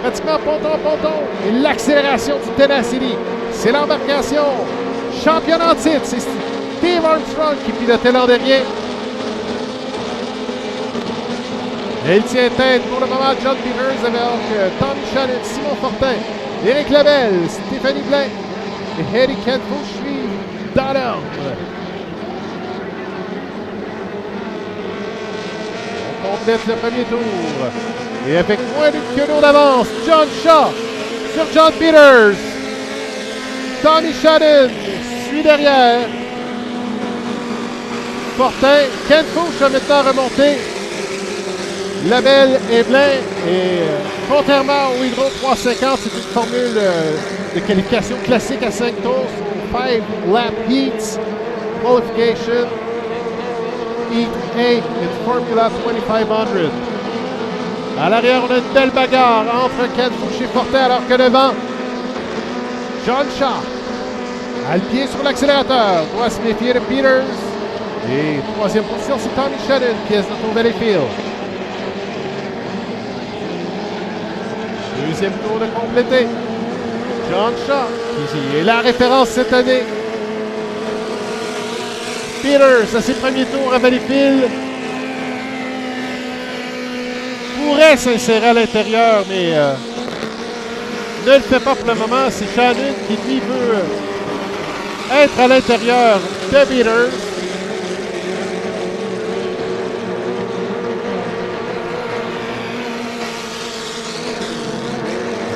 Pratiquement ponton. Et l'accélération du Tenacity. C'est l'embarcation. Championnat en titre, c'est Steve Armstrong qui pilotait l'an dernier. Et il tient tête pour le moment John Peters avec Tommy Shannon, Simon Fortin, Éric Labelle, Stéphanie Blain et Eddie Kenfo suivent dans l'ordre. On complète le premier tour. Et avec moins d'une queue d'avance, John Shaw sur John Peters. Tommy Shannon suit derrière. Fortin, Ken Fouche a maintenant remonté. Labelle et Blain. Et contrairement au Hydro 350, c'est une formule de qualification classique à 5 tours. 5 lap heats, qualification, heat A in Formula 2500. À l'arrière, on a une belle bagarre entre Ken Fouche et Fortin, alors que devant, John Shaw a le pied sur l'accélérateur, doit se méfier de Peters. Et troisième position, c'est Tommy Shannon, pièce de Valleyfield. Deuxième tour de complété. John Shaw, qui est la référence cette année. Peters, à ses premiers tours à Valleyfield, pourrait s'insérer à l'intérieur, mais ne le fait pas pour le moment. C'est Shannon qui, lui, veut être à l'intérieur de Peters.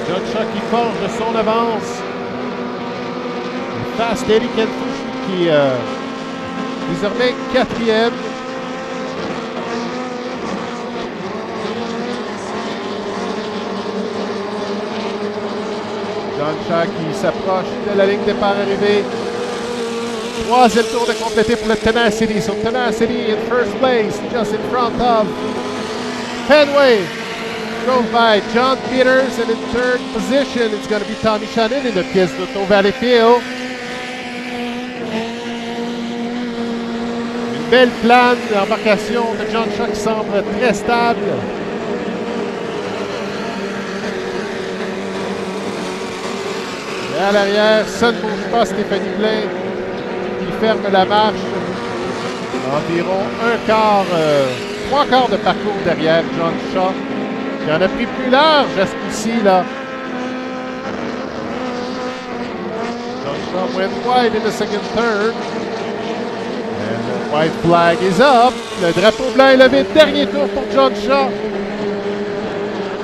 John Shaw qui forge de son avance. Fast Eddie Kenfouche qui désormais quatrième. John Shaw qui s'approche de la ligne départ arrivée. Troisième tour de complété pour le Tenacity. So Tenacity in first place, just in front of Fenway. Drove by John Peters, and in third position, it's going to be Tommy Shannon in the pièce d'Auto Valleyfield. Une belle plane d'embarcation de John Shaw qui semble très stable. Et à l'arrière, ça ne bouge pas, Stéphanie Blain qui ferme la marche. Environ trois quarts de parcours derrière John Shaw. Il en a pris plus large à ce coup-ci, là. John Shaw went wide in the second turn. And the white flag is up. Le drapeau blanc est levé. Dernier tour pour John Shaw.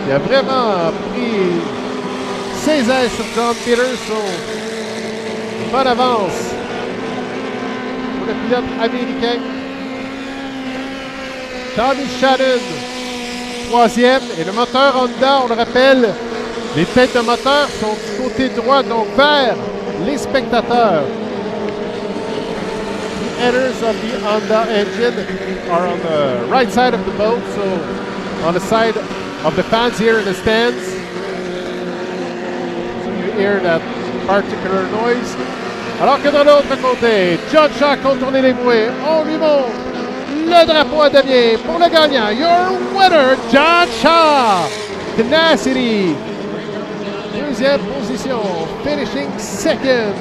Il a vraiment pris ses ailes sur John Peters. Bonne avance pour le pilote américain. Tommy Shannon, troisième. Et le moteur Honda, on le rappelle, les têtes de moteur sont du côté droit, donc vers les spectateurs. The headers of the Honda engine are on the right side of the boat, so on the side of the fans here in the stands. So you hear that particular noise. Alors que de l'autre côté, John Shaw contourne les bouées. On lui montre le drapeau à damier pour le gagnant. Your winner, John Shaw. Tenacity. Deuxième position. Finishing second.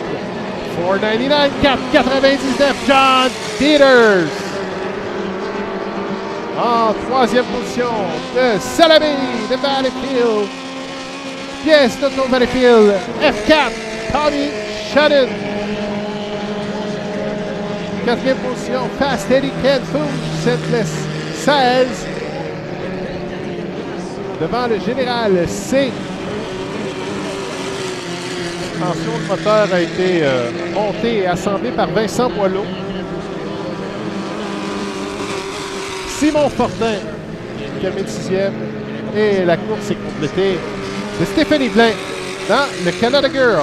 499, 499, John Peters. En troisième position, de Salamé de Valleyfield. Pièce d'Auto Valleyfield. F4, Tommy Shannon. Quatrième position, Fast Eddie Kenfouche, 16. Devant le général C. Attention, le moteur a été monté et assemblé par Vincent Boileau. Simon Fortin qui termine 6e. Et la course est complétée de Stéphanie Blain dans le Canada Girl.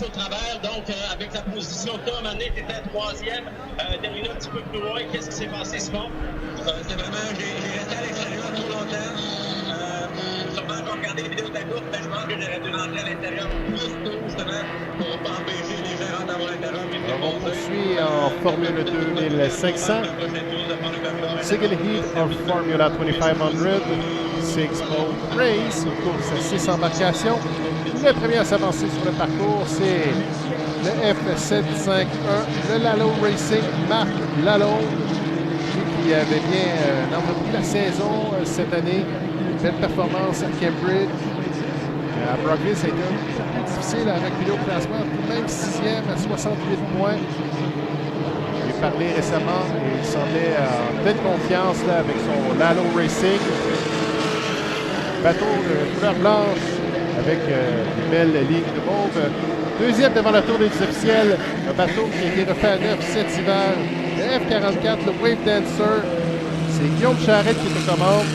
Au travers, donc avec la position de Tom, Année, tu étais troisième, terminé un petit peu plus loin. Qu'est-ce qui s'est passé, Simon? C'est vraiment, j'ai resté à l'extérieur trop longtemps. Sûrement, j'ai regardé les vidéos de la course, mais je pense que j'aurais dû rentrer à l'intérieur plus tôt, justement, pour pas empêcher les gérants d'avoir l'intérieur. On poursuit en Formule 2500. Second heat of Formula 2500. 6-mode race, une course à 6 embarcations. Le premier à s'avancer sur le parcours, c'est le F751, le Lalo Racing, Marc Lalonde, qui avait bien entrepris la saison cette année. Belle performance à Cambridge. À Brockville, ça a été un peu plus difficile à reculer au classement, même 6e à 68 points. J'ai parlé récemment et il semblait en pleine confiance là, avec son Lalo Racing. Bateau de couleur blanche avec une belle ligne de mauve. Deuxième devant la tour des officiels, un bateau qui a été refait à 9 cet hiver. Le F-44, le Wave Dancer. C'est Guillaume Charette qui est aux commandes.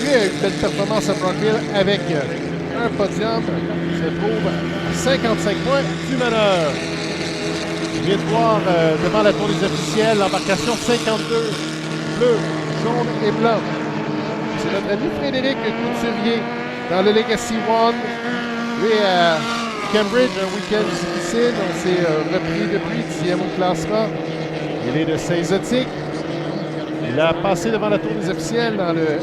Lui a eu une belle performance à Brockville avec un podium. Il se trouve à 55 points du meneur. Je viens de voir devant la tour des officiels l'embarcation 52, bleu, jaune et blanc. C'est notre ami Frédéric Couturier dans le Legacy One. Lui, à Cambridge, un week-end difficile. On s'est repris depuis 10e au classement. Il est de Saint-Zotique. Il a passé devant la tour des officiels dans le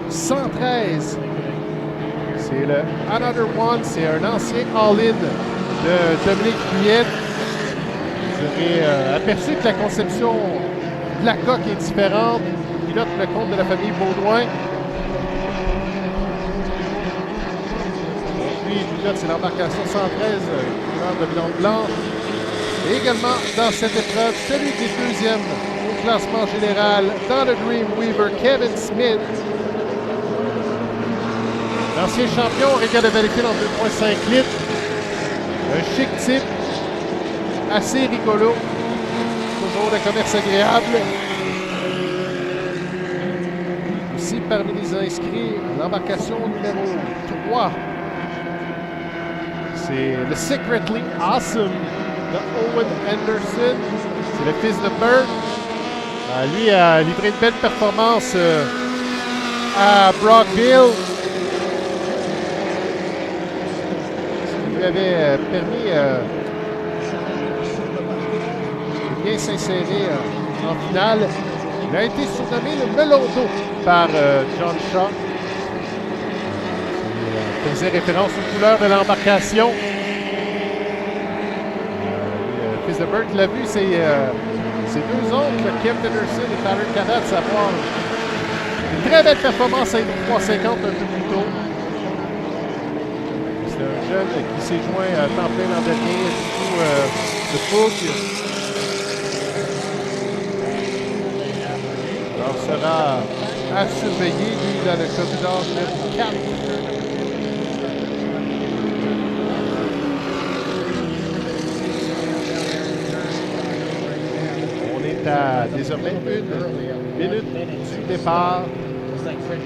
F-113. C'est le Another One. C'est un ancien all-in de Dominique Fuyette. Vous aurez aperçu que la conception de la coque est différente. Il pilote le compte de la famille Baudouin. Lui, il pilote, c'est l'embarcation 113, couleur de blanc blanc. Et également dans cette épreuve, celui qui est deuxième au classement général dans le Dreamweaver, Kevin Smith. L'ancien champion, Régates de Valleyfield en 2,5 litres. Un chic type, assez rigolo. Toujours de commerce agréable. Aussi parmi les inscrits, l'embarcation numéro 3. C'est le Secretly Awesome de Owen Anderson. C'est le fils de Bert. Lui a livré une belle performance à Brockville. Ce qui lui avait permis de bien s'insérer en finale. Il a été surnommé le melon d'eau par John Shaw. Il faisait référence aux couleurs de l'embarcation. Le fils de Bert l'a vu, ses deux oncles, Kevin Anderson et Tyler Cadet, savoir une très belle performance à 350 un peu plus tôt. C'est un jeune qui s'est joint à temps plein l'an dernier, du coup, de Fouque. Alors, sera à surveiller, lui, dans le corridor numéro 4. À désormais 1 minute du départ.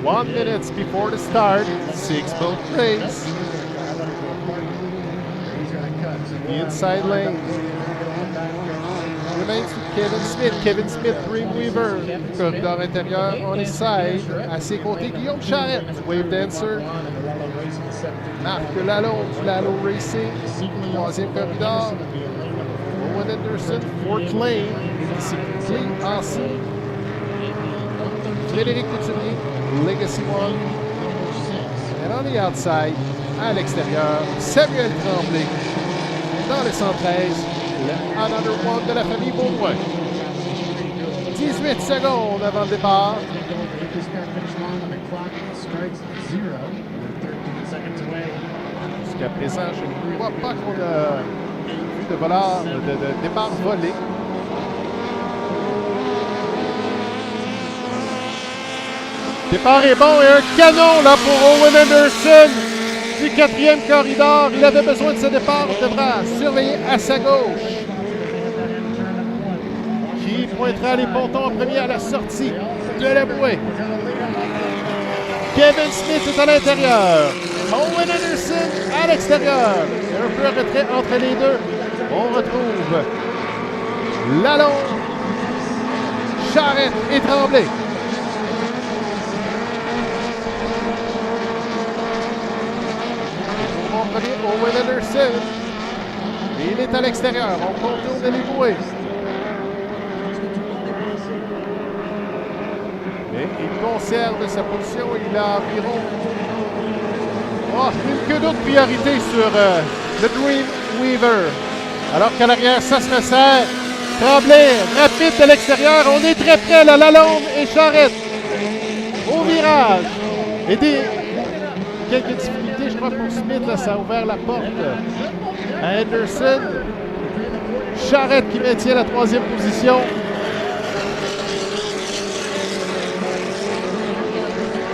1 minute before the start. 6-boat race. The inside lane. Remains to Kevin Smith. Kevin Smith, Dreamweaver. Corridor intérieur on his side. À ses côtés, Guillaume Charette, Wave Dancer. Marc Lalonde, Lalo Racing. Troisième corridor. Owen Anderson, fourth lane. Secretly Awesome. Frédéric Couturier, Legacy One. And on the outside, à l'extérieur, Samuel Tremblay. Dans le 113, le Another One de la famille Baudouin. 18 secondes avant le départ. Jusqu'à présent, je ne vois pas qu'on a vu de voleur, de départ volé. Départ est bon et un canon là pour Owen Anderson du 4e corridor. Il avait besoin de ce départ. Il devra surveiller à sa gauche. Qui pointera les pontons en premier à la sortie de la bouée. Kevin Smith est à l'intérieur. Owen Anderson à l'extérieur. Il y a un peu de retrait entre les deux. On retrouve Lalonde, Charette et Tremblay. Owen Anderson. Et il est à l'extérieur. On contourne les bouées. Mais il conserve sa position. Il a environ une queue d'autre priorité sur le Dreamweaver. Alors qu'à l'arrière, ça se resserre. Tremblay, rapide de l'extérieur. On est très près, là, Lalonde et Charette. Au virage. Et quelques difficultés, je crois, pour Smith. Là, ça a ouvert la porte à Anderson. Charette qui maintient la 3e position.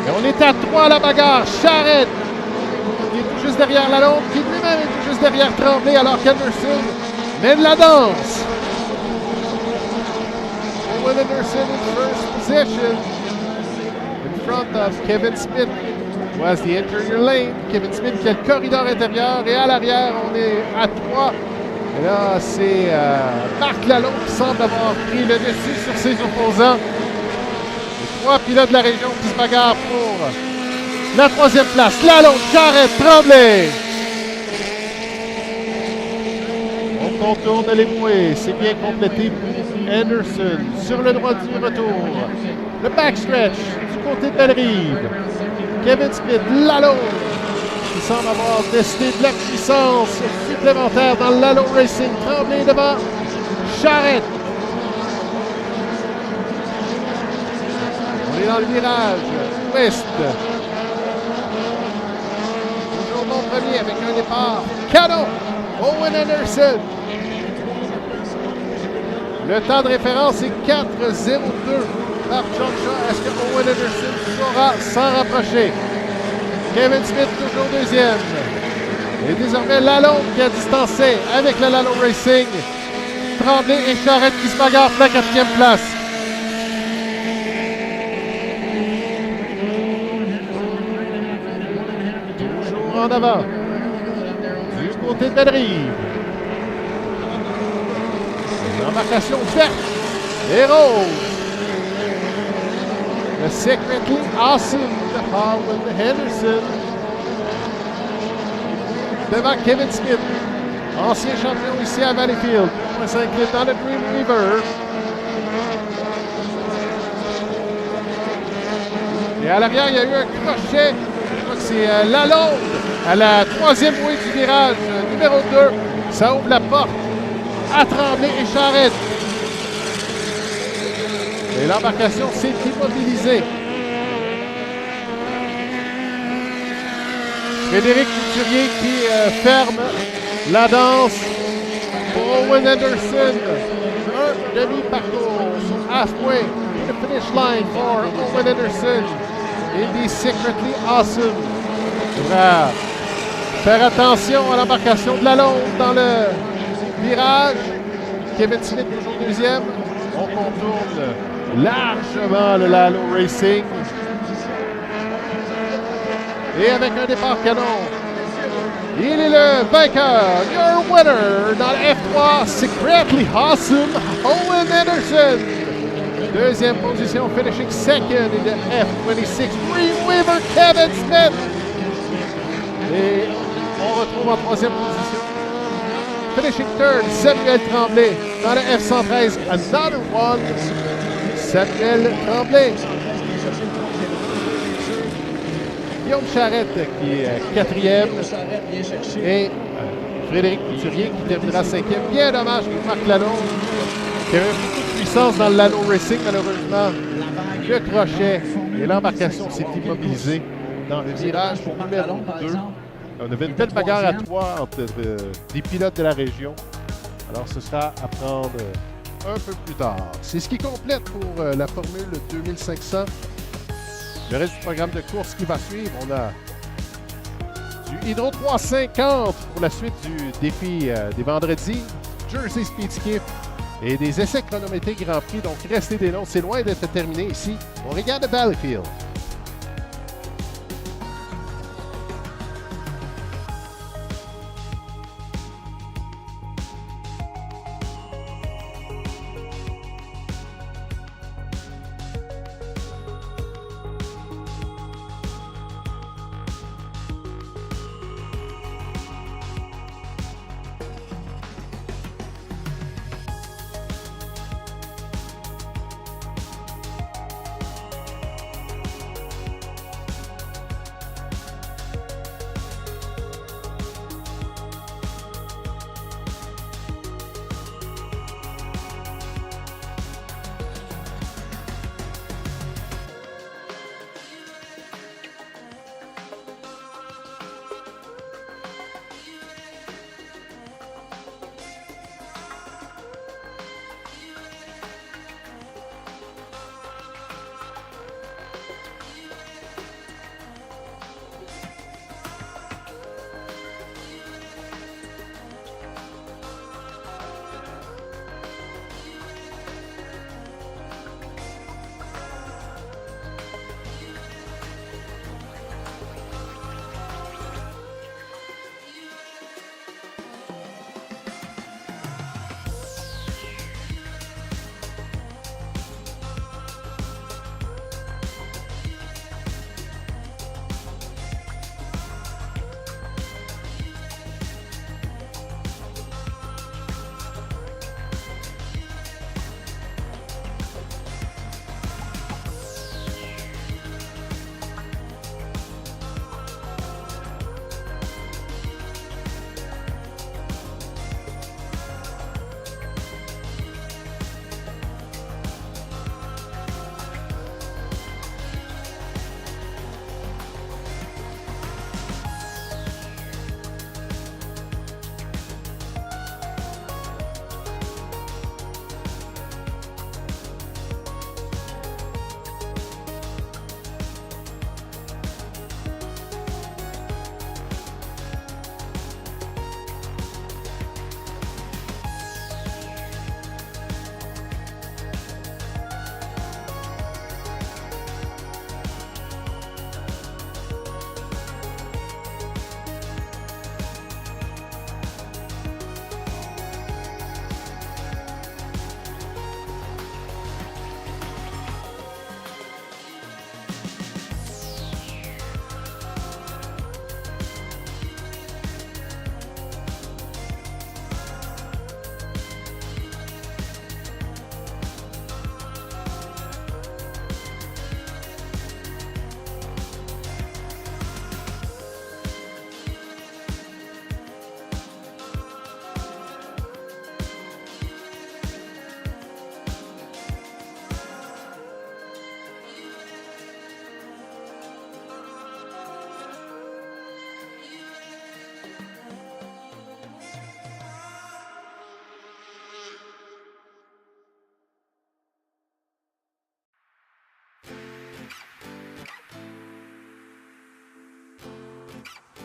Et on est à 3 à la bagarre. Charette qui est tout juste derrière Lalonde, qui lui-même est tout juste derrière Tremblay, alors qu'Anderson mène la danse. Owen Anderson in first position in front of Kevin Smith, who has the interior lane. Kevin Smith qui a le corridor intérieur, et à l'arrière, on est à 3. Et là, c'est Marc Lalonde qui semble avoir pris le dessus sur ses opposants. Les 3 pilotes de la région qui se bagarrent pour la 3e place. Lalonde, Charette, Tremblay. On contourne les bouées. C'est bien complété pour Anderson. Sur le droit du retour. Le backstretch du côté de Bellerive. Kevin Smith, Lalonde, qui semble avoir testé de la puissance supplémentaire dans le Lalonde Racing. Tremblay devant Charette. On est dans le virage ouest. Toujours bon premier avec un départ canon. Owen Anderson. Le temps de référence est 4:02 par John Shaw. Est-ce que Owen Anderson saura s'en rapprocher? Kevin Smith toujours deuxième. Et désormais Lalonde qui a distancé avec le Lalonde Racing. Tremblay et Charette qui se bagarrent pour la 4e place. Toujours en avant. Du côté de Vendredi. L'embarcation verte et rose. Le Secretly Awesome de Holland Henderson. Devant Kevin Smith, ancien champion ici à Valleyfield. 5 litres dans le Dream River. Et à l'arrière, il y a eu un crochet. Je crois que c'est Lalonde à la 3e bouée du virage numéro 2. Ça ouvre la porte à Tremblay et Charette. Et l'embarcation s'est immobilisée. Frédéric Couturier qui ferme la danse pour Owen Anderson. Un demi-parcours sur halfway to the finish line for Owen Anderson. Il est secretly awesome. Il devra faire attention à l'embarcation de Lalonde dans le virage. Kevin Smith toujours deuxième. On contourne largement le Lalonde Racing. Et avec un départ canon, il est le vainqueur, your winner dans le F3, secretly awesome, Owen Anderson. Deuxième position, finishing second in the F26, Weaver, Kevin Smith. Et on retrouve en 3e position, finishing third, Samuel Tremblay dans le F113, another one, Samuel Tremblay. Guillaume Charette qui est 4e et Frédéric Couturier qui terminera 5e. Bien dommage pour Marc Lalonde qui avait beaucoup de puissance dans le Lalonde Racing. Malheureusement, le crochet et l'embarcation s'est immobilisée dans le virage numéro 2. On avait une belle bagarre à 3 entre des pilotes de la région. Alors ce sera à prendre un peu plus tard. C'est ce qui complète pour la Formule 2500. Le reste du programme de course qui va suivre, on a du Hydro 350 pour la suite du défi des vendredis, Jersey Speed Skiff et des essais chronométrés Grand Prix. Donc, restez des noms, c'est loin d'être terminé ici au Régates de Valleyfield.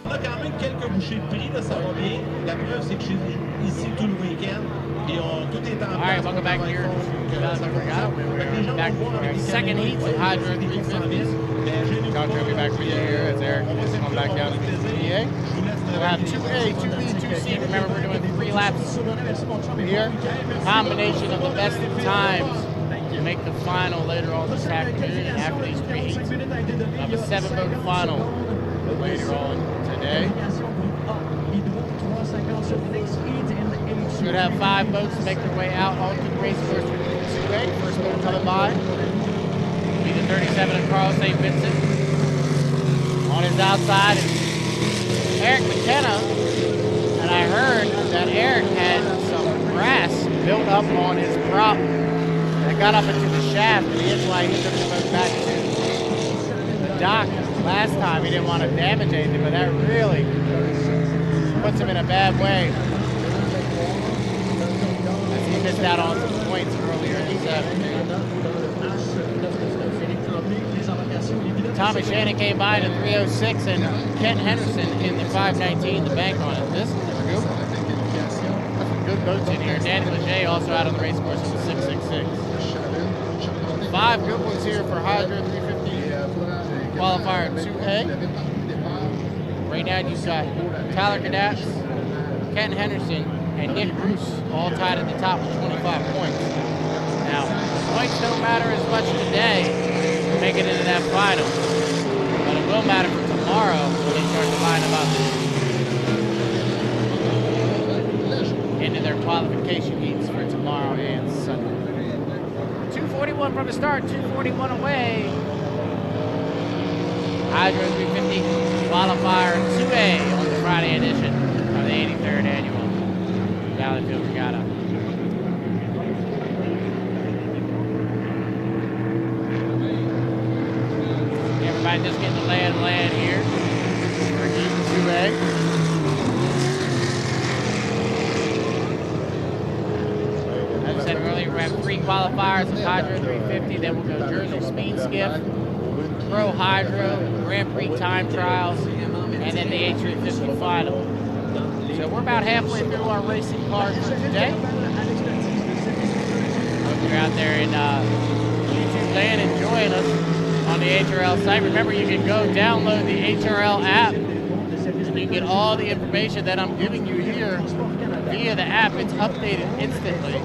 On a quand même quelques bouchées de prix, là, ça va bien. La preuve, c'est que je suis ici tout le week-end. Et tout est en place. All right, welcome back here to Regatta. We're back for our second heat of Hydro 350s. Talk to me back for you here as Eric is coming back down to the PA. We'll have 2A, 2B, 2C. Remember, we're doing 3 laps here. Combination of the best of times to make the final later on this afternoon. And after these 3 heats, we'll have a 7-vote final later on today. Should have 5 votes to make their way out onto the race course for 2A. First vote coming by will be the 37 of Carl St. Vincent. On his outside is Eric McKenna. And I heard that Eric had some grass built up on his prop that got up into the shaft, and that's why he took the boat back to the dock last time. He didn't want to damage anything, but that really puts him in a bad way. He missed out on some points earlier in the afternoon. Tommy Shannon came by in the 306 and Kent Henderson in the 519 to bank on it. This is a good one. Some good boats in here. Danny Leger also out on the race course in the 666. 5 good ones here for Hydro 350 qualifier 2A. Right now you've got Tyler Gadatz, Kent Henderson, and Nick Bruce all tied at the top with 25 points. Now, points don't matter as much today to make it into that final, but it will matter for tomorrow when they start to line them up into their qualification heats for tomorrow and Sunday. 241 from the start, 241 away. Hydro 350 qualifier 2A on the Friday edition of the 83rd annual Valleyfield Regatta. Everybody just getting the lay of the land here for heat 2A. As I said earlier, we have 3 qualifiers of Hydro 350. Then we'll go Jersey Speed Skiff, Pro Hydro, Grand Prix time trials, and then the H350 final. So we're about halfway through our racing card for today. Hope you're out there in YouTube land enjoying us on the HRL site. Remember, you can go download the HRL app, and you can get all the information that I'm giving you here via the app. It's updated instantly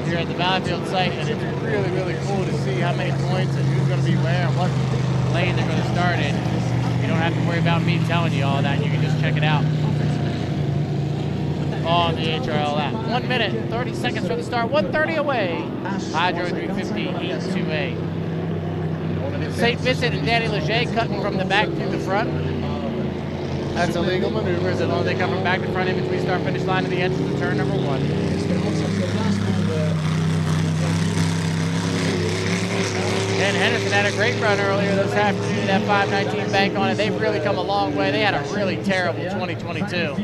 here at the Valleyfield site, and it's really, really cool to see how many points and who's going to be where and what lane they're going to start in. You don't have to worry about me telling you all that. You can just check it out on the HRL app. 1 minute, 30 seconds from the start, 1:30 away. Hydro 350 Heat 2A. St. Vincent and Danny Leger cutting from the back to the front. That's a legal maneuver as long as they come from back to front in between start finish line to the entrance of turn number 1. And Henderson had a great run earlier this afternoon, that 519 bank on it. They've really come a long way. They had a really terrible 2022.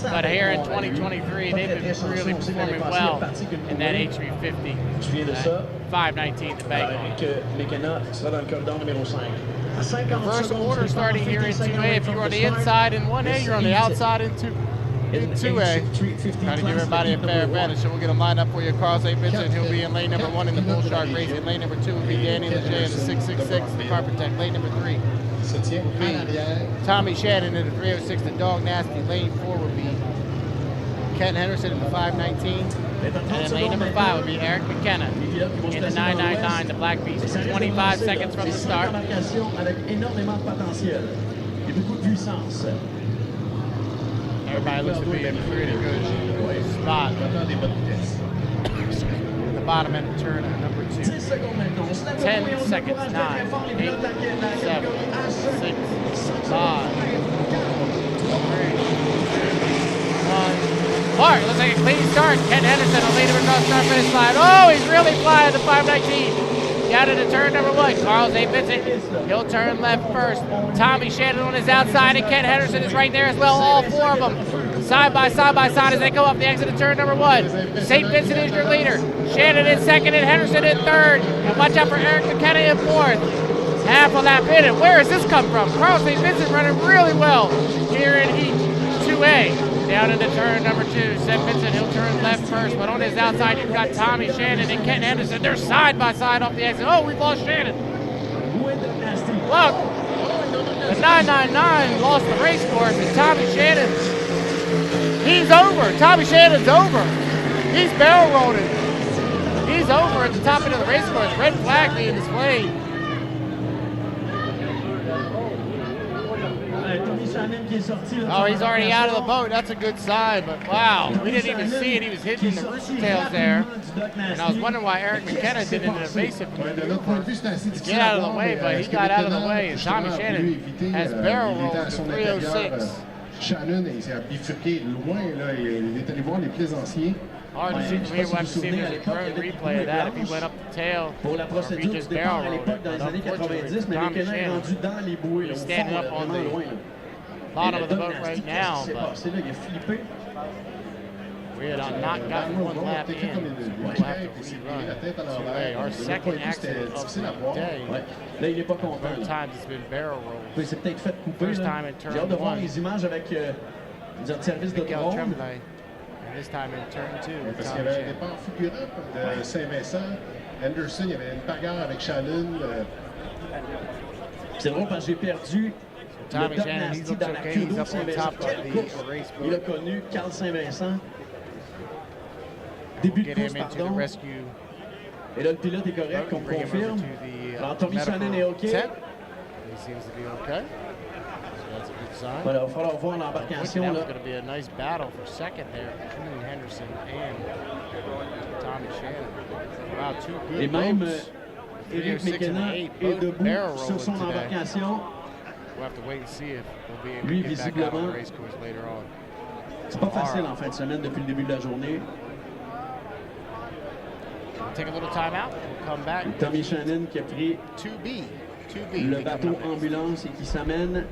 But here in 2023, they've been really performing well in that H350. 519 the bank on. Reverse order starting here in 2A. If you're on the inside in 1A, you're on the outside in 2A. Trying to give everybody a fair advantage, so we'll get them lined up for you. Carl St. Vincent, he'll be in lane number 1 in the Bull Shark Racing. Lane number 2 will be Danny Leger in the 666, the Carpentech. Lane number 3 will be Tommy Shannon in the 306, the Dog Nasty. Lane 4 will be Ken Henderson in the 519. And then lane number 5 will be Eric McKenna in the 999, the Black Beast. 25 seconds from the start. Everybody looks to be in a pretty good spot. The bottom end of turn number 2. 10 seconds, 9, 8, 7, 6, 5, 4, 3, 2, 1. Mark, looks like a clean start. Ken Henderson will lead him across start finish line. Oh, he's really flying the 519. Down into turn number 1. Carl St. Vincent, he'll turn left first. Tommy Shannon on his outside, and Ken Henderson is right there as well. All 4 of them side by side as they go up the exit of turn number 1. St. Vincent is your leader. Shannon in second and Henderson in third. And watch out for Eric McKenna in fourth. Half a lap in, and where has this come from? Carl St. Vincent running really well here in Heat 2A. Down into turn number 2. St. Vincent, he'll turn left first, but on his outside, you've got Tommy Shannon and Kenton Anderson. They're side by side off the exit. Oh, we've lost Shannon. Look, the 999 lost the race course, and Tommy Shannon, he's over. Tommy Shannon's over. He's barrel rolling. He's over at the top end of the race course. Red flag being displayed. Oh, he's already out of the boat. That's a good sign, but wow, we didn't even see it. He was hitting the tails there. And I was wondering why Eric McKenna didn't evasive get out of the way, but he got out of the way. And Tommy Shannon has barrel rolled to 306. Shannon, il s'est bifurqué loin, là, il est allé voir les plaisanciers. Hard to see from here. We'll have to see if there's a drone replay of that, if he went up the tail, pour la or if he procédure just du départ barrel à rolled l'époque it. dans les But années 90, mais unfortunately, les Tommy canins est rendu Shannon, dans les bouées, he's au standing fond, up on vraiment the loin. bottom of the boat right now, Qu'est-ce qui s'est but passé là? Il a flippé. we had not gotten one lap in. We'll have to rerun. Today, our second accident of the day. Ouais. Là, il n'est pas content. Both là. times it's been barrel rolled. Il s'est peut-être fait couper. First là. time in turn J'ai hâte de voir one. les images avec notre service de Miguel drone. Tremblay. And this time in turn 2. Parce qu'il y avait un départ fulgurant de Saint-Vincent. Anderson, il y avait une bagarre avec Shannon. C'est drôle parce que j'ai perdu Tommy le Doc Shannon, he Nasty looks dans la okay. queue He's d'eau up on Saint-Vincent. top of Quelle the course race il a boat. connu, Carl Saint-Vincent. Début de Get course, him into the pardon. rescue. Et là, le pilote est correct, on Bring him over confirme. to the Alors, Tommy Shannon est OK. tent. He seems to be okay. So that's a good sign. Voilà, il va falloir voir Looking l'embarcation. that was Là. going to be a nice battle for second there between Henderson and Tommy Shannon. Wow, two good Et même boats. Éric 306 and McKenna 8 est both debout barrel sur rolling son today. embarcation. We'll have to wait and see if we'll be able Lui, to get back out on visiblement, the race course later on. c'est pas facile en fin de semaine depuis le début de la journée. Take a little time out. We'll come back. Tommy Shannon qui a pris 2B. le bateau ambulance et qui s'amène.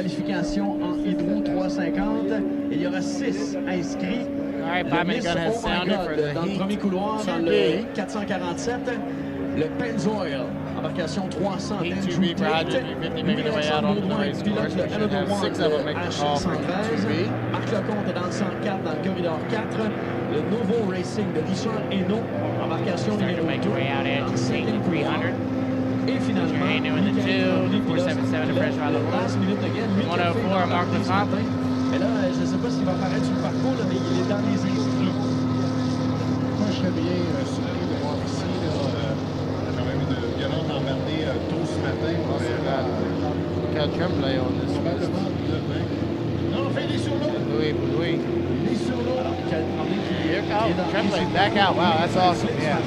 qualification en hydro 350. Il y aura 6 inscrits. All right, Le 5-minute Miss gun has sounded for the dans le heat. premier couloir, dans le 447. Le Pennzoil, embarcation 300. Heat 2B for 150 making their way out onto the race course. We should have 6 of them make the call for Heat 2B. Marc Lecomte est dans le 104, dans le corridor 4. Le Nouveau Racing de Richard Hainaut, embarcation numéro 2. Make their way out at 300. Et finalement, Hainaut in the 2, 477 to Fresh Ride last minute again, 104, Marc Lecomte. Mais là, je ne sais pas s'il va apparaître sur le parcours, là, mais il est dans les inscrits. Moi, je serais bien surpris de voir ici, quand même une violente embardée tôt ce matin. Got Tremblay on this one. Probablement demain. Non, enfin, il est sur l'eau. Louis. Il est sur l'eau. Here comes Tremblay back out. Wow, that's awesome. Yeah.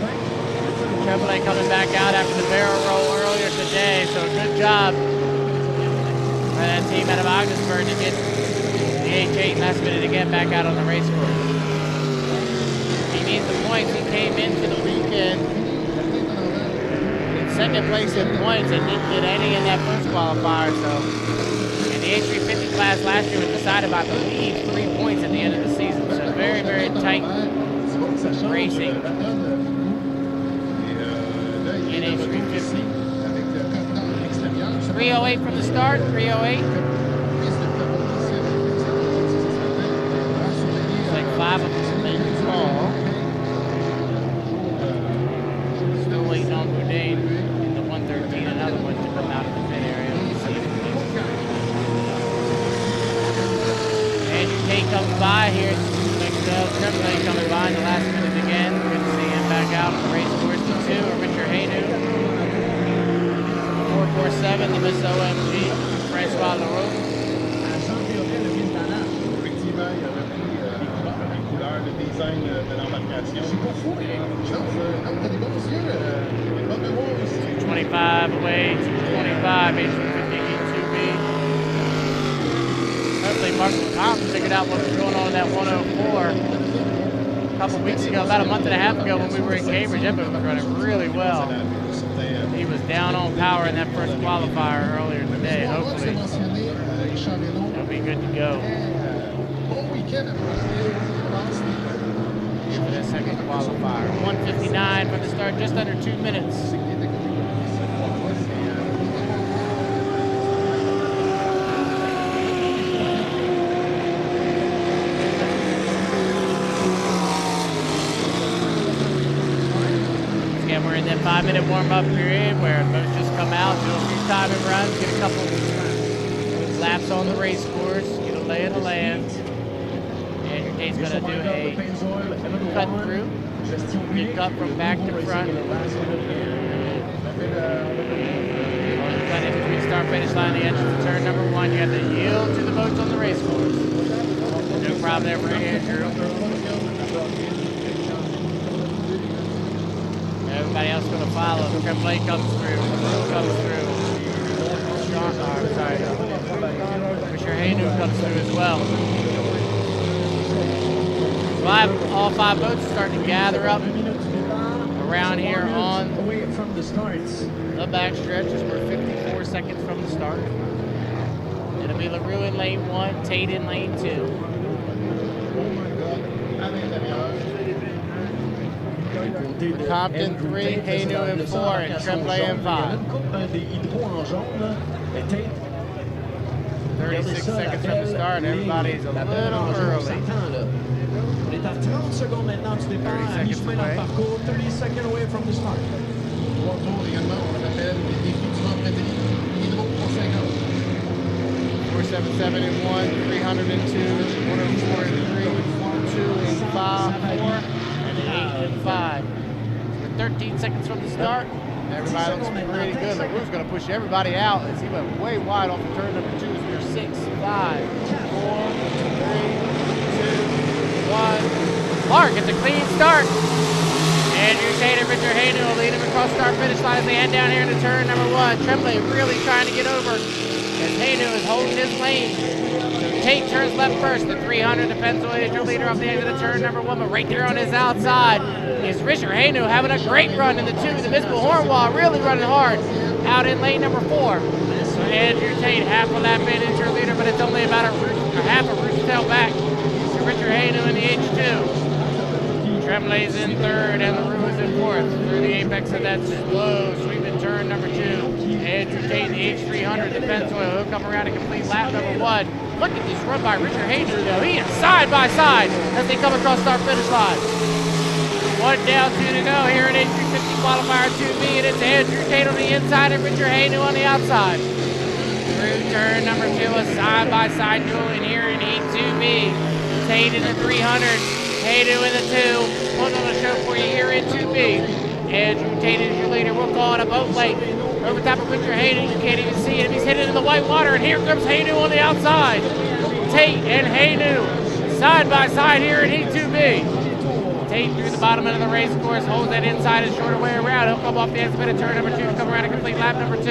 Tremblay coming back out after the barrel roll earlier today. So good job by that team out of Augsburg to get the H8 last minute to get back out on the race course. He needs the points. He came into the weekend in second place in points and didn't get any in that first qualifier. So, and the H350 class last year was decided by, I believe, 3 points at the end of the season. So very, very tight racing in H350. 308 from the start, 308. It's like 5 of them made the call. Still waiting on Boudin in the 113, another one to come out of the pit area. Let's see if Andrew Tate comes by here. Tremblay coming by in the last minute again. Good to see him back out on the race course. The 2, Richard Hainaut. 447, the Miss OMG, François Leroux. Effectivement, il a repris les couleurs, le design de l'embarcation. C'est pas fou, mais on a des bons yeux, des bonnes mémoires aussi. 25 away, 225, H350 E2B. Hopefully Marc Lecomte figured out what was going on in that 104 a couple weeks ago, about a month and a half ago when we were in Cambridge. That was running really well. He was down on power in that first qualifier earlier today. Hopefully he'll be good to go. For that second qualifier. 159 from the start, just under 2 minutes. We're in that 5-minute warm-up period where boats just come out, do a few timing runs, get a couple laps on the race course, get a lay of the land. And your Tate's going to do a cut through, get cut from back to front. Cut in between start-finish line, the entrance to turn number 1. You have to yield to the boats on the race course. No problem there for Andrew. Everybody else going to follow. Tremblay comes through. Richard Hainaut comes through as well. All 5 boats starting to gather up around here on the back stretch as we're 54 seconds from the start. It'll be Leroux in lane 1, Tate in lane 2. Compton 3, Hainaut in 4, and Tremblay in 5. 36 seconds from the start, everybody's a little early. 30 seconds maintenant du départ, à mi-chemin dans le parcours, 30 seconds away from the start. 3 tours également, on rappelle les défis du Vendredi, hydro 350. 477 in 1, 300 in 2, 104 in 3, 2 in 5, 4, and 8 in 5. We're 13 seconds from the start. Everybody looks pretty good. Leroux's going to push everybody out as he went way wide off of turn number 2. So we're 6, 5, 4, 3, 2, 1. Mark gets a clean start. Andrew Tate and Richard Hainaut will lead him across start-finish line as they head down here into turn number 1. Tremblay really trying to get over as Hainaut is holding his lane. So Tate turns left first. The 300, the Pennzoil leader off the end of the turn number 1, but right there on his outside is Richard Hainaut having a great run in the 2. The Visible Hornwall really running hard out in lane number 4. So Andrew Tate, half a lap in is your leader, but it's only about a half a rooster tail back to Richard Haynu in the H2. Tremblay's in third and LaRue is in fourth. Through the apex of that slow sweeping turn number 2. Andrew Tate in the H300. The fence will come around and complete lap number 1. Look at this run by Richard Haynu though. He is side by side as they come across start finish line. 1 down, 2 to go here in H350 qualifier 2B, and it's Andrew Tate on the inside and Richard Haynu on the outside. Through turn number 2, a side by side duel in here in Heat 2B. Tate in the 300. Haynu in the 2, putting on a show for you here in 2B. Andrew Tate is your leader. We'll call it a boat lake. Over top of Richard Haynu, you can't even see him. He's hitting in the white water, and here comes Haynu on the outside. Tate and Haynu side by side here in Heat 2B. Tate through the bottom end of the race course, holds that inside and shorter way around. He'll come off the exit of turn number 2 to come around and complete lap number 2.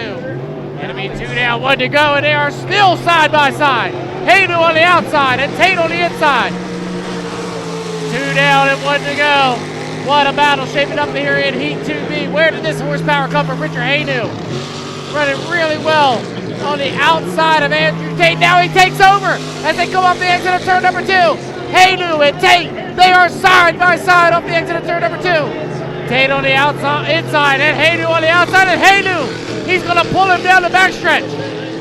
It'll be 2 down, 1 to go, and they are still side by side. Haynu on the outside and Tate on the inside. 2 down and 1 to go. What a battle shaping up here in Heat 2B. Where did this horsepower come from? Richard Haynu running really well on the outside of Andrew Tate. Now he takes over as they come off the exit of turn number 2. Haynu and Tate, they are side by side off the exit of turn number 2. Tate on the outside, inside, and Haynu on the outside, and Haynu, he's going to pull him down the backstretch.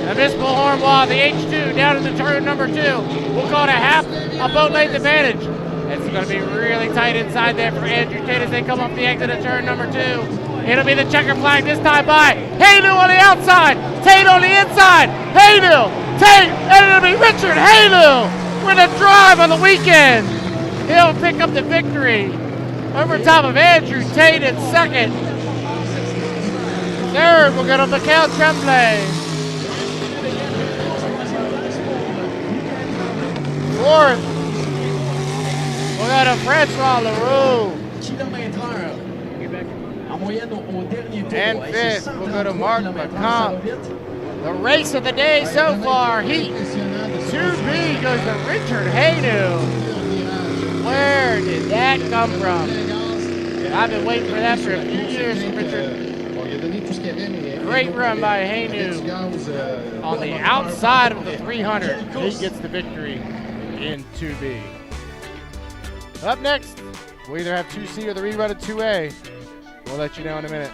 A municipal horn wall, the H2 down into turn number 2. We'll call it a boat length advantage. It's going to be really tight inside there for Andrew Tate as they come off the exit of turn number 2. It'll be the checker flag this time by Haynu on the outside, Tate on the inside, Haynu, Tate, and it'll be Richard Haynu with a drive on the weekend. He'll pick up the victory over top of Andrew Tate in second. Third, we'll get on Mikhail Tremblay. Fourth, we'll go to Francois LaRue. And fifth, we'll go to Marc McComb. The race of the day so far, Heat 2B goes to Richard Haynu. Where did that come from? I've been waiting for that for a few years from Richard. Great run by Haynu on the outside of the 300. He gets the victory in 2B. Up next, we'll either have 2C or the rerun of 2A. We'll let you know in a minute.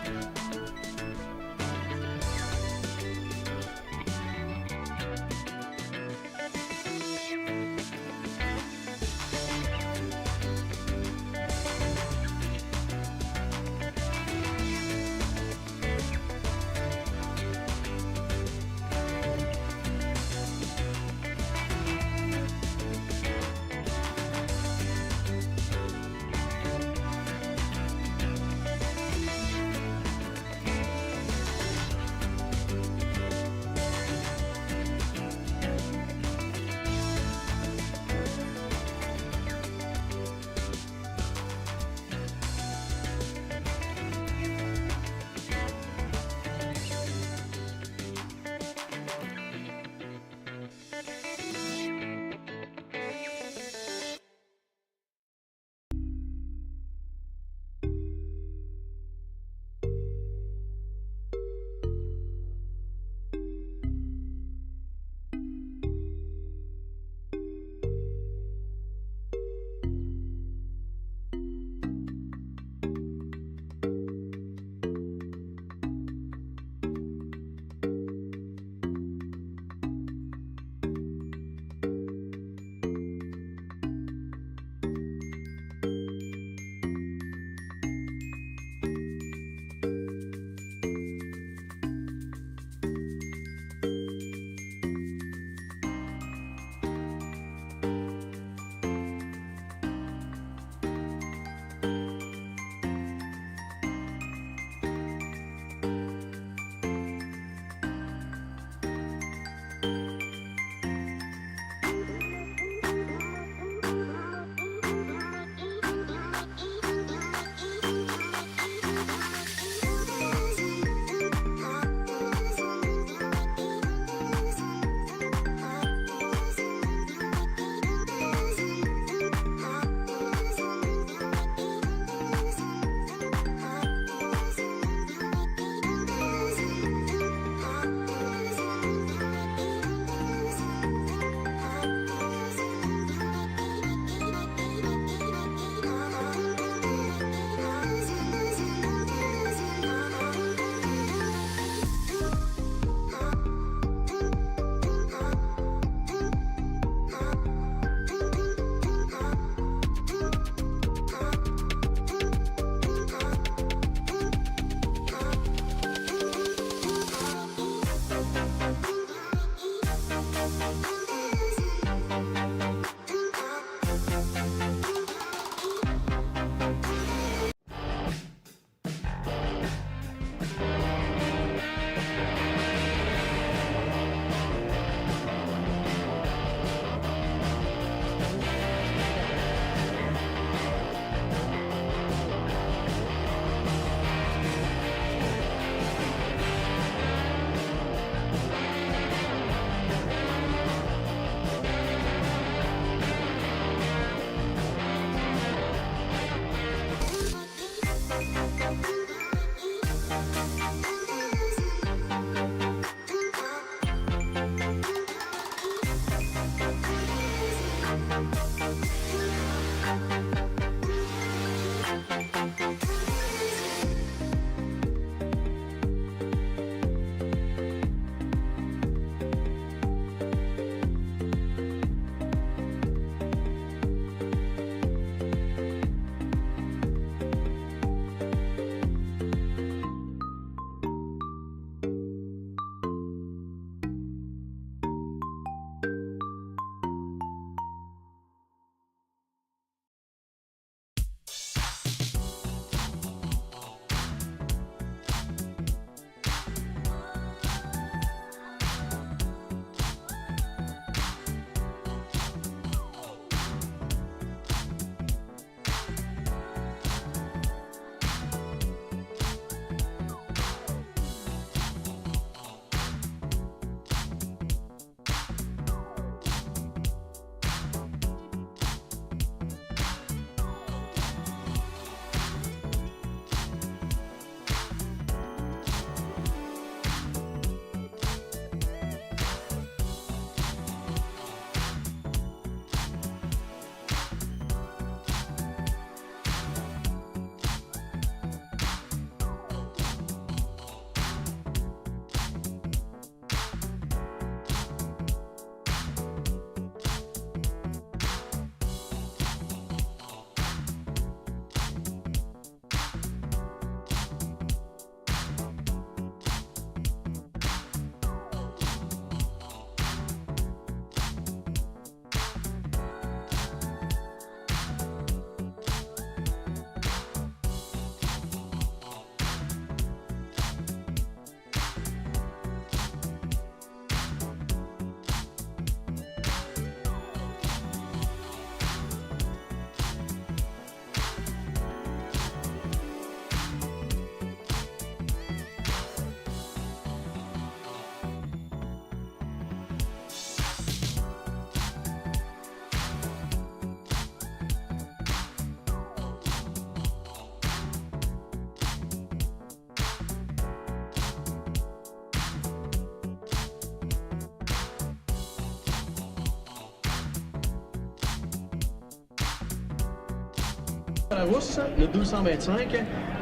La rousse, le 225,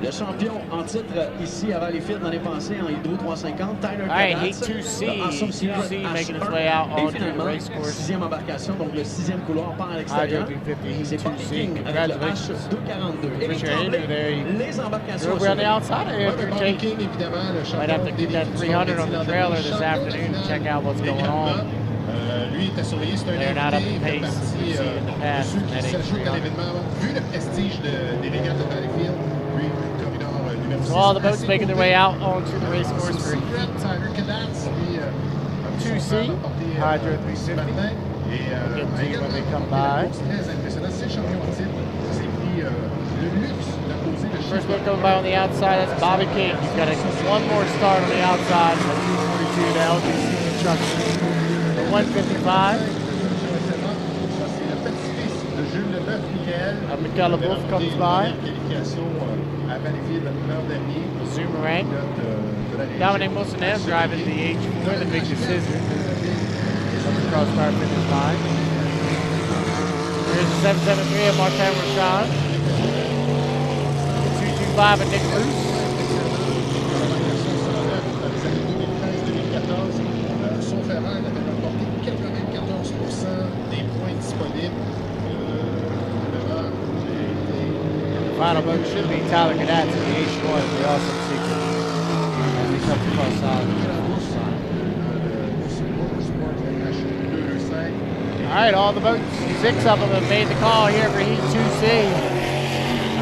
le champion en titre ici à Valleyfield l'année passée en Hydro 350, Tyler All right, Régates, Heat 2C, le Awesome Secret 2C making its H1, way out et onto the finalement, race course. sixième embarcation, donc le sixième couloir part à l'extérieur. C'est Bobby King avec le H242. Et les Tremblay, les embarcations. We're on the outside of Ouais, Andrew Bobby Tate. King, évidemment, le Might champion have to get that 300 on the trailer this afternoon to check out what's going on. Lui était surveillé, c'est un They're not up to invité, pace. fait You see partie in the de past, ceux qui that s'ajoutent à H300. l'événement. Vu le prestige des régates de Valleyfield, lui, corridor numéro 6. So all the boats making their way out onto the race course for Secret, Tyler Régates, lui, 2C, Hydro 350. We'll get to you when they come by. Très impressionnant, c'est le champion en titre. C'est pris le luxe d'imposer le First boat going by on the outside, that's Bobby King. He's got one more start on the outside, the 242 to LBC truck. The 155. Michaela Wolf comes by. Zoomerang. Dominic Wilson driving the H4, the big decision. Crossbar finish line. Here's the 773 of Martin Rashad. 225 of Nick Luce. Final boat should be Tyler Régates in the H1, the Awesome Secret. As he comes across side. All right, all the boats, 6 of them have made the call here for Heat 2C.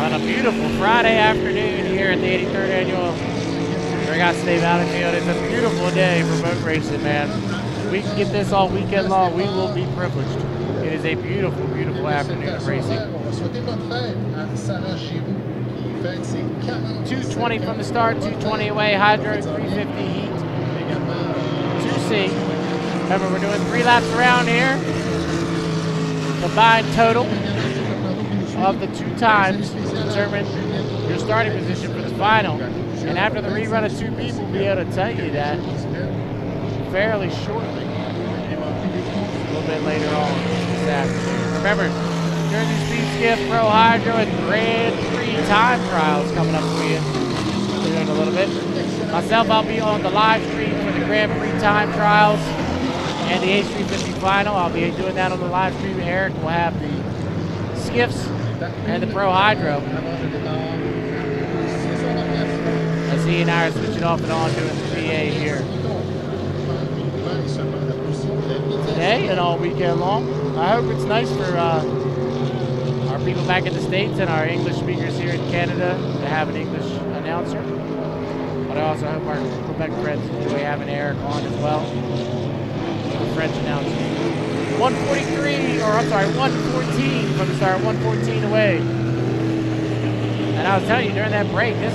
On a beautiful Friday afternoon here at the 83rd Annual Régates de Valleyfield. It's a beautiful day for boat racing, man. If we can get this all weekend long, we will be privileged. It is a beautiful, beautiful afternoon of racing. 220 from the start, 220 away, Hydro 350 Heat. 2C. Remember, we're doing 3 laps around here. Combined total of the 2 times to determine your starting position for the final. And after the rerun of 2 people, we'll be able to tell you that fairly shortly. A little bit later on this afternoon. Remember, Jersey Speed Skiff, Pro Hydro, and Grand Prix time trials coming up for you here in a little bit. Myself, I'll be on the live stream for the Grand Prix time trials and the H350 final. I'll be doing that on the live stream. Eric will have the skiffs and the Pro Hydro. As he and I are switching off and on doing the GA here today and all weekend long. I hope it's nice for our people back in the States and our English speakers here in Canada to have an English announcer. But I also hope our Quebec friends enjoy having Eric on as well. The French announcer. 143, or I'm sorry, 114 from the start, 114 away. And I was telling you during that break, this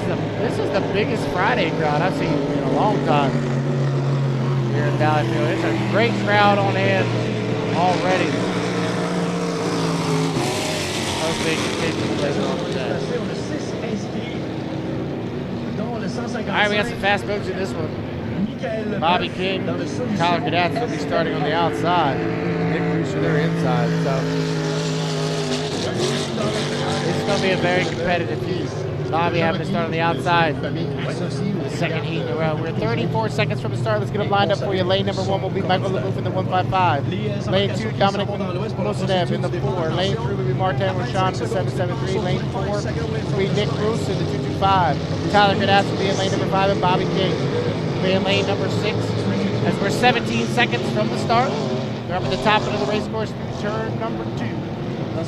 is the biggest Friday crowd I've seen in a long time here in Valleyfield. It's a great crowd on hand already. Hopefully it continues later on today. All right, we got some fast moves in this one. Bobby King, Tyler Cadats will be starting on the outside. Nick Brewster, they're inside. So this is going to be a very competitive heat. Bobby having to start on the outside. The second heat in a row. We're 34 seconds from the start. Let's get them lined up for you. Lane number 1 will be Michael LeBouf in the 155. Lane 2, Dominic Mosadev in the 4. Lane 3 will be Martin Rochon in the 773. Lane 4 will be Nick Bruce in the 225. Tyler Cadats will be in lane number 5 and Bobby King will be in lane number 6. As we're 17 seconds from the start. They're up at the top of the race course through turn number 2. And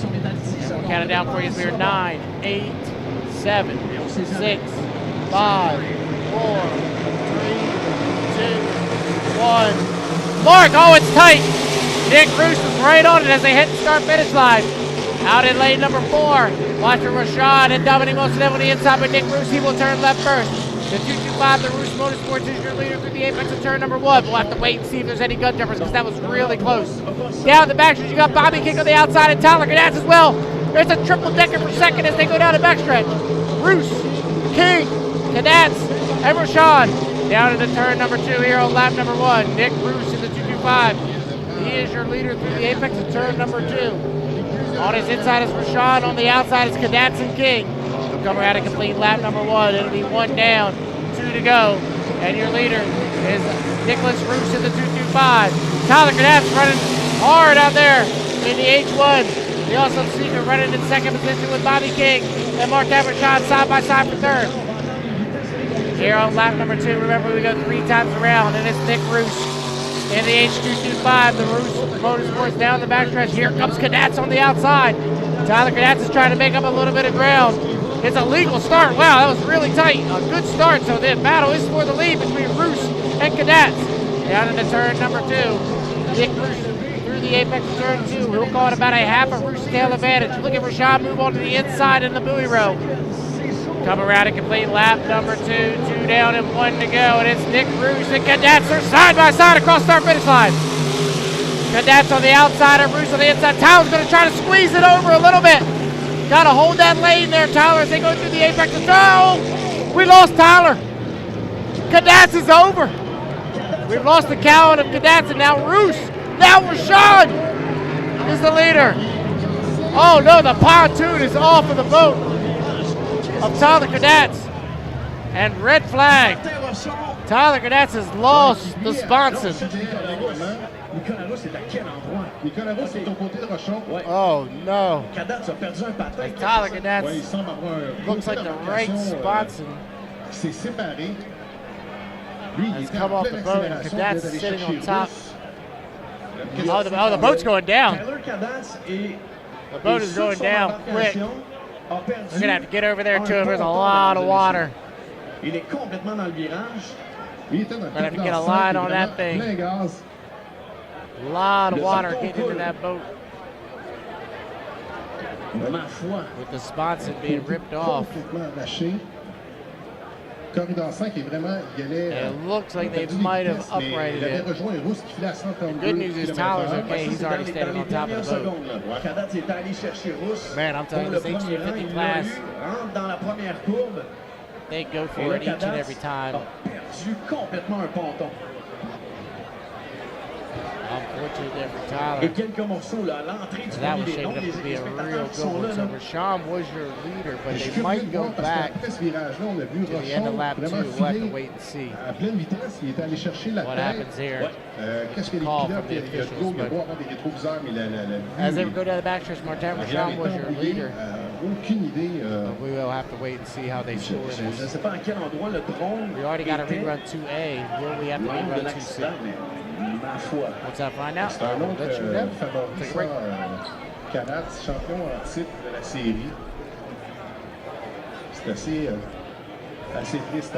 we'll count it down for you as we're 9, 8, 7, 6, 5, 4, 3, 2, 1. Mark, oh, it's tight. Nick Bruce is right on it as they hit the start-finish line. Out in lane number 4, watch for Rashad and Dominic Mosadev on the inside, but Nick Bruce, he will turn left first. The 225, the Roos Motorsports is your leader through the apex of turn number 1. We'll have to wait and see if there's any gun jumpers because that was really close. Down the backstretch, you got Bobby King on the outside and Tyler Cadats as well. There's a triple decker for second as they go down the backstretch. Roos, King, Cadats, and Rashad. Down into turn number 2 here on lap number 1. Nick Bruce in the 225. He is your leader through the apex of turn number 2. On his inside is Rashad. On the outside is Cadats and King. He'll come around and complete lap number 1. It'll be 1 down, 2 to go. And your leader is Nicholas Roos in the 225. Tyler Cadats running hard out there in the H1. We also see him running in second position with Bobby King and Mark Rashad side by side for third. Here on lap number 2, remember we go 3 times around, and it's Nick Roos in the H225. The Roos Motorsports down the backstretch. Here comes Cadats on the outside. Tyler Cadats is trying to make up a little bit of ground. It's a legal start. Wow, that was really tight. A good start. So the battle is for the lead between Roos and Cadats. Down into turn number 2. Nick Roos through the apex of turn 2. We'll call it about a half a Roos tail advantage. Look at Rashad move on to the inside in the buoy row. Come around and complete lap number 2. 2 down and 1 to go. And it's Nick Roos and Cadats are side by side across start finish line. Cadats on the outside and Roos on the inside. Tyler's going to try to squeeze it over a little bit. Got to hold that lane there, Tyler, as they go through the apex of turn. Oh, we lost Tyler. Cadats is over. We've lost the Cowan of Cadats and now Roos. Now Rashad is the leader. Oh no, the pontoon is off of the boat of Tyler Cadats. And red flag. Tyler Cadats has lost the sponsor. Oh no. Tyler Cadats looks like the right sponsor has come off the boat and Cadats is sitting on top. Oh, the boat's going down. The boat is going down quick. We're going to have to get over there to him. There's a lot of water. We're going to have to get a line on that thing. A lot of water getting into that boat. With the sponsor being ripped off. It looks like they might have uprighted it. The good news is Tyler's okay. He's already standing on top of the boat. Man, I'm telling you, this H350 class they go for it each and every time. Perdu complètement un ponton. Unfortunately there for Tyler. Et quelques morceaux là, à l'entrée du That premier was des shaping noms, up les to be a spectateurs real qui good sont one. là. So Rashawn was your leader, but Je suis they curieux might de go voir parce back qu'après ce virage-là, on a vu to the end of Rochon lap 2. vraiment We'll have to filer wait and see à pleine vitesse. Il est allé chercher la what tête. happens here. Qu'est-ce que les Call pilotes, from the il y a de officials, l'eau, il y a but beau avoir des rétroviseurs, mais As they go down the backstretch, Martin Rashawn was your leader. aucune idée. But we will have to wait and see how they score Je ne this. sais pas à quel endroit le drone. We already got a était rerun 2A. Will we have to lors de rerun 2C? l'accident, mais ma foi. Once I find out, C'est un I will autre let you know. favori, Take a ça, break. Canad, champion en titre de la série. C'est assez triste.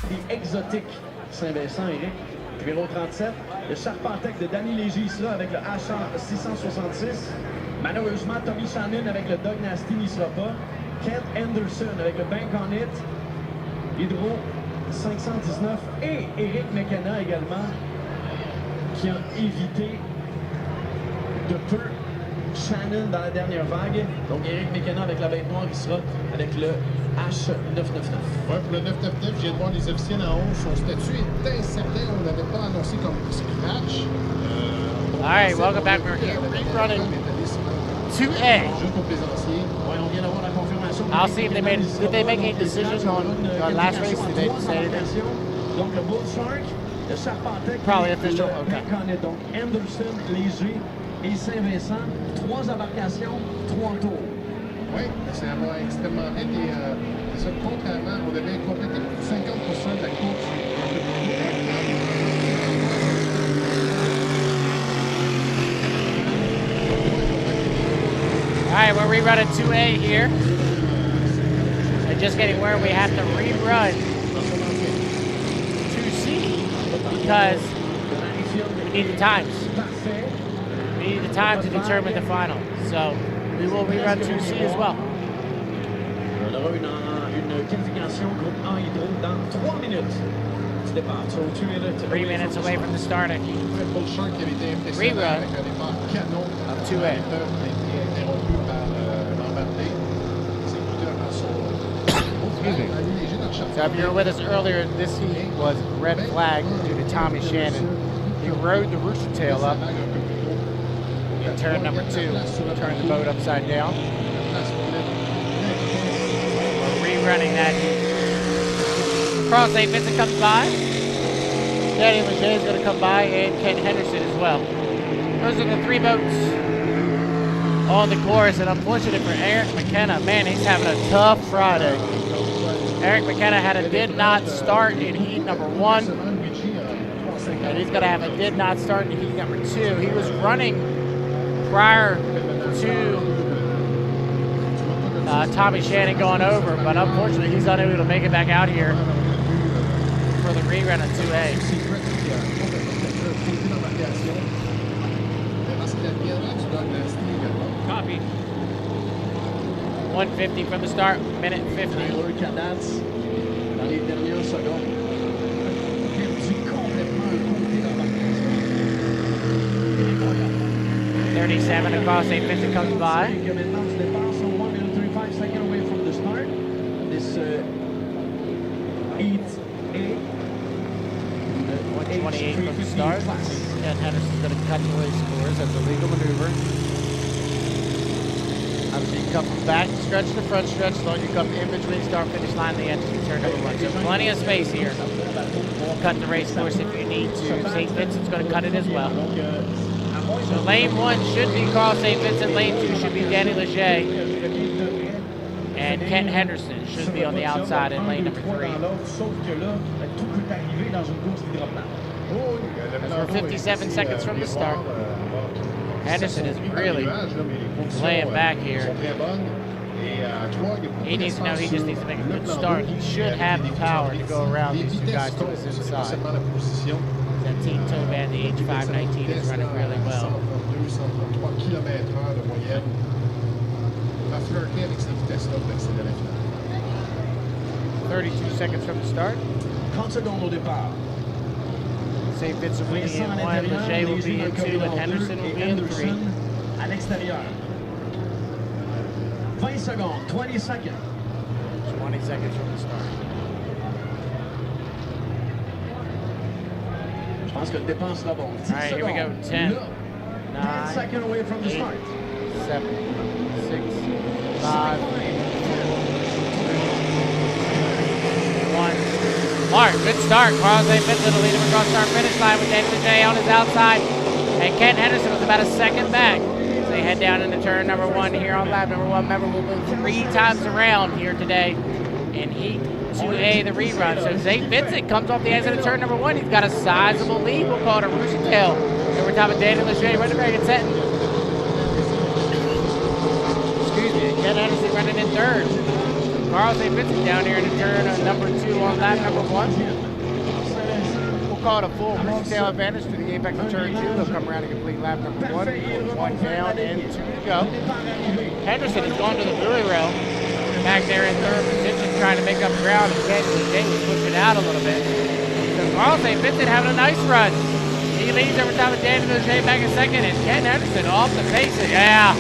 Prix exotique Saint-Vincent, Éric. Numéro 37, le Charpentec de Danny Léger il sera avec le HR 666. Malheureusement, Tommy Shannon avec le Dog Nasty n'y sera pas. Kent Anderson avec le Bank on It. Hydro 519 et Eric McKenna également qui a évité de peu Shannon dans la dernière vague. Donc Eric McKenna avec la bête noire qui sera avec le H999. Ouais, pour le 999, je viens de voir les officiels en haut. Son statut est incertain. On ne l'avait pas annoncé comme scratch. All right, welcome back. We're here rerunning 2A. Juste pour plaisancier. Ouais, on vient d'avoir la confirmation. I'll see if they made. Did they make a decision on last race? Did they say anything? Donc le Bull Shark, le Charpentec. Probably official. Okay. Donc Anderson, Léger et Saint-Vincent. 3 embarcations, 3 tours. Oui, ça va extrêmement vite et ça, contrairement, on devait compléter 50% de la course. All right, we're rerunning 2A here. And just getting where we have to rerun 2C because we need the times. We need the time to determine the final. So we will rerun 2C as well. On aura une qualification groupe A hydro dans 3 minutes. Du départ. So 2 minutes. 3 minutes away from the starting. Bull Shark qui avait été impressionnant Rerun avec un départ canon of 2A. Interrompu par l'embarqué. C'est écouteur dans Excuse me. So if you were with us earlier, this heat was red flag due to Tommy Shannon. He rode the rooster tail up in turn number 2, turned the boat upside down. We're rerunning that heat. Cross St-Vincent comes by. Danny Leger is going to come by, and Ken Henderson as well. Those are the 3 boats on the course, and unfortunate for Eric McKenna. Man, he's having a tough Friday. Eric McKenna had a did not start in heat number 1, and he's going to have a did not start in heat number 2. He was running prior to Tommy Shannon going over, but unfortunately he's unable to make it back out here for the rerun of 2A. Copy. 150 from the start, minute 50. Cadence dans les dernières secondes. Perdu complètement un côté d'embarcation. 37 across St-Vincent comes by. Maintenant du départ, so 1 minute 35 seconds away from the start. This 8A. 128 from the start. Ken Henderson's going to cut the race scores. That's a legal maneuver. Obviously, you come from back stretch to front stretch, as long as you come in between start finish line, the entry turn number 1. So plenty of space here. We'll cut the race course if you need to. St. Vincent's going to cut it as well. So lane 1 should be Carl St. Vincent. Lane 2 should be Danny Leger. And Kent Henderson should be on the outside in lane number 3. As we're 57 seconds from the start. Henderson is really laying back here. He needs to know he just needs to make a good start. He should have the power to go around these 2 guys to his inside. That team tow band, the H519, is running really well. 32 seconds from the start. 30 secondes au départ. St. Vincent will be in 1, Leger will be in 2, and Henderson will be in 3. À l'extérieur. 20 secondes, 20 seconds. 20 seconds from the start. Je pense que le départ sera bon. 10 All right, here we go. 10, 9, seconds away from the 8, start. 7, 6, 5, 4, 1. Mark, good start. Carl St. Vincent will lead him across start finish line with Danny Leger on his outside. And Ken Henderson was about a second back. So they head down into turn number 1 here on lap number 1. Remember, we'll move 3 times around here today in heat 2A, the rerun. So St. Vincent comes off the exit of turn number 1. He's got a sizable lead. We'll call it a rooster tail. Over top of Danny Leger, running very good setting. Excuse me, Ken Henderson running in 3rd. Carl St. Vincent down here in the turn number 2 on lap number 1. We'll call it a full retail advantage to the apex of turn 2. They'll come around and complete lap number 1. 1 down and 2 to go. Henderson has gone to the buoy rail. Back there in 3rd position trying to make up ground. And Kent was pushing out a little bit. So Carl St. Vincent having a nice run. He leads over top of Danny Leger back in 2nd. And Ken Henderson off the pace. Yeah.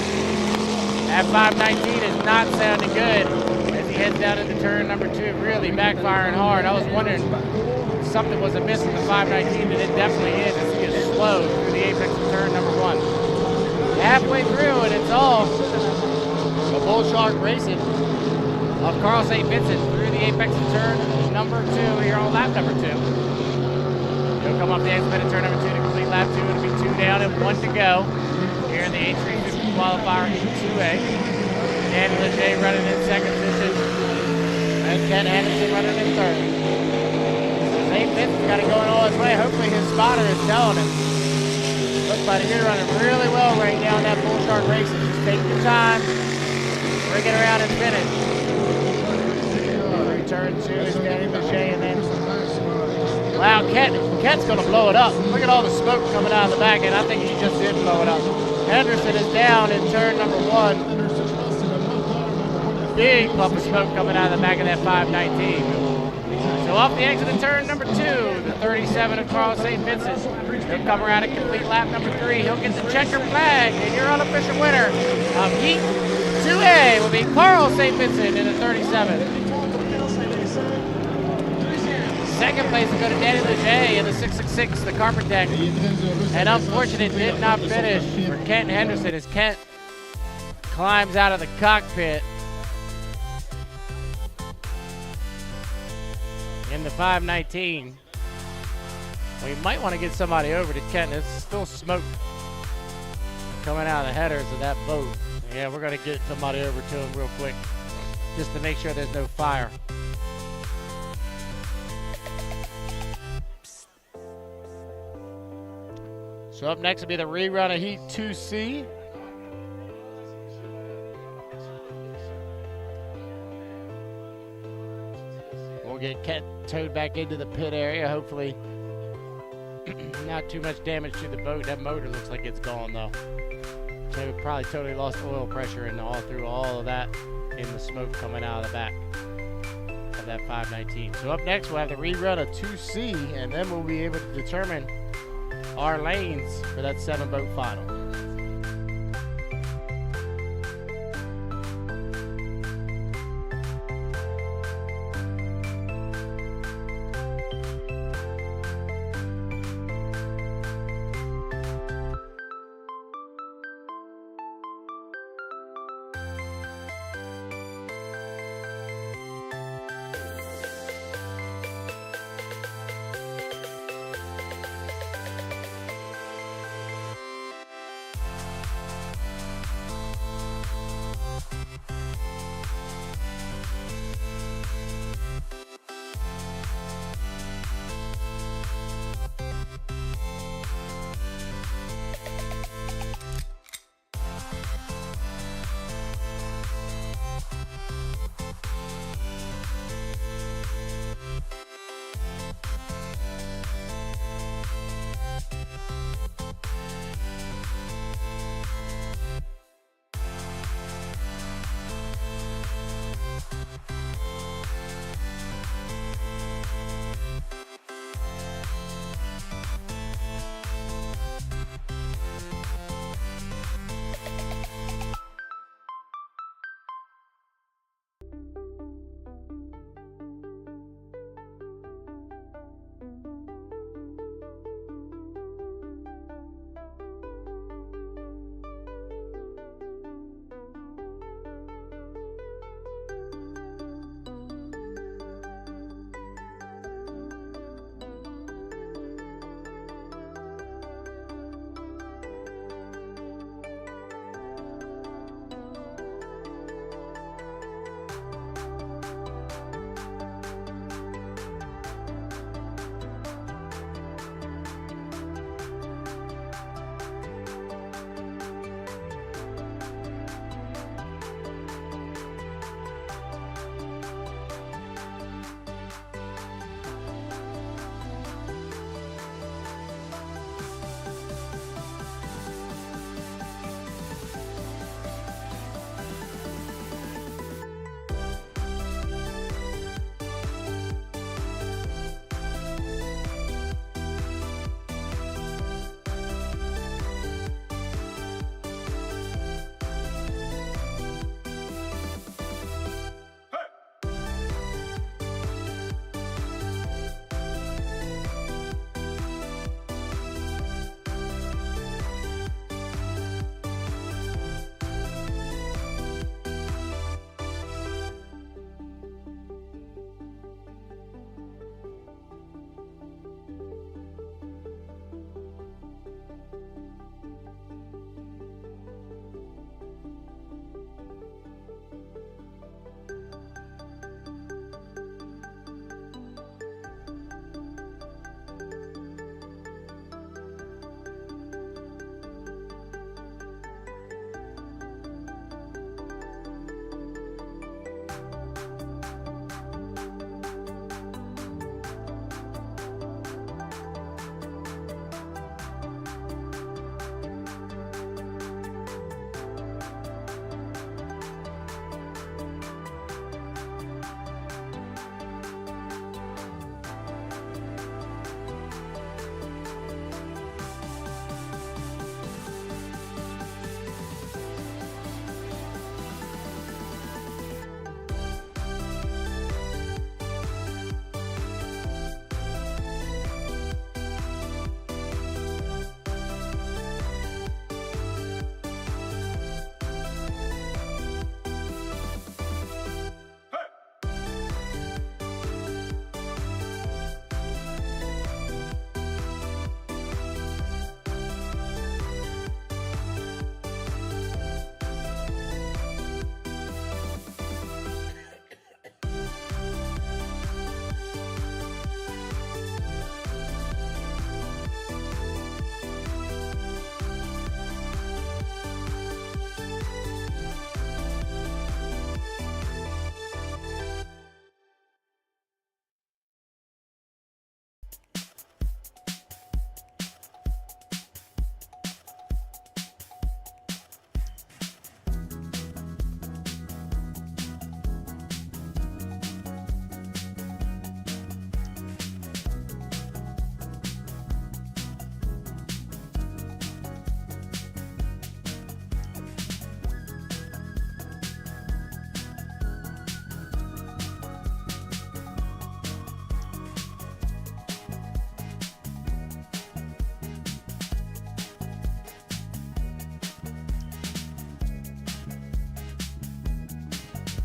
That 519 is not sounding good as he heads down into turn number 2, really backfiring hard. I was wondering if something was amiss with the 519, and it definitely is as he is slow through the apex of turn number 1. Halfway through, and it's all a bull shark racing of Carl St. Vincent through the apex of turn number 2 here on lap number 2. He'll come off the exit at turn number 2 to complete lap 2. It'll be 2 down and 1 to go here in the H350 qualifier in 2A. Danny Leger running in 2nd position. And Ken Henderson running in 3rd. St. Vincent's got it going all his way. Hopefully his spotter is telling him. Looks like you're running really well right now in that bull shark race. Just take your time. Bring it around and finish. Through turn 2 is Danny Leger, and then wow, Kent's going to blow it up. Look at all the smoke coming out of the back, and I think he just did blow it up. Henderson is down in turn number 1. Big puff of smoke coming out of the back of that 519. So off the exit of turn number 2, the 37 of Carl St. Vincent. He'll come around and complete lap number 3. He'll get the checker flag, and your unofficial winner of Heat 2A will be Carl St. Vincent in the 37. Second place will go to Danny Leger in the 666, the carpet deck. And unfortunate did not finish for Kent Henderson as Kent climbs out of the cockpit in the 519. We might want to get somebody over to Kent. There's still smoke coming out of the headers of that boat. Yeah, we're going to get somebody over to him real quick just to make sure there's no fire. So up next will be the rerun of Heat 2C. We'll get Kent towed back into the pit area. Hopefully not too much damage to the boat. That motor looks like it's gone though. So we probably totally lost oil pressure and all through all of that in the smoke coming out of the back of that 519. So up next we'll have the rerun of 2C, and then we'll be able to determine our lanes for that 7-boat final.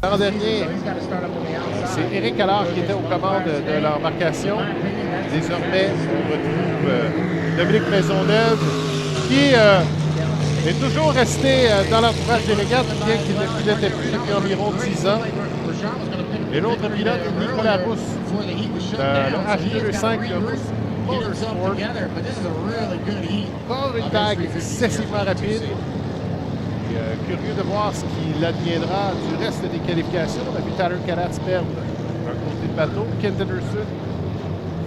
L'an dernier, c'est Éric Allard qui était aux commandes de l'embarcation. Désormais, on retrouve Dominique Maisonneuve qui est toujours resté dans l'entourage des régates, bien qu'il ne pilotait plus depuis environ 10 ans. Et l'autre pilote, Nicolas Rousse, le H25 Motorsport. Encore une bague excessivement rapide. Et, curieux de voir ce qu'il adviendra du reste des qualifications. On a vu Tyler Calatz perdre un côté de bateau. Kent Anderson,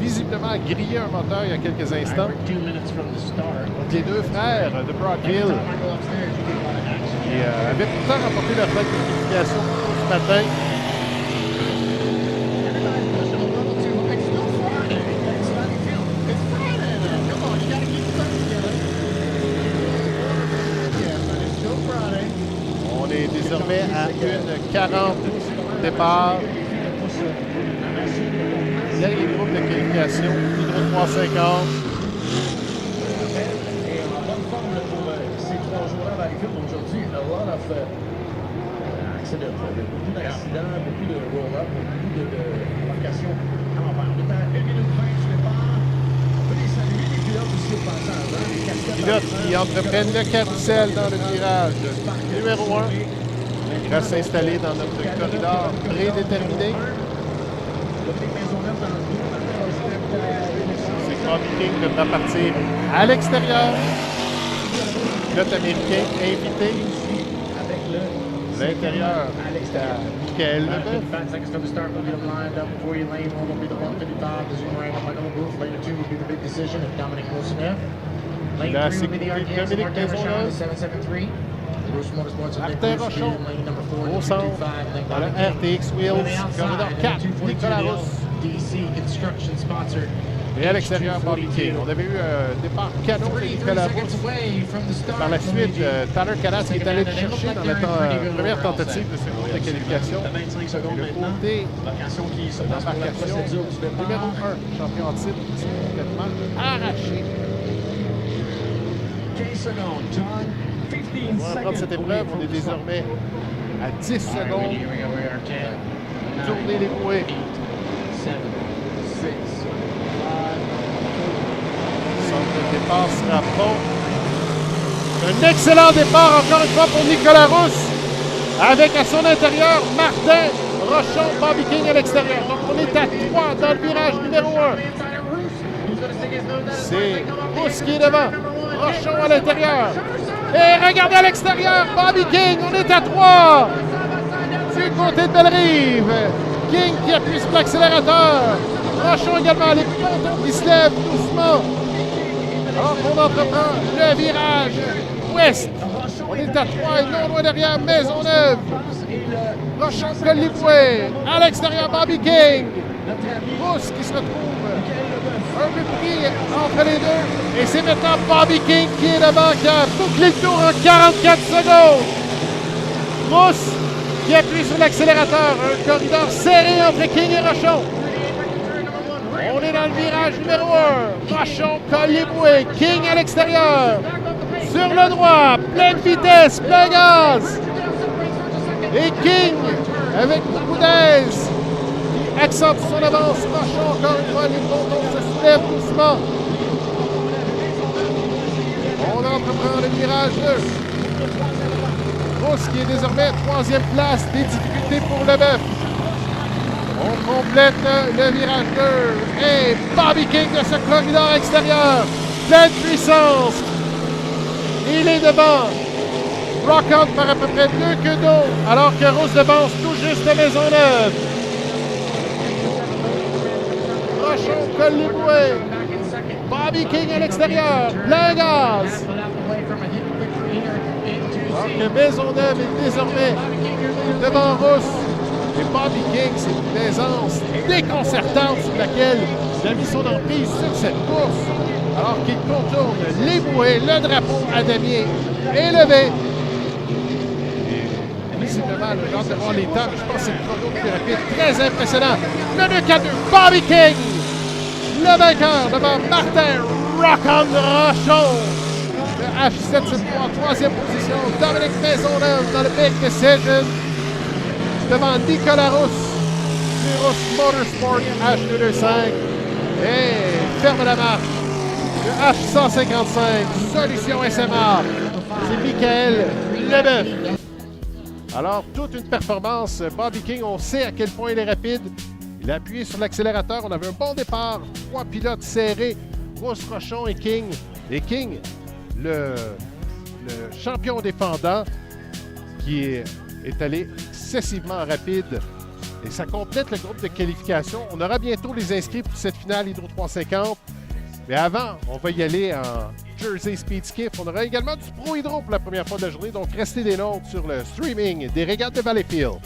visiblement, a grillé un moteur il y a quelques instants. Donc, les deux frères de Brockville qui avaient pourtant remporté leur fête de qualification ce matin. On est désormais à 1:40 départ. Dernier groupe de qualification, Hydro 350. Et en bonne forme pour ces 3 joueurs à Valleyfield aujourd'hui. A lot of accidents. Beaucoup d'accidents, beaucoup de roll-up, beaucoup d'embarcations à l'envers. On est à 1 minute 20 du départ. On peut les saluer, les pilotes aussi au passage. Les Pilotes qui entreprennent le carrousel dans le virage numéro 1. Il va s'installer dans notre corridor prédéterminé. C'est Bobby King qui devra partir à l'extérieur. Pilote américain invité. L'intérieur, Michael Leboeuf. Là, c'est Dominique Maisonneuve. Martin Rochon, au centre, dans le RTX Wheels, corridor 4, Nicolas Rousse. Et à l'extérieur, Bobby King. On avait eu un départ canon de Nicolas Rousse. Par la suite, Tyler Calatz qui est allé le chercher dans la première tentative de ce groupe de qualification. Et le côté d'embarcation numéro 1, champion en titre, qui sont complètement arrachés. 15 secondes, John. On va prendre cette épreuve. On est désormais à 10 secondes. Tourner les bouées. Centre de départ sera bon. Un excellent départ encore une fois pour Nicolas Rousse. Avec à son intérieur Martin Rochon, Bobby King à l'extérieur. Donc on est à 3 dans le virage numéro 1. C'est Rousse qui est devant. Rochon à l'intérieur. Et regardez à l'extérieur, Bobby King, on est à 3. Du côté de Bellerive. King qui appuie sur l'accélérateur. Rochon également, les pontons qui se lèvent doucement. Alors qu'on entreprend le virage ouest. On est à 3 et non loin derrière Maisonneuve. Rochon Coliboué. À l'extérieur, Bobby King. Rousse qui se retrouve un peu pris entre les deux. Et c'est maintenant Bobby King qui est devant, qui a bouclé le tour en 44 secondes. Rousse qui appuie sur l'accélérateur. Un corridor serré entre King et Rochon. On est dans le virage numéro 1. Rochon, Coliboué, King à l'extérieur. Sur le droit, pleine vitesse, plein gaz. Et King, avec beaucoup d'aise, accentue son avance. Rochon, encore une fois, les pontons se soulèvent doucement. On entreprend le virage 2. Rousse qui est désormais 3e place, des difficultés pour Leboeuf. On complète le virage 2. Et Bobby King de ce corridor extérieur. Pleine puissance. Il est devant. Rock-on par à peu près 2 queues d'eau, alors que Rousse devance tout juste Maisonneuve. Rochon, Coliboué. Bobby King à l'extérieur. Plein gaz. Alors que Maisonneuve est désormais devant Rousse. Et Bobby King, c'est une aisance déconcertante sur laquelle il a mis son emprise sur cette course. Alors qu'il contourne les bouées, le drapeau à damier élevé. Et visiblement, le genre de voir les temps, mais je pense que c'est le chrono plus rapide. Très impressionnant. Le 2-4-2, Bobby King, le vainqueur devant Martin Rock-on Rochon. Le H7 en 3e position. Dominique Maisonneuve dans le Big Decision. devant Nicolas Rousse, du Motorsport H225. Et ferme la marche. Le H155, Solution SMA. C'est Michael Leboeuf. Alors, toute une performance. Bobby King, on sait à quel point il est rapide. Il a appuyé sur l'accélérateur. On avait un bon départ. 3 pilotes serrés. Rousse, Rochon et King. Et King, le champion défendant, qui est allé excessivement rapide. Et ça complète le groupe de qualification. On aura bientôt les inscrits pour cette finale Hydro 350. Mais avant, on va y aller en Jersey Speed Skiff. On aura également du Pro Hydro pour la première fois de la journée. Donc, restez des nôtres sur le streaming des Régates de Valleyfield.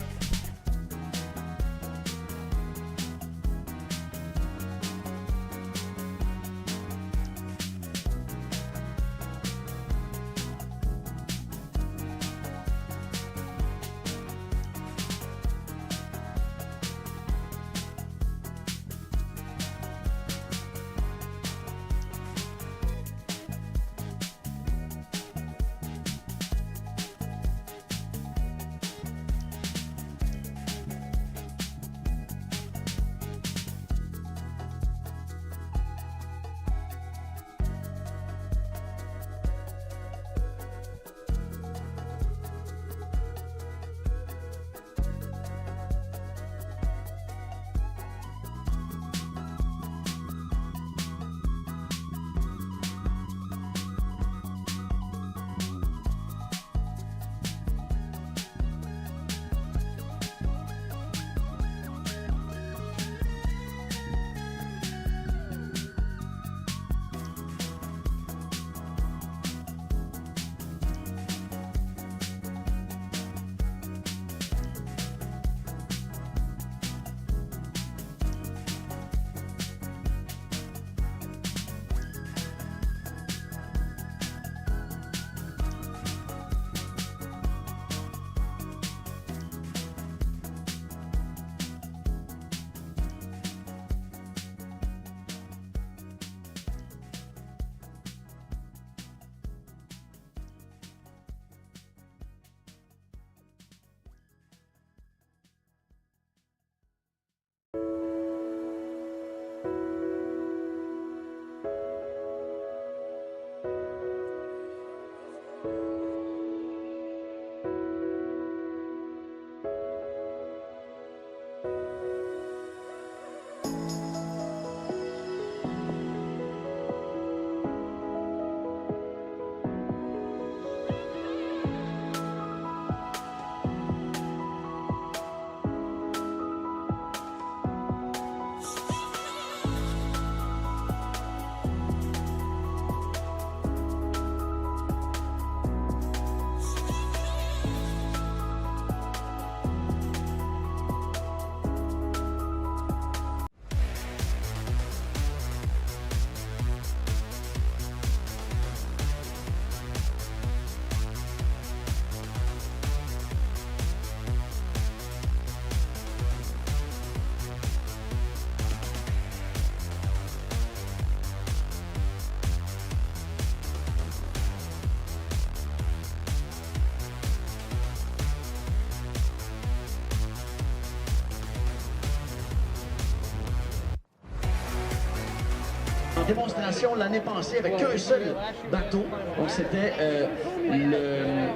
Démonstration l'année passée avec qu'un seul bateau. Donc c'était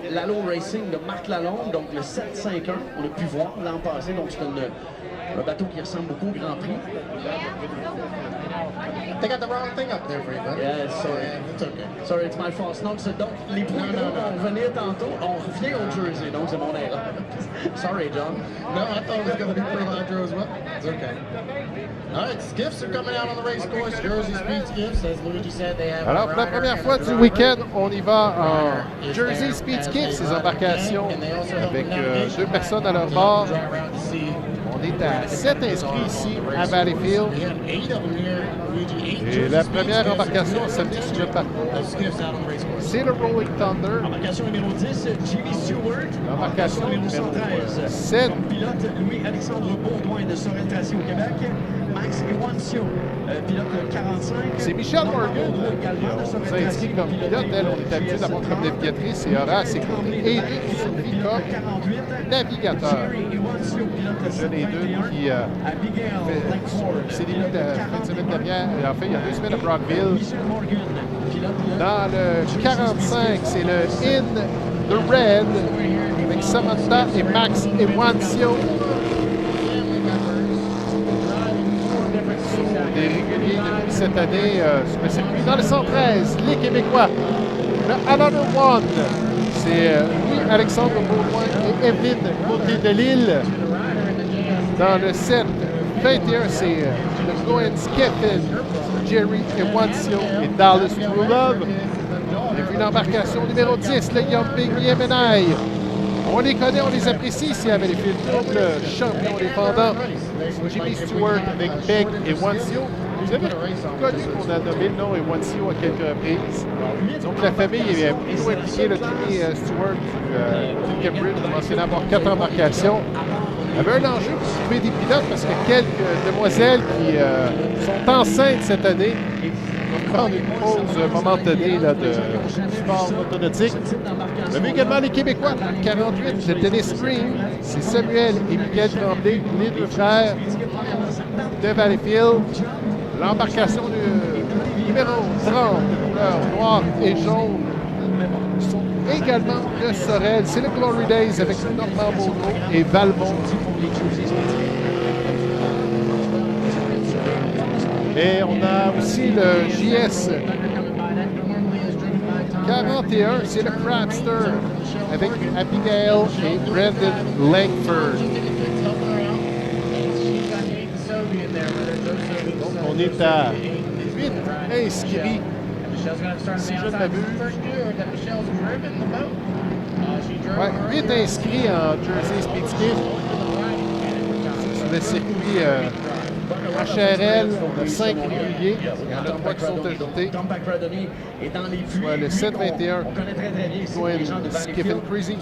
l'Allo Racing de Marc Lalonde, donc le 751. On a pu voir l'an passé, donc c'est un bateau qui ressemble beaucoup au Grand Prix. They got the wrong thing up there for you, buddy. Yeah, sorry. It's okay. Sorry, it's my fault. Donc les points vont revenir tantôt. On revient au Jersey, donc c'est mon erreur. Sorry, John. No, I thought it was going to be Pro Hydro as well. It's okay. All right, skiffs are coming out on the race course. Jersey Speed Skiffs, as Luigi said, they have. Alors, pour la première fois du week-end, on y va en Jersey Speed Skiff, ces embarcations avec 2 personnes à leur bord. On est à 7 inscrits ici à Valleyfield. Et la première embarcation s'amuse sur le parcours. C'est le Rolling Thunder. Embarcation numéro 10, Jimmy Stewart. Embarcation numéro 13. 7. Comme pilote, Louis-Alexandre Baudouin de Sorel-Tracy au Québec. Max Ewancio, pilote 45. C'est Michelle Morgan qui nous a indiqué comme pilote. Elle, on est habitué d'avoir comme navigatrice et aura à ses côtés Aiden Sophie comme navigateur. Jeune Aiden qui s'est débuté la fin de semaine dernière, en fait, il y a 2 semaines à Brockville. Dans le 45, c'est le In the Red avec Samantha et Max Ewancio. Des réguliers depuis cette année sur le circuit. Dans le 113, les Québécois. Le Another One, c'est Louis-Alexandre Baudouin et Evelyne Côté de Lille. Dans le 7, 21, c'est le Goen Skiffen, Jerry Ewancio et Dallas True Love. Et puis l'embarcation numéro 10, le Yumping Yemenai. On les connaît, on les apprécie ici à Valleyfield. Le champion défendant, Jimmy Stewart avec Beck et Ewancio. Vous avez connu qu'on a nommé le nom Ewancio à quelques reprises. Donc la famille est plutôt impliquée. Le Jimmy Stewart du Cambridge a mentionné avoir 4 embarcations. Il y avait un enjeu pour trouver des pilotes parce que quelques demoiselles qui sont enceintes cette année vont prendre une pause momentanée là, de sport automatique. On a vu également les Québécois. 48, le Dennis Green, c'est Samuel et Miguel Tremblay, les 2 frères de Valleyfield. L'embarcation du numéro 30, couleur noire et jaune, sont également de Sorel. C'est le Glory Days avec Normand Baudreau et Valmont. Et on a aussi le JS 41, c'est le Crabster avec Abigail et Brandon Langford. Donc on est à 8 inscrits, si je ne m'abuse. Ouais, 8 inscrits en Jersey Speed Skiff sur le circuit HRL. On a 5 réguliers. Il y en a 3 qui sont ajoutés. Soit le 7-21, Skiff and Crazy,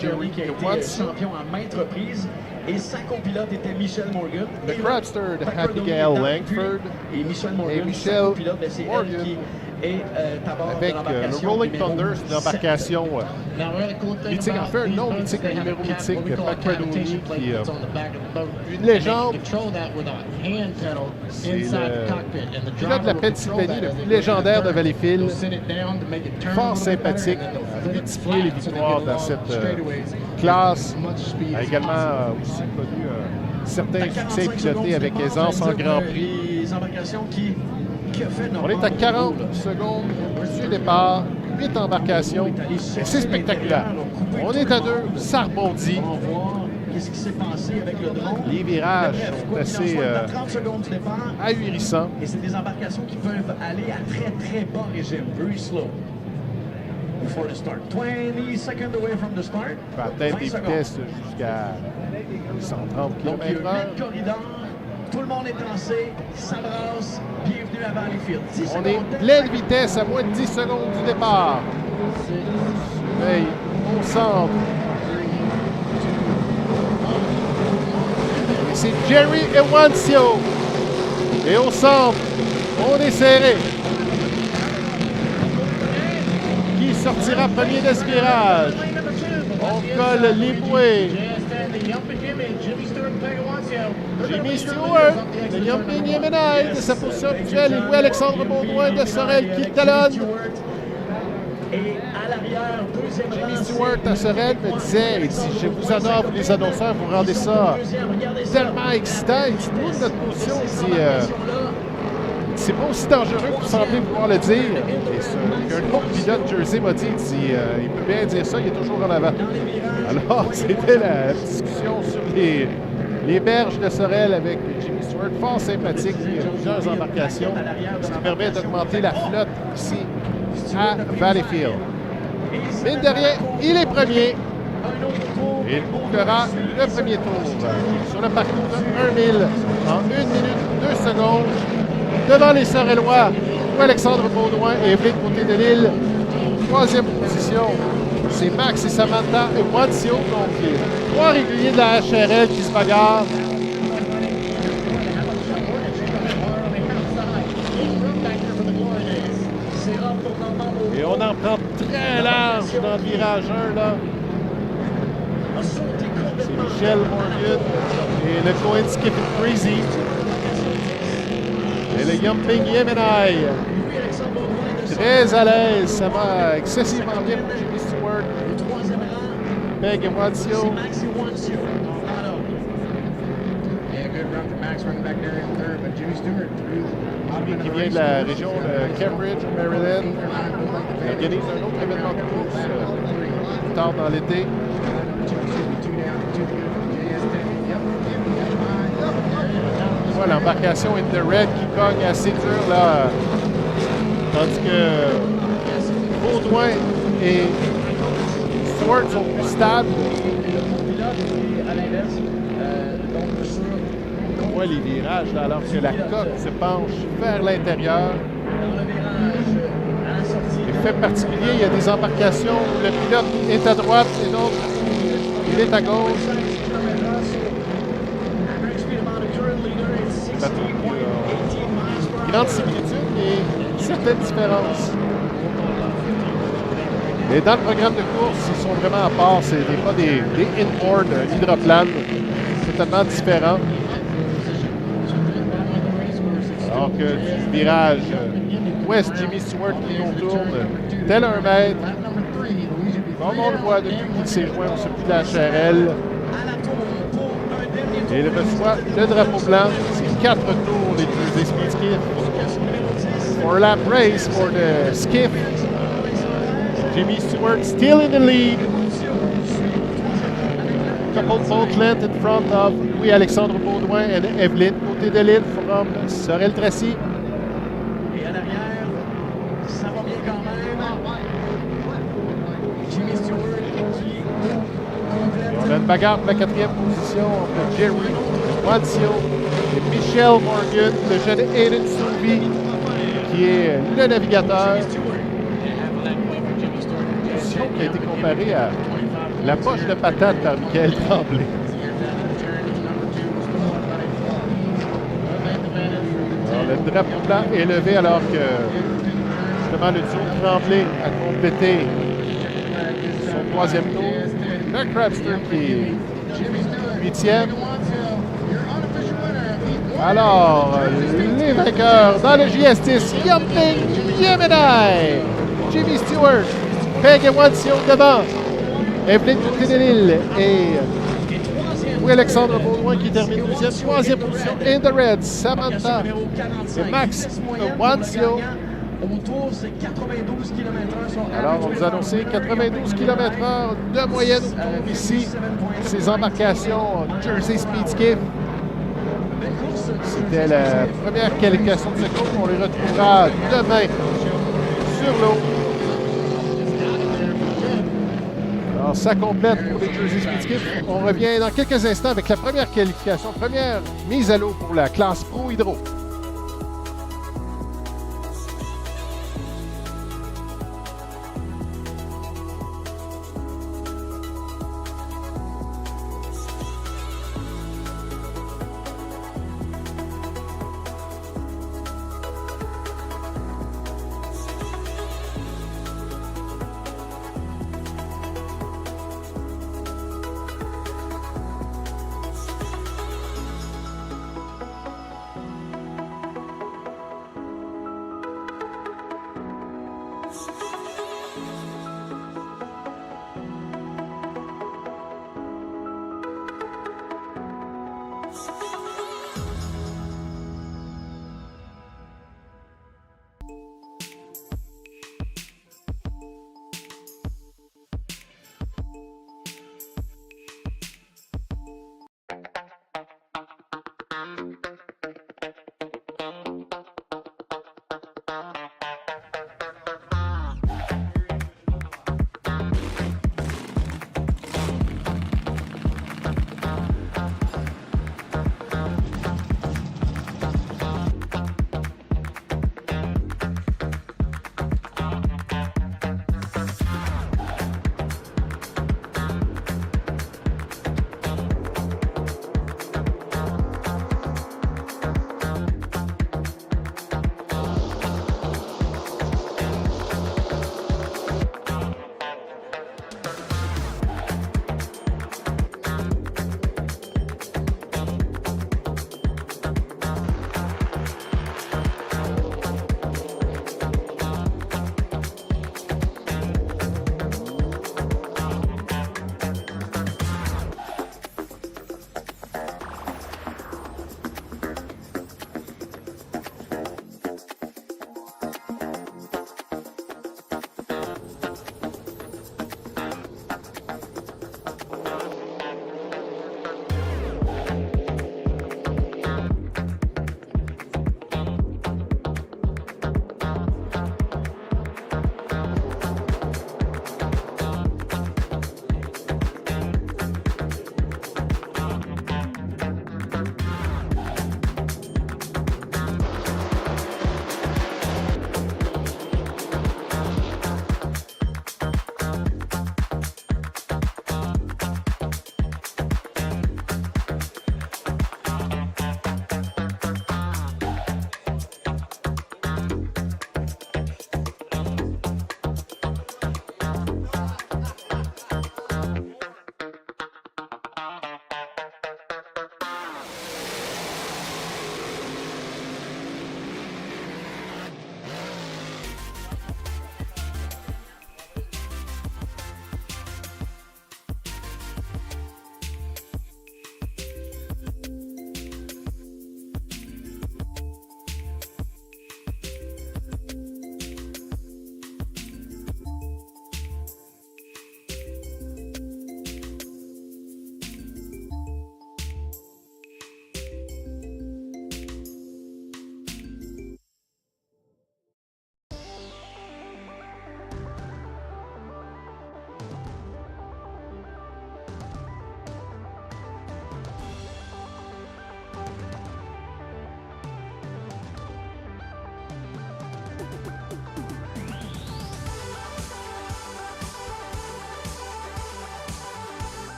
Jerry Ewancio. Champion à maintes reprises. Et sa copilote était Michelle Morgan. Le Crabster de Abigail Langford et Michelle Morgan, et Michelle copilote, c'est Morgan. elle qui est à bord Avec de le l'embarcation Rolling numéro Thunder, c'est une embarcation mythique, en fait un nom mythique, un numéro mythique, Macradoni, qui une légende. C'est le pilote de la Pennsylvanie, le plus légendaire de Valleyfield. Fort sympathique, a multiplié les victoires dans cette classe. A également aussi connu certains succès pilotés avec aisance en Grand Prix. Les embarcations qui On est à 40 secondes du départ, 8 embarcations, et c'est spectaculaire. On est à 2, ça rebondit. On va voir qu'est-ce qui s'est passé avec le drone. Les virages sont assez à 30 secondes du départ. ahurissants. Et c'est des embarcations qui peuvent aller à très très bas régime, very slow. Before the start. 20 seconds away from the start. On peut atteindre des vitesses jusqu'à 130 Donc, il y a km/h. 8 corridors. Tout le monde est lancé, ça brasse. Bienvenue à Valleyfield. On est pleine vitesse à moins de 10 secondes du départ. Surveille au centre. Et c'est Jerry Ewancio. Et au centre, on est serré. Qui sortira premier de ce virage? On colle les bouées. Jimmy Stewart, le Yumping Yemenai de sa position actuelle, et Louis-Alexandre Baudouin de Sorel qui talonne. Jimmy Stewart à Sorel me disait, il dit, je vous adore, vous les annonceurs, vous rendez ça tellement excitant. Il dit, nous, de notre position, il dit, c'est pas aussi dangereux que vous semblez vouloir le dire. Et un autre pilote Jersey m'a dit, il peut bien dire ça, il est toujours en avant. Alors, c'était la discussion sur les berges de Sorel avec Jimmy Stewart, fort sympathique. Il y a plusieurs embarcations, ce qui permet d'augmenter la flotte ici à Valleyfield. Mine de rien, il est premier. Et il bouclera le premier tour sur le parcours de 1000 en 1 minute 2 secondes. Devant les Sorellois, Alexandre Baudouin et Evelyne Côté de Lille. 3e position, c'est Max et Samantha et Ewancio, donc les 3 réguliers de la HRL qui se bagarrent. Et on en prend très large dans le virage 1, là. C'est Michel Morgan et le coin de Skiff et Crazy. Et le Yumping Yemenai. Très à l'aise, ça va excessivement bien pour Jimmy Stewart. Peg et Watsio. Jimmy qui vient de la région de Cambridge, Maryland. Il organise un autre événement de course plus tard dans l'été. Voilà, l'embarcation in the red qui cogne assez dur là. Tandis que Baudouin et Stewart sont plus stables. On voit les virages là, alors que la coque se penche vers l'intérieur. Fait particulier, il y a des embarcations où le pilote est à droite et d'autres il est à gauche. Grande similitude et certaines différences. Et dans le programme de course, ils sont vraiment à part. Ce n'est pas des inboard Hydroplane. C'est totalement différent. Alors que du virage ouest, Jimmy Stewart qui nous tourne tel un maître. Comme on le voit depuis qu'il s'est joint au circuit de la HRL. Et il reçoit le drapeau blanc. C'est 4 tours des Jersey Speed Skiff. 4-lap race for the Skiff. Jimmy Stewart still in the lead. Couple boat length in front of Louis-Alexandre Baudouin and Evelyne côté de l'île from Sorel-Tracy. Et en arrière, ça va bien quand même. Jimmy Stewart qui on a une bagarre pour la 4e position entre Jerry Wancio et Michel Morgan, le jeune Aiden Souby qui est le navigateur. Position qui a été comparée à la poche de patate par Michael Tremblay. Alors, le drapeau blanc est levé alors que justement le duo Tremblay a complété son 3e tour. Le Crabster qui est 8e. Alors, les vainqueurs dans le JS10, Yumping Yemenai, Jimmy Stewart, Peg et Wansio devant, Evelyne côté de l'île et Louis-Alexandre Baudouin qui termine 12e. 3e position, in the red, Samantha et Max Wansio. Alors, on nous a annoncé 92 km/h de moyenne autour ici. Ces embarcations Jersey Speed Skiff. C'était la première qualification de ce cours. On les retrouvera demain sur l'eau. Alors, ça complète pour les Jersey Speed Skiff. On revient dans quelques instants avec la première qualification, première mise à l'eau pour la classe Pro Hydro.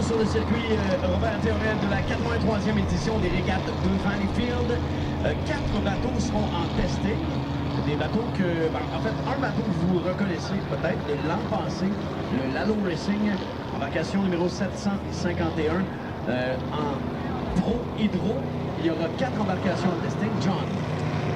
Sur le circuit HRL de la 83e édition des Régates de Valleyfield. 4 bateaux seront en testé. Des bateaux que, en fait, un bateau que vous reconnaissez peut-être de l'an passé, le Lalo Racing, embarcation numéro 751 en Pro Hydro. Il y aura 4 embarcations en testing. John.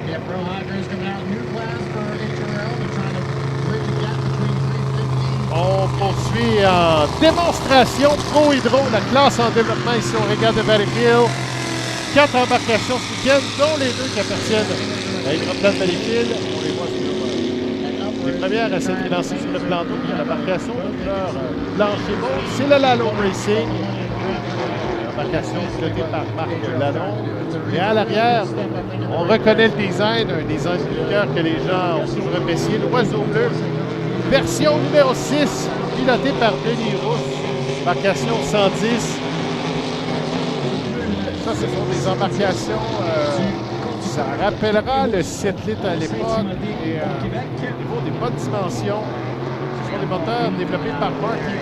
Yeah, Pro Hydro is coming out new class for HRL. They're trying to bridge the gap between 350. On poursuit en démonstration Pro Hydro, la classe en développement ici au Régates de Valleyfield. 4 embarcations ce week-end, dont les 2 qui appartiennent à Hydroplane Valleyfield. On les voit sur les premières à s'être lancées sur le plan d'eau. Il y a l'embarcation de couleur blanche et mauve. C'est le Lalo Racing. Embarcation pilotée par Marc Ladon. Et à l'arrière, on reconnaît le design, un design de cœur que les gens ont toujours apprécié, l'oiseau bleu. Version numéro 6, pilotée par Denis Rousse, embarcation 110. Ça, ce sont des embarcations, ça rappellera le 7 litres à l'époque, et au niveau des bonnes dimensions. Ce sont des moteurs développés par Marc-André,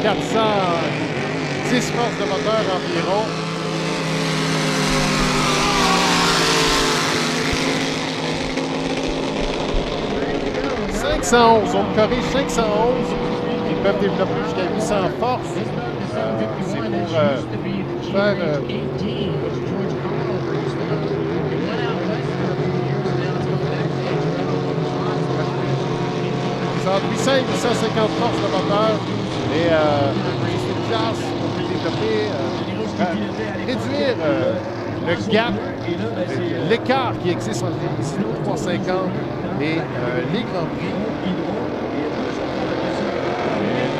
410 forces de moteur environ. 511, on corrige 511. Ils peuvent développer jusqu'à 800 forces. C'est pour faire entre 800 et 850 forces de moteur. Et c'est une classe qu'on peut développer, réduire le gap, l'écart qui existe entre les Sino 350 et les Grands Prix.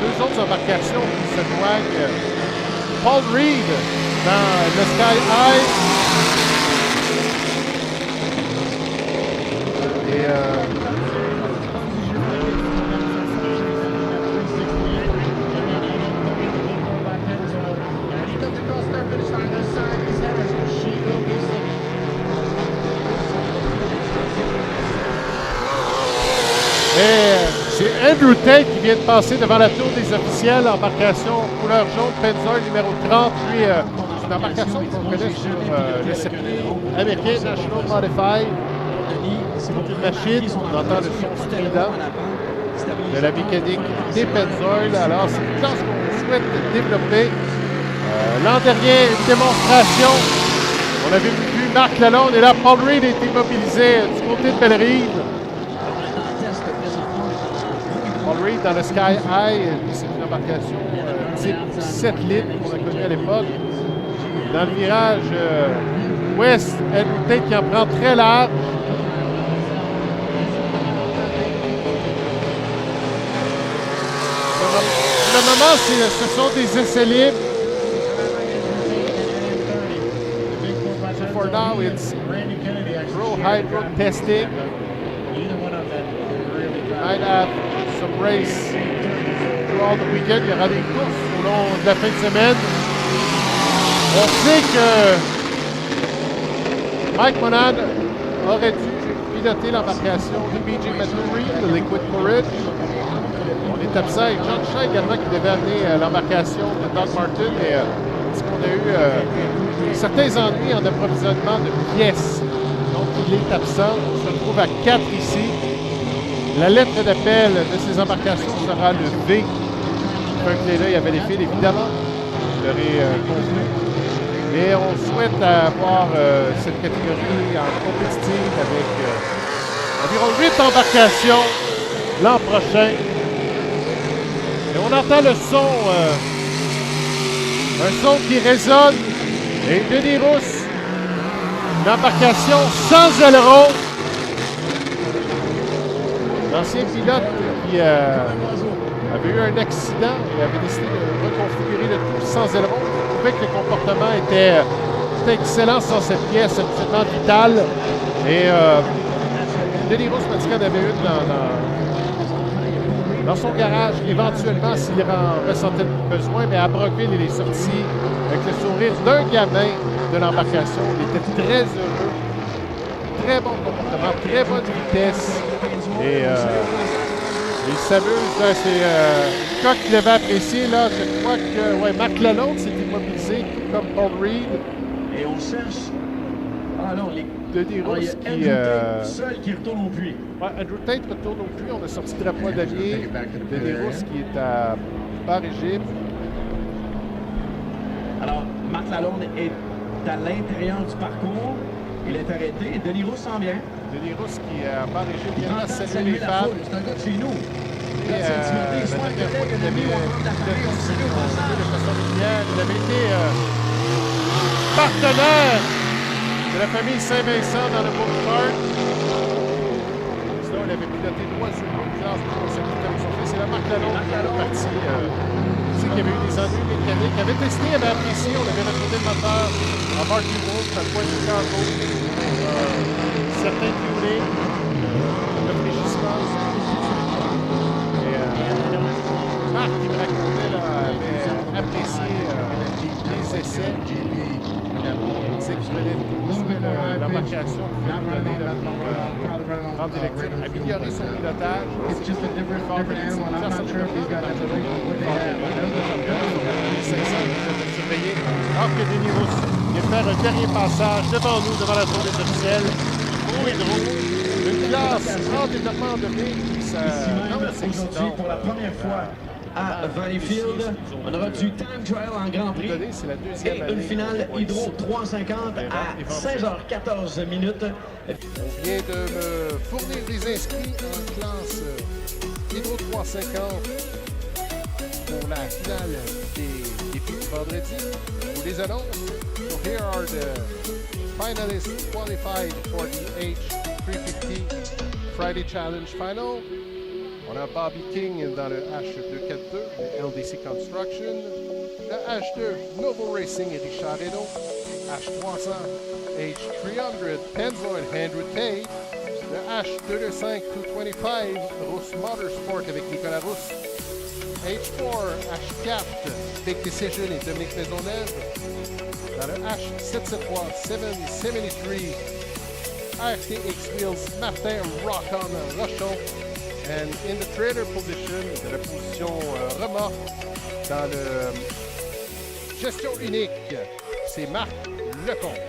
Deux autres embarcations qui se joignent. Paul Reed dans le Sky High. Et c'est Andrew Tate qui vient de passer devant la tour des officiels, embarcation couleur jaune, Pennzoil numéro 30. Puis c'est une embarcation qu'on connaît sur le circuit américain National Modified. C'est une machine, on entend le son strident de la mécanique des Pennzoil. Alors c'est une classe qu'on souhaite développer. L'an dernier, une démonstration. On avait vu Marc Lalonde. Et là, Paul Reed a été mobilisé du côté de Bellerive. Paul Reed dans le Sky High, c'est une embarcation type 7 litres qu'on a connu à l'époque. Dans le virage ouest, Andrew Tate qui en prend très large. Pour le moment, ce sont des essais libres. So for now, it's row hydro testing. Might have some race throughout the weekend. Il y aura des courses au long de la fin de semaine. On sait que Mike Monahan aurait dû piloter l'embarcation de BJ Maturi, de Liquid Courage. On est absent avec John Shaw également qui devait amener l'embarcation de Doug Martin. Et parce qu'on a eu certains ennuis en approvisionnement de pièces. Donc il est absent. On se retrouve à 4 ici. La lettre d'appel de ces embarcations sera le V. Un clé d'œil à Valleyfield, évidemment. Je l'aurai convenu. Et on souhaite avoir cette catégorie en compétitive avec environ 8 embarcations l'an prochain. Et on entend le son, un son qui résonne. Et Denis Rousse, une embarcation sans aileron. L'ancien pilote qui avait eu un accident et avait décidé de reconfigurer le tout sans aileron. Il trouvait que le comportement était excellent sans cette pièce absolument vitale. Et Denis Rousse m'a dit qu'il en avait une dans son garage, éventuellement, s'il en ressentait le besoin. Mais à Brockville, il est sorti avec le sourire d'un gamin de l'embarcation. Il était très heureux. Très bon comportement, très bonne vitesse. Et il s'amuse. C'est le cas qu'il avait apprécié. Là, je crois que Marc Lalonde s'est immobilisé, tout comme Paul Reed. Et on cherche. Ah non, Denis Rousse qui. Seul qui retourne au puits. Ouais, Andrew Tate retourne au puits. On a sorti Drapeau d'Allier. Denis Rousse qui est à Bar-Égypte. Alors, Marc Lalonde est à l'intérieur du parcours. Il est arrêté. Denis Rousse s'en vient. Denis Rousse qui est à Bar-Égypte vient de saluer les femmes. C'est un gars de chez nous. Et la dernière fois qu'il avait de façon régulière, il avait été partenaire de la famille Saint-Vincent dans le Boat Park. Sinon, il avait piloté l'Oiseau, une classe pour s'acquitter avec son fils. C'est la Marc Lalonde qui est parti. C'est qu'il y avait eu des ennuis mécaniques. Il avait testé, il avait apprécié. On avait retrouvé le moteur en Marky Wolf, à le point du cargo. Certains tunnés, le fléchissement. Et Marc, qui me racontait, là, avait apprécié les essais. C'est que je venais l'embarcation pour donner le rendre électrique, améliorer son pilotage. It's just a different animal. I'm not sure if he's got that what they have. Les 500 qui surveillés. Alors que Denis Rousse vient faire un dernier passage devant nous, devant la tour des officiels. Au hydro. Une classe en développement de vie. Aujourd'hui, pour la première fois à Valleyfield, on aura du time trial en Grand Prix et une finale hydro 350 à 16h14 minutes. On vient de me fournir des inscrits en classe hydro 350 pour la finale des Prix du vendredi. Je vous les annonce. So here are the finalists qualified for the H350 Friday Challenge Final. On a Bobby King dans le H242 de LDC Construction, le H2 Novo Racing et Richard Reno, H300 H300 Pennzoil Andrew Tate, le H225 225 Rousse Motorsport avec Nicolas Rousse, H4 H4 Big Decision et Dominique Maisonneuve, dans le H773 773 RTX Wheels Martin Rock-On Rochon. And in the trailer position, de la position remorque dans le gestion unique, c'est Marc Lecomte.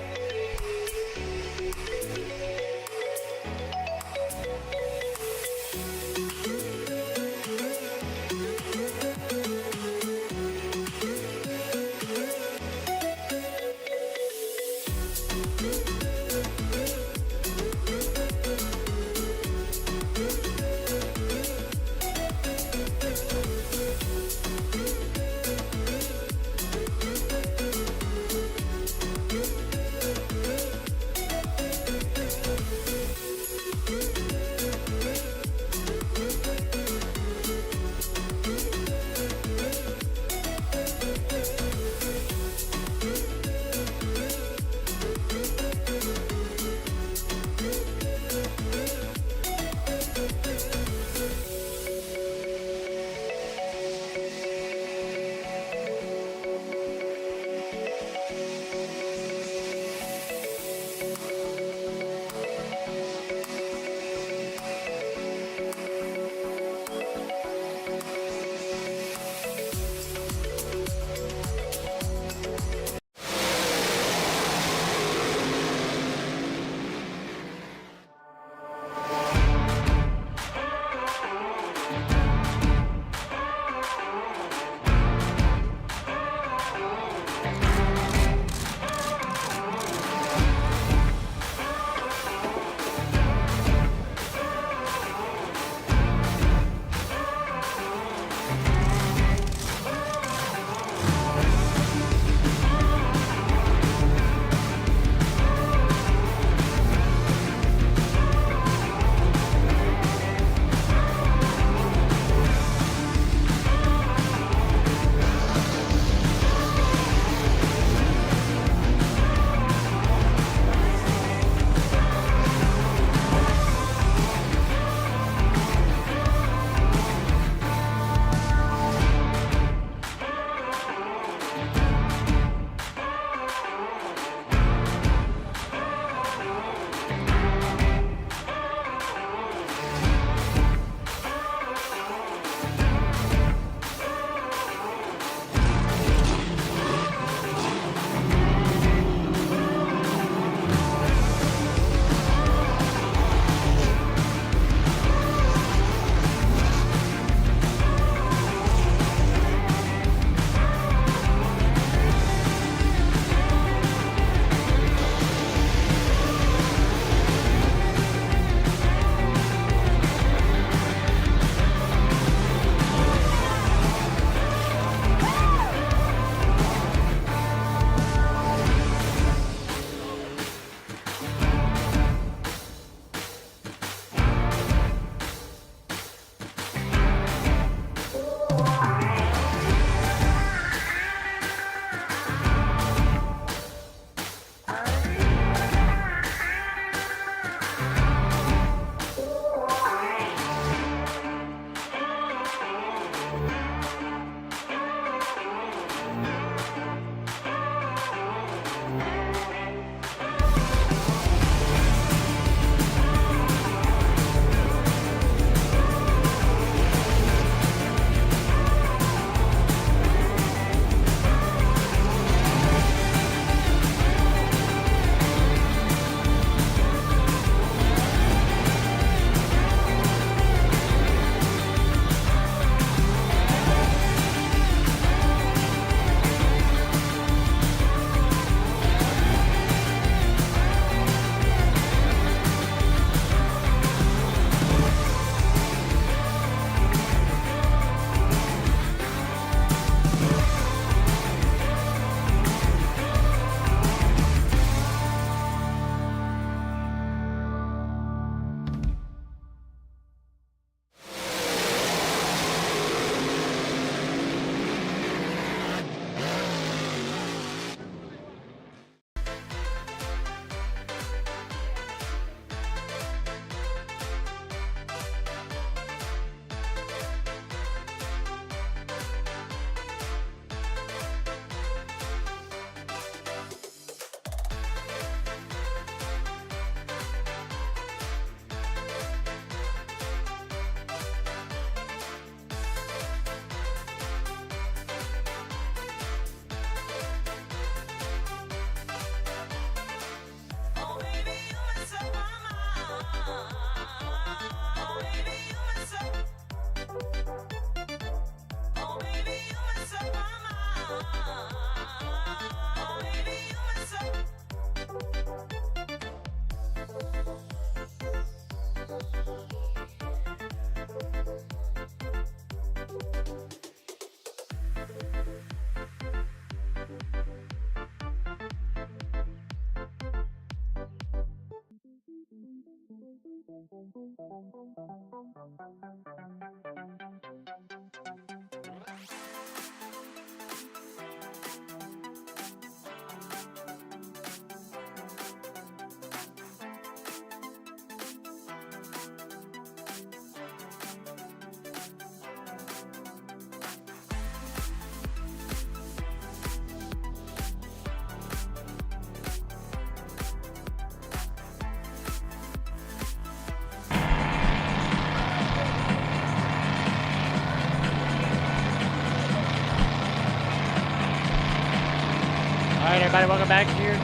All right, everybody, welcome back here to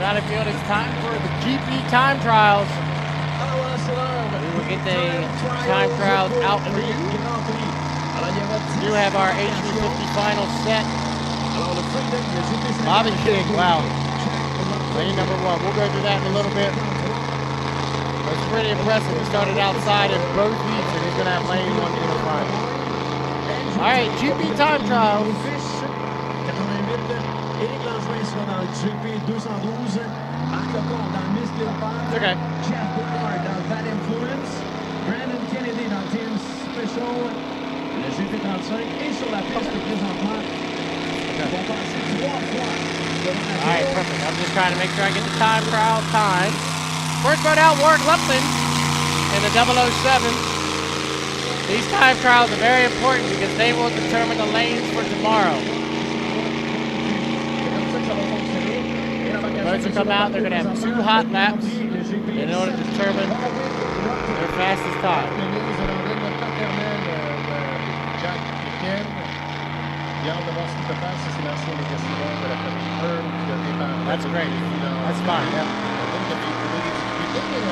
Valleyfield. It's time for the GP time trials. We will get the time trials out for you. We do have our HV50 final set. Bobby King, wow. Lane number one. We'll go through that in a little bit. It's pretty impressive. He started outside in both heats, and he's going to have lane one in the final. All right, GP time trials. Éric Langevin sera dans le GP 212, Marc Lecomte dans le Miss Léopard, Okay. Jeff Bernard dans le Van Influence, Brandon Kennedy dans le Team Special, le GP 35 et sur la piste présentement. Ils vont passer 3 fois. All right, perfect. I'm just trying to make sure I get the time trial time. First one out, Warwick Lupton in the 007. These time trials are very important because they will determine the lanes for tomorrow. Boats will come out, they're going to have 2 hot laps in order to determine their fastest time. That's great. That's fine, yeah.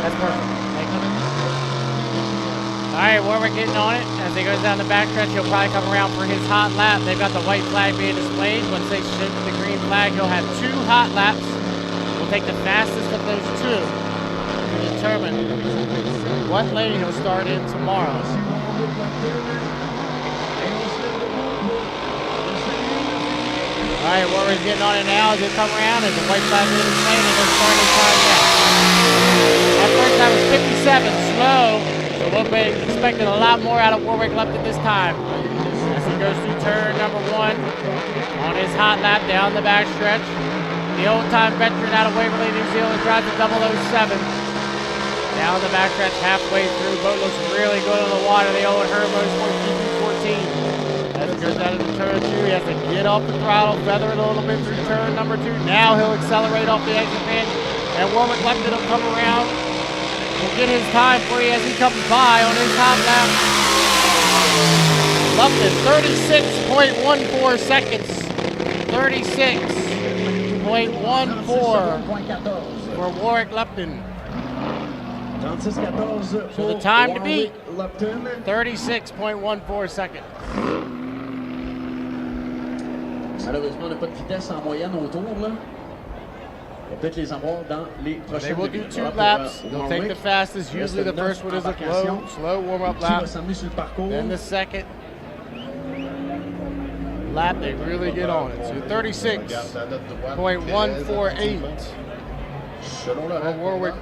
That's perfect. Thank you. All right, Warwick getting on it. As he goes down the backstretch, he'll probably come around for his hot lap. They've got the white flag being displayed. Once they shift the green flag, he'll have 2 hot laps. We'll take the fastest of those 2 to determine what lane he'll start in tomorrow. All right, Warwick's getting on it now. He'll come around as the white flag being displayed, and he'll start his time now. That first time was 57, slow. So we'll be expecting a lot more out of Warwick Lupton this time. goes through turn number 1 on his hot lap down the backstretch. The old-time veteran out of Waverly, New Zealand, drives a 007. Down the backstretch, halfway through. Boat looks really good on the water. The old Hero Motorsport GP14. As he goes out into turn 2, he has to get off the throttle, feather it a little bit through turn number 2. Now he'll accelerate off the exit pin, and Warwick Lupton will come around. We'll get his time for you as he comes by on his top lap. Lupton, 36.14 seconds. 36.14 for Warwick Lupton. So the time to beat, 36.14 seconds. Malheureusement, on n'a pas de vitesse en moyenne autour. Là. On va peut-être les avoir dans les prochaines. They will do 2 laps. They'll take the fastest. Usually the first one is a slow warm-up lap. Then the second lap, they really get on it. So 36.148 for Warwick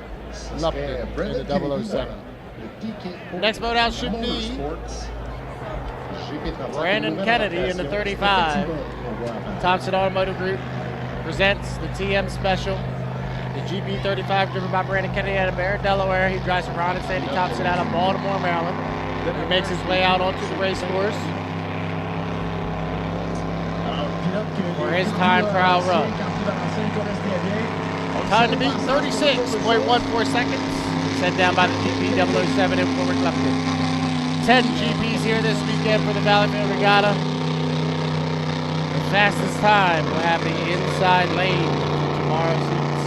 Lupton in the 007. Next boat out should be Brandon Kennedy in the 35. Thompson Automotive Group presents the TM Special. The GB35 driven by Brandon Kennedy out of Barrett, Delaware. He drives for Ron and Sandy Thompson out of Baltimore, Maryland. He makes his way out onto the race course for his time trial run. Time to beat 36.14 seconds. Set down by the GP007 in Warwick Lupton. 10 GPs here this weekend for the Valleyfield Regatta. The fastest time will have the inside lane for tomorrow's heats.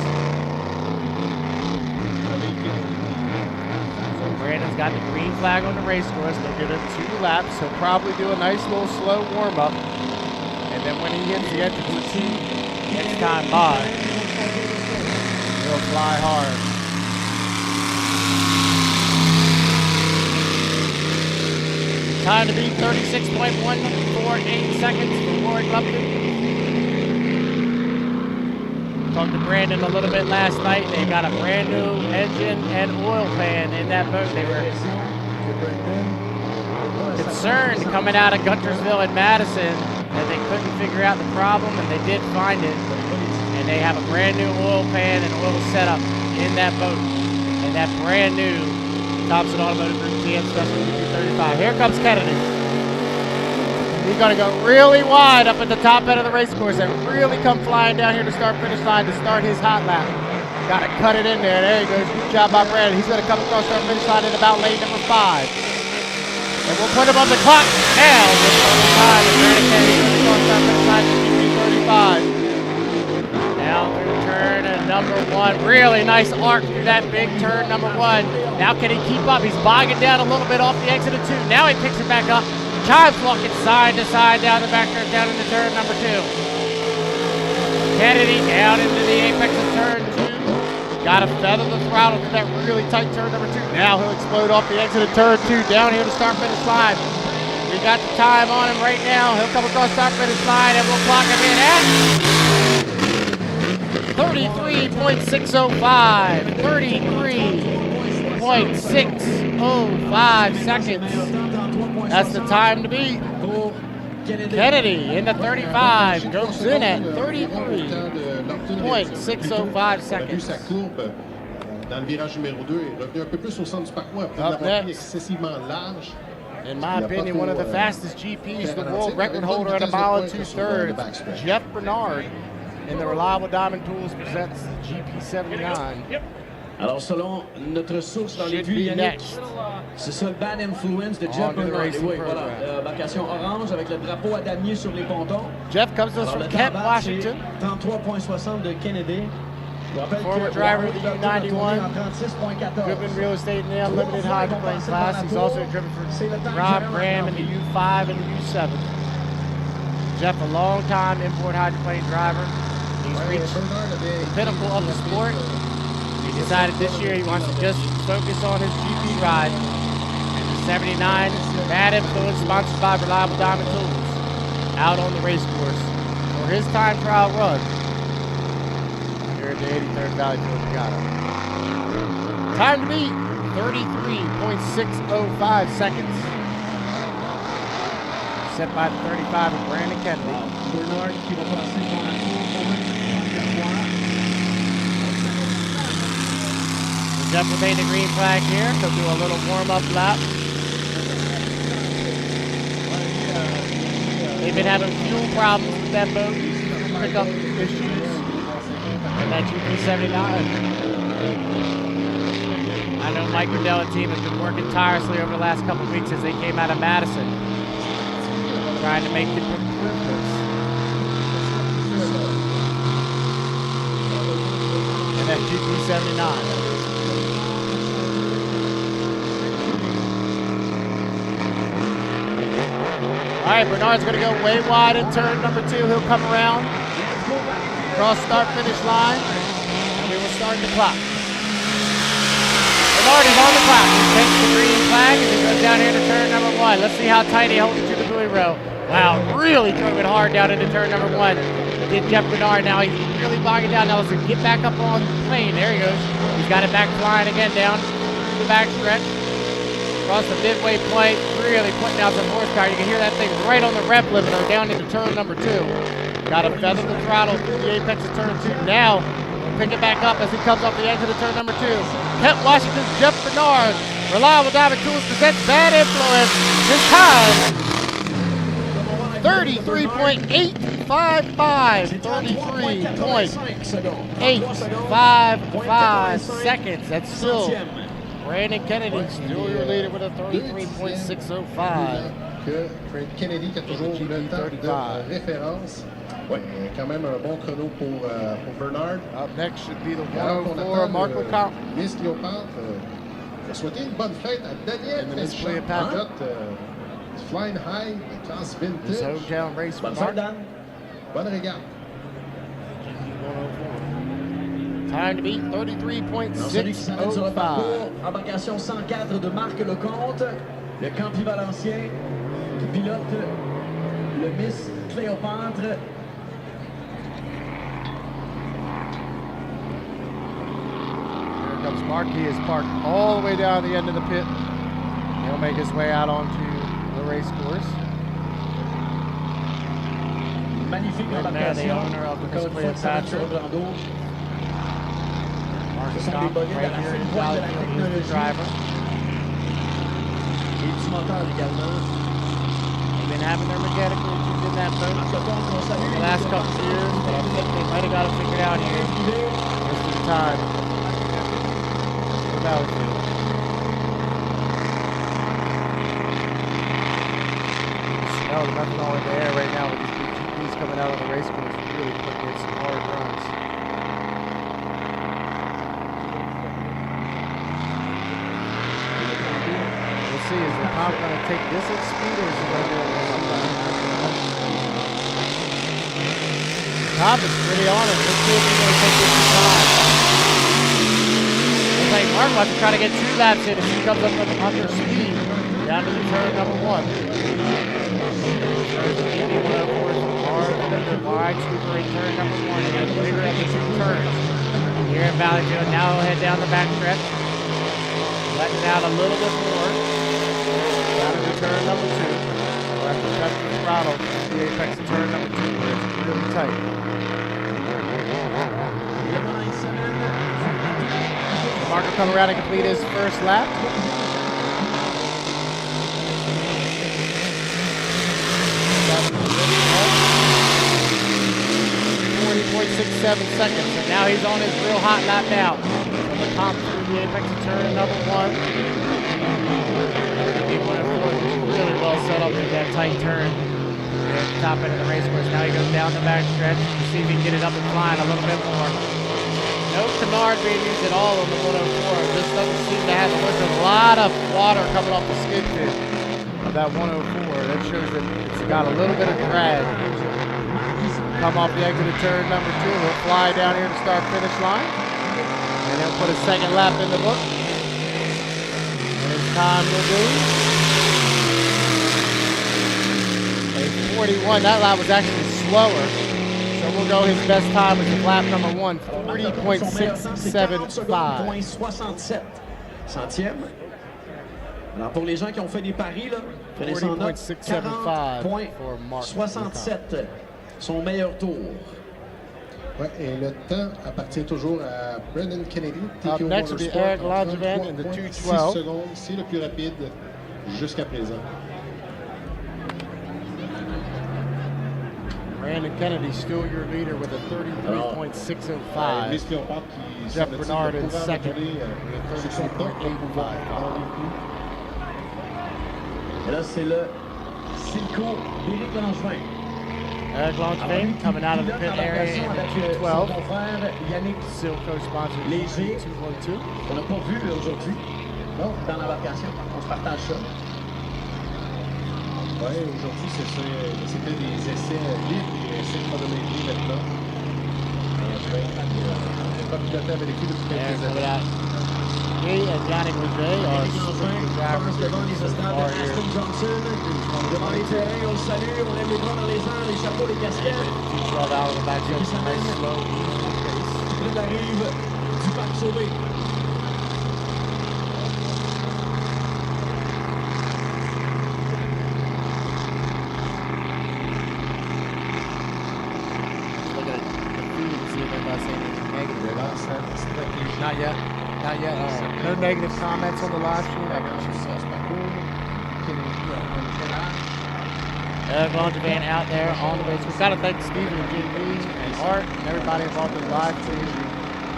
So Brandon's got the green flag on the race course. They'll give him 2 laps. He'll probably do a nice little slow warm-up. And then when he hits the entrance of the tee, next time by, he'll fly hard. Time to beat 36.148 seconds for Warwick Lupton. Talked to Brandon a little bit last night. They got a brand new engine and oil pan in that boat. They were concerned coming out of Guntersville and Madison that they couldn't figure out the problem, and they did find it. And they have a brand new oil pan and oil setup in that boat. And that brand new Thompson Automotive Group TM Special 35. Here comes Kennedy. He's going to go really wide up at the top end of the race course and really come flying down here to start-finish line to start his hot lap. Got to cut it in there. There he goes. Good job by Brandon. He's going to come across start-finish line in about lane number 5. And we'll put him on the clock now with the time. And Brandon Kennedy going to go start-finish line to GP35. Down through turn number 1. Really nice arc through that big turn number 1. Now can he keep up? He's bogging down a little bit off the exit of 2. Now he picks it back up. Chimes walking side to side down the back stretch down into turn number 2. Kennedy down into the apex of turn 2. Got to feather the throttle to that really tight turn number 2. Now he'll explode off the exit of turn 2 down here to start finish line. We got the time on him right now. He'll come across start finish line and we'll clock him in at 33.605. 33.605 seconds. That's the time to beat. Kennedy in the 35 goes in at 33.605 seconds. Up next, in my opinion, one of the fastest GPs, the world record holder at 1 mile and 2/3, Jeff Bernard in the Reliable Diamond Tools presents the GP79. Alors, selon notre source dans les vues, c'est ça le Bad Influence de Jeff Bernard. Oui, voilà, embarcation orange avec le drapeau à damier sur les pontons. Jeff comes to us from Kent, Washington. 33.60 de Kennedy. Former driver of the U91, driven real estate in the unlimited hydroplane class. He's also driven for Rob Graham in the U5 and the U7. Jeff, a long-time import hydroplane driver. He's reached the pinnacle of the sport. He decided this year he wants to just focus on his GP ride. And the 79 Bad Influence, sponsored by Reliable Diamond Tools, out on the race course for his time trial run here at the 83rd Valleyfield Regatta. Time to beat 33.605 seconds. set by the 35 of Brandon Kennedy. Bernard qui va passer son tour pour le Jeff will take the green flag here. He'll do a little warm-up lap. They've been having fuel problems with that boat. Pickup issues. And that GP79. I know Mike Riddell and team has been working tirelessly over the last couple of weeks as they came out of Madison, trying to make the improvements. And that GP79. All right, Bernard's going to go way wide in turn number 2. He'll come around, cross start-finish line, and we will start the clock. Bernard is on the clock. He takes the green flag as he goes down here to turn number 1. Let's see how tight he holds it to the buoy row. Wow, really drove it hard down into turn number 1. Did Jeff Bernard. Now he's really bogging down. Now let's get back up on the plane. There he goes. He's got it back flying again down to the back stretch. Across the midway point, really putting out some horsepower. You can hear that thing right on the rep limiter down into turn number 2. Got to feather the throttle through the apex of turn 2. Now, pick it back up as he comes off the exit of turn number 2. Kent Washington's Jeff Bernard. Reliable Diving Tools presents Bad Influence. This time, 33.855. 33.855 seconds. That's still Brandon Kennedy still your leader with a 33.605. Que Kennedy qui a toujours le temps de référence. Oui, quand même un bon chrono pour Bernard. Up next should be the 104 Marco Comp. Miss Cléopâtre. Je vais souhaiter une bonne fête à Daniel Cléopâtre. Flying High, classe vintage. His hometown race for Mark. Bonne régate. Time to beat 33.605. Embarcation 104 de Marc Lecomte, le Campi Valencien, qui pilote le Miss Cléopâtre. Here comes Mark. He is parked all the way down the end of the pit. He'll make his way out onto the race course. Magnifique embarcation. The owner of the Miss Cléopâtre. Mark Stop right here in Valleyfield. He's the driver. They've been having their mechanical issues in that boat for the last couple of years, but I think they might have got it figured out here. Most of the time. Valleyfield. Smell the methanol in the air right now with these GPs coming out on the race course. Really putting in some hard runs. We'll see, is the pump going to take this at speed or is it going to do it sometime? Top is pretty on it. Let's see if he's going to take this time. Looks like Mark wants to try to get 2 laps in if he comes up with under speed. Down to the turn number 1. Wide sweeper in turn number 1. He has bigger at the 2 turns. Here in Valleyfield, now he'll head down the back stretch. Letting out a little bit more. Down to turn number 2. We'll have to cut the throttle to the apex of turn number 2 where it's really tight. Mark will come around and complete his first lap. 40.67 seconds, and now he's on his real hot lap now. From the top through the apex of turn number 1. Really well set up in that tight turn at the top end of the race course. Now he goes down the back stretch to see if he can get it up and flying a little bit more. No canard being used at all on the 104. This doesn't seem to have a lot of water coming off the skid pit of that 104. That shows that it's got a little bit of drag. Come off the exit of turn number 2. He'll fly down here to start finish line. And he'll put a second lap in the book. And his time will be a 41. That lap was actually slower. So we'll go his best time, which is lap number 1, 40.675. Centième. Alors pour les gens qui ont fait des paris, là, 40.675 for Marc. 67, son meilleur tour. Ouais, et le temps appartient toujours à Brendan Kennedy. Up next will be Eric Langevin in the 2:12. 6 secondes, c'est le plus rapide jusqu'à présent. Brandon Kennedy still your leader with a 33.605. Jeff Bernard in second with a 33.855. Et là, c'est le Silco d'Éric Langevin. Eric Langevin coming out of the pit area in the 2:12. Son frère Yannick Silco sponsored Léger, 212. qu'on n'a pas vu aujourd'hui dans l'embarcation. On se partage ça. Oui, aujourd'hui, c'était des essais libres et essais chronométrés maintenant. Je n'ai pas piloté avec l'équipe depuis quelques années. Prix and Yannick Léger are super drivers here. Devant les estrades de Aston Johnson, devant les terrains, on le salue, on lève les bras dans les airs, les chapeaux, les casquettes. 12 out of the back end, nice slow, easy pace. Près de la rive du parc Sauvé. Not yet. Not yet. No negative comments on the live stream. Eric Langevin out there on the race. We've got to thank Stephen and JP and Art and everybody involved in the live stream.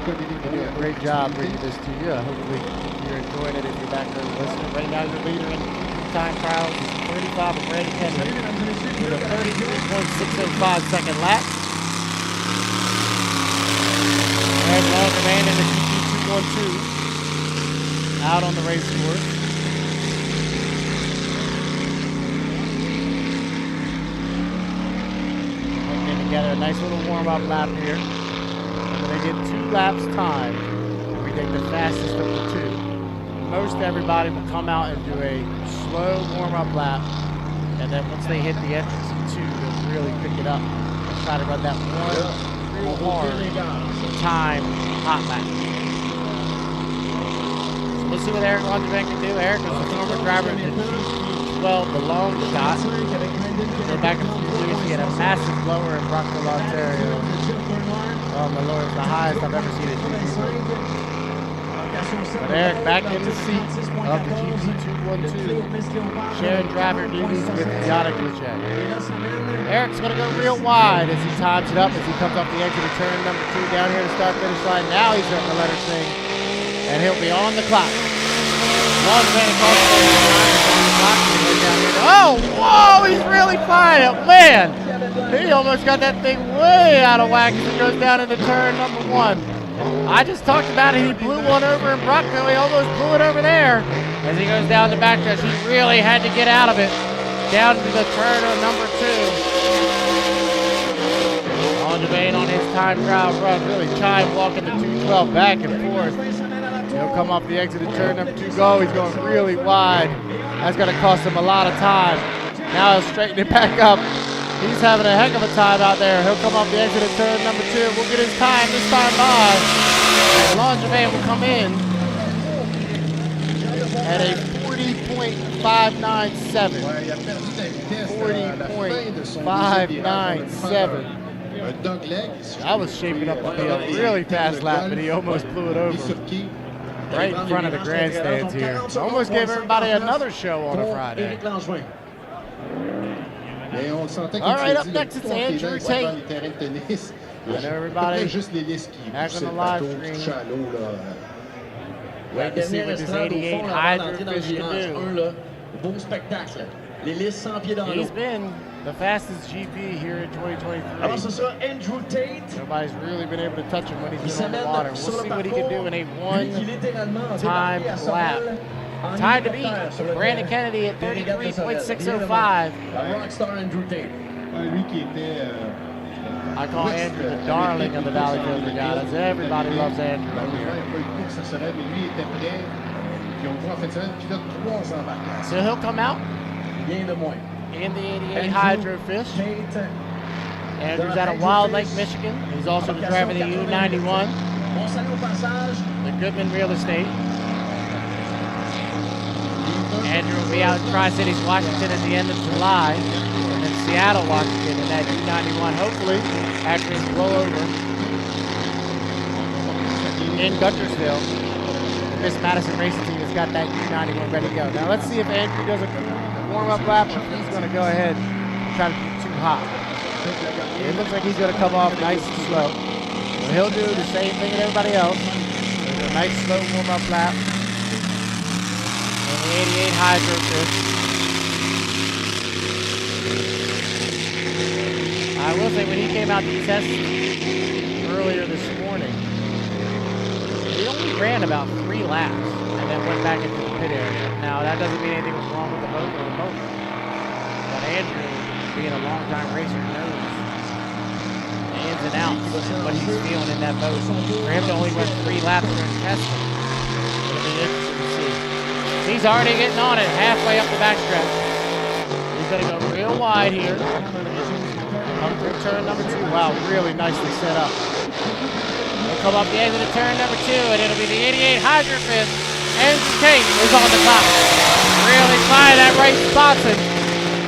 They do a great job bringing this to you. Hopefully you're enjoying it if you're back there listening. Right now your leader in time trials is 35 of Brandon Kennedy with a 33.605 second lap. Eric Langevin in the GP212 out on the race course. Putting together a nice little warm-up lap here. And when they get 2 laps time, we take the fastest of the 2. Most everybody will come out and do a slow warm-up lap. And then once they hit the entrance of 2, they'll really pick it up and try to run that one real hard time hot lap. Let's see what Eric Langevin can do. Eric is a former driver in the GP12, the long shot. Go back a few years, he had a massive blower in Brockville, Ontario. Oh my Lord, it's the highest I've ever seen it. But Eric back in the seat of the GP212, sharing driver duties with Yannick Léger. Eric's going to go real wide as he times it up as he comes off the exit of turn number 2 down here to start finish line. Now he's starting to let her sing. And he'll be on the clock. Langevin across the clock. Oh, whoa, he's really flying it. Man, he almost got that thing way out of whack as he goes down into turn number 1. I just talked about it. He blew one over in Brockville. He almost blew it over there. As he goes down the backstretch, he really had to get out of it. Down to the turn of number 2. Langevin on his time trial run, really time walking the 212 back and forth. He'll come off the exit of turn number 2 go. He's going really wide. That's going to cost him a lot of time. Now he'll straighten it back up. He's having a heck of a time out there. He'll come off the exit of turn number 2. We'll get his time this time by. And Langevin will come in at a 40.597. 40.597. That was shaping up to be a really fast lap, but he almost blew it over. Right in front of the grandstands here. Almost gave everybody another show on a Friday. All right, up next it's Andrew Tate. And everybody back on the live stream. Wait to see what this 88 Hydrofish can do. He's been the fastest GP here in 2023. Nobody's really been able to touch him when he's been on the water. We'll see what he can do in a one-time lap. Time to beat Brandon Kennedy at 33.605. I call Andrew the darling of the Valleyfield Regatas. Everybody loves Andrew up here. So he'll come out in the 88 Hydrofish. Andrew's out of Wild Lake, Michigan. He's also the driver of the U91, the Goodman Real Estate. Andrew will be out in Tri-Cities, Washington at the end of July. And then Seattle, Washington in that U91, hopefully, after his blowover in Guntersville. The Miss Madison Racing Team has got that U91 ready to go. Now let's see if Andrew does a warm-up lap or if he's going to go ahead and try to be too hot. It looks like he's going to come off nice and slow. So he'll do the same thing as everybody else. A nice slow warm-up lap. And the 88 Hydro fish. I will say when he came out to test earlier this morning, he only ran about 3 laps and then went back into the pit area. Now that doesn't mean anything was wrong with the boat or the motor. But Andrew, being a long-time racer, knows the ins and outs and what he's feeling in that boat. For him to only run 3 laps during testing, it'll be interesting to see. He's already getting on it halfway up the backstretch. He's going to go real wide here. Up through turn number 2. Wow, really nicely set up. He'll come up the exit of turn number 2, and it'll be the 88 Hydrofish. Andrew Tate is on the top. Really flying that right Spotson.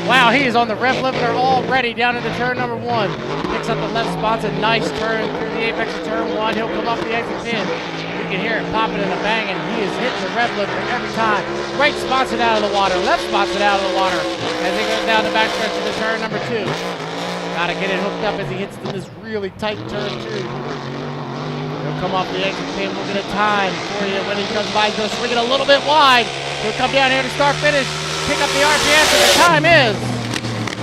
Wow, he is on the ref limiter already down into turn number 1. Picks up the left Spotson. Nice turn through the apex of turn 1. He'll come up the exit pin. You can hear it popping and a banging. He is hitting the ref limiter every time. Right Spotson out of the water. Left Spotson out of the water as he goes down the backstretch into turn number 2. Got to get it hooked up as he hits this really tight turn 2. He'll come off the exit pin. We'll get a time for you when he comes by. He's going to swing it a little bit wide. He'll come down here to start finish. Pick up the RPS, and the time is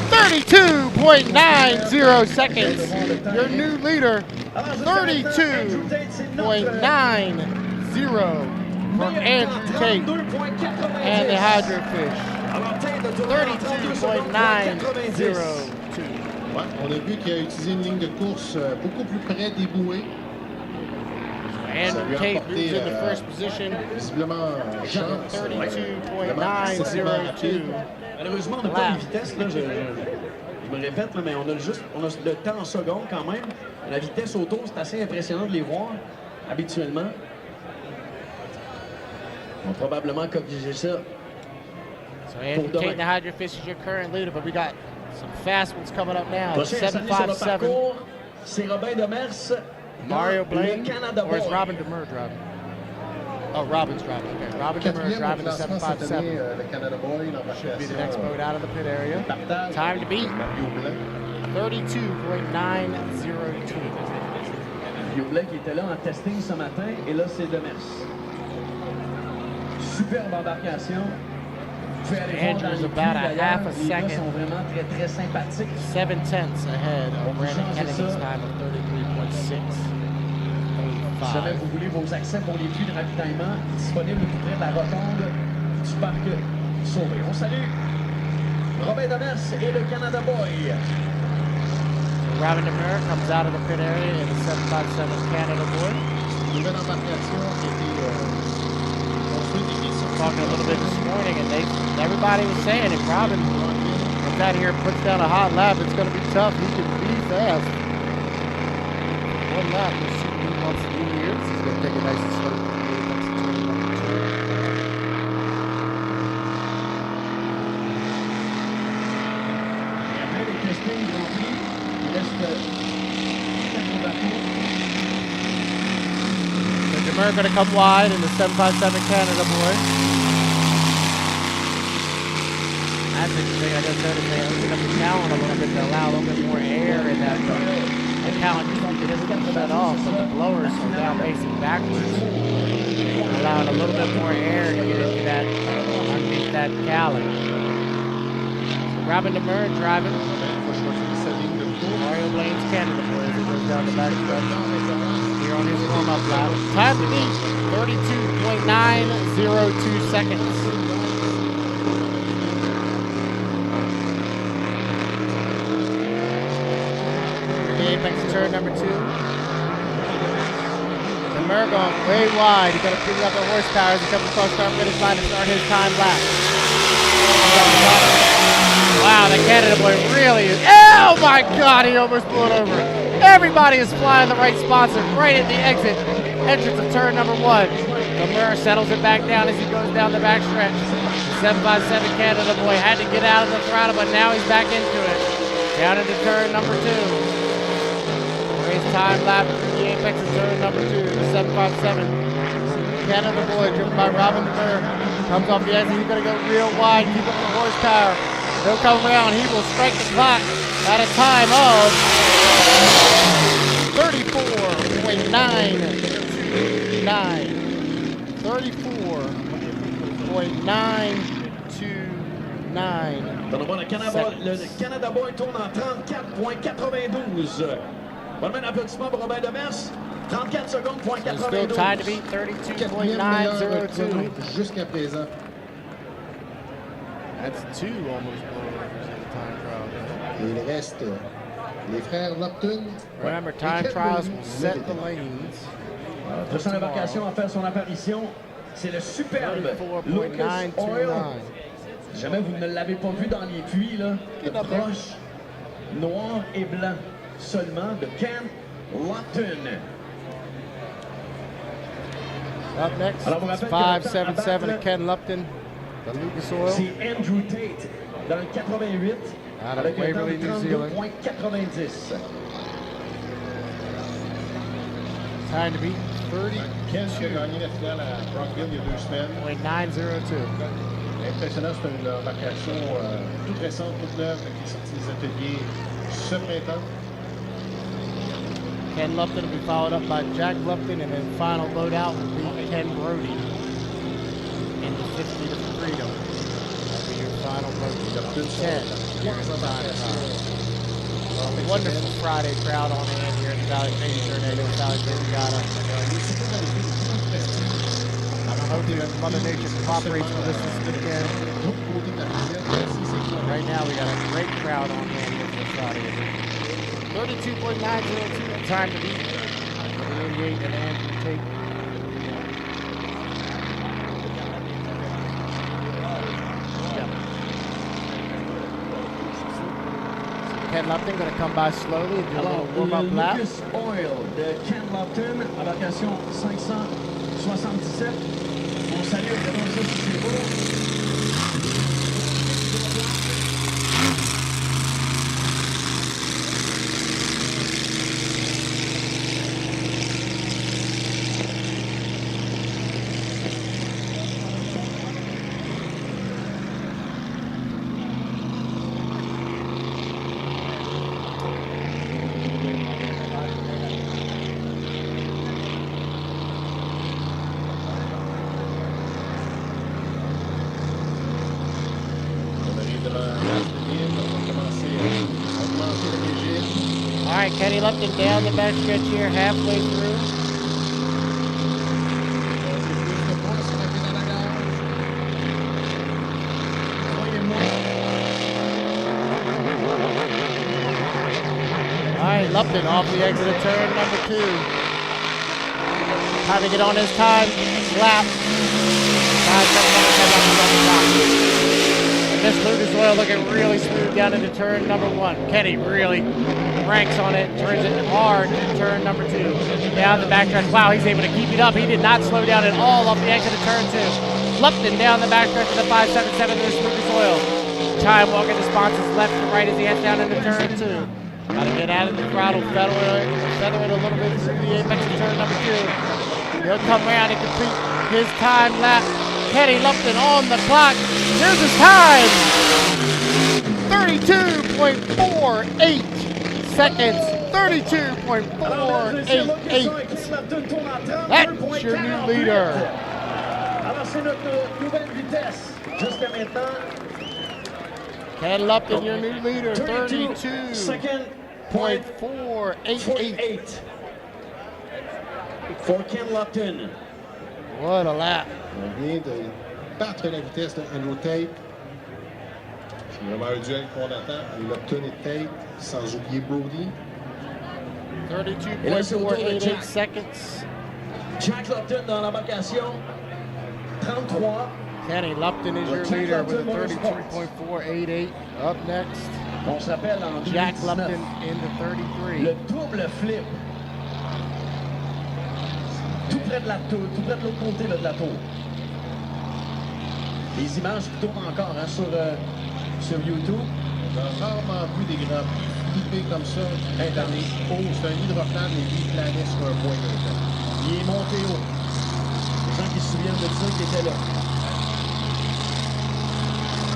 32.90 seconds. Your new leader, 32.90 for Andrew Tate and the Hydrofish. 32.902. Ouais, on a vu qu'il a utilisé une ligne de course beaucoup plus près des bouées. Andrew Tate moves in the first position. Visiblement, chance. 32.902. Malheureusement, on n'a pas de vitesse. Là, je me répète, là, mais on a le temps en secondes quand même. La vitesse auto, c'est assez impressionnant de les voir habituellement. On va probablement corriger ça. So Andrew Tate and the Hydrofish is your current leader, but we got some fast ones coming up now. Prochain installé sur le 757. parcours, c'est Robin Demers. Mario Blaine, Canada or is boy. Robin Demers driving? Oh, Robin's driving. Okay, Robin Demers driving the 757. Le Canada Boy, Should be the next boat out of the pit area. Time to beat 32.902. Mario Blaine qui était là en testing ce matin, et là c'est Demers. Superbe embarcation. Andrew's about a half a Les gars second. sont vraiment très très sympathiques. 7/10 ahead of Brandon Kennedy's time of 33.6. Si jamais vous voulez vos accès pour les puits de ravitaillement, disponibles tout près de la rotonde du parc Sauvé. On salue Robin Demers et le Canada Boy. Robin Demers comes out of the pit area in the 757 Canada Boy. Nouvelle embarcation qui a été construite ici. Talking a little bit this morning, and everybody was saying if Robin comes out here and puts down a hot lap, it's going to be tough. He can be fast. One lap, we'll see what he wants to do here. He's going to take a nice and slow. Et après les testings Grand Prix, il reste 4 bateaux. So Demers going to come wide in the 757 Canada Boy. That's interesting. I just noticed they opened up the talent a little bit to allow a little bit more air in that boat. The talent usually doesn't get shut off, but the blowers are now facing backwards, allowing a little bit more air to get into that, underneath that cowling. So Robin Demers driving. Mario Blaine's Canada Boy as he goes down the back stretch here on his warm-up lap. Time to beat 32.902 seconds. Apex turn number 2. Demers going way wide. He's going to pick up the horsepower as he comes across start finish line to start his time lap. Wow, the Canada Boy really is. Oh my God, he almost blew it over. Everybody is flying the right spots and right at the exit. Entrance of turn number 1. Demers settles it back down as he goes down the back stretch. 757 Canada boy had to get out of the throttle, but now he's back into it. Down into turn number 2. Race time lap through the apex of turn number 2. The 757 Canada boy, driven by Robin Burr, comes off the exit. He's going to go real wide, keep up the horsepower. He'll come around. He will strike the clock at a time of 34.929. 34.929. Dans le Canada Boy tourne en 34.92. Bonne main d'applaudissement pour Robin Demers. 34 secondes, point 92. Still tied to beat, 32.902. Jusqu'à présent. That's 2 almost blowovers in the time trial. Et il reste les frères Lupton. Remember, time trials will set the lanes. Prochaine embarcation à faire son apparition, c'est le superbe Lucas Oil. Si jamais vous ne l'avez pas vu dans les puits, là, le proche, noir et blanc seulement de Ken Lupton. Up next, it's 577 Ken Lupton, the Lucas Oil. C'est Andrew Tate dans le 88 out of avec un temps Waverly, de New Zealand. 32.90. Time to beat Ken qui a gagné la finale à Brockville il y a 2 semaines. 32.902. Impressionnant, c'est une embarcation toute récente, toute neuve, qui est sortie des ateliers ce printemps. Ken Lupton will be followed up by Jack Lupton, and then final loadout will be Ken Brody in the 50 to Freedom. That'll be your final loadout. 10 here in the time trial. Wonderful Friday crowd on hand here at the Valley Tornado Valley Regatta. I'm hoping that Mother Nature cooperates with us this weekend. Right now we got a great crowd on hand here for Friday. 32.902 time to beat. Number 88 and Andrew Tate. Ken Lupton going to come by slowly and do a little warm-up lap. Lucas Oil de Ken Lupton, embarcation 577. On salue évidemment ça si c'est beau. All right, Kenny Lupton down the back stretch here, halfway through. All right, Lupton off the exit of turn number 2. Time to get on his time lap. This Lucas Oil looking really smooth down into turn number 1. Kenny really ranks on it, turns it hard in turn number 2. Down the backstretch. Wow, he's able to keep it up. He did not slow down at all off the exit of turn 2. Lupton down the backstretch to the 577 of this Lucas Oil. Time walking responses left to right as he heads down into turn 2. Got to get out of the throttle, feather it a little bit through the apex of turn number 2. He'll come around and complete his time lap. Kenny Lupton on the clock. Here's his time. 32.48 seconds. 32.488. That's your new leader. Alors c'est notre nouvelle vitesse jusqu'à maintenant. Ken Lupton, your new leader. 32.488 for Ken Lupton. What a lap. On vient de battre la vitesse de Andrew Tate. C'est vraiment un duel qu'on attend. Et Lupton et Tate, sans oublier Brody. 32.488 seconds. Jack Lupton dans l'embarcation. 33. Kenny Lupton is your leader with a 33.488. Up next, On s'appelle en Jack 2019. Lupton in the 33. Le double flip. Tout près de la tour, tout près de l'autre côté là, de la tour. Les images qui tournent encore hein, sur YouTube. On a rarement vu des grands prix flippés comme ça cette année. Oh, c'est un hydroplane, mais lui, il planait sur un point de temps. Il est monté haut. Les gens qui se souviennent de ça, qui étaient là.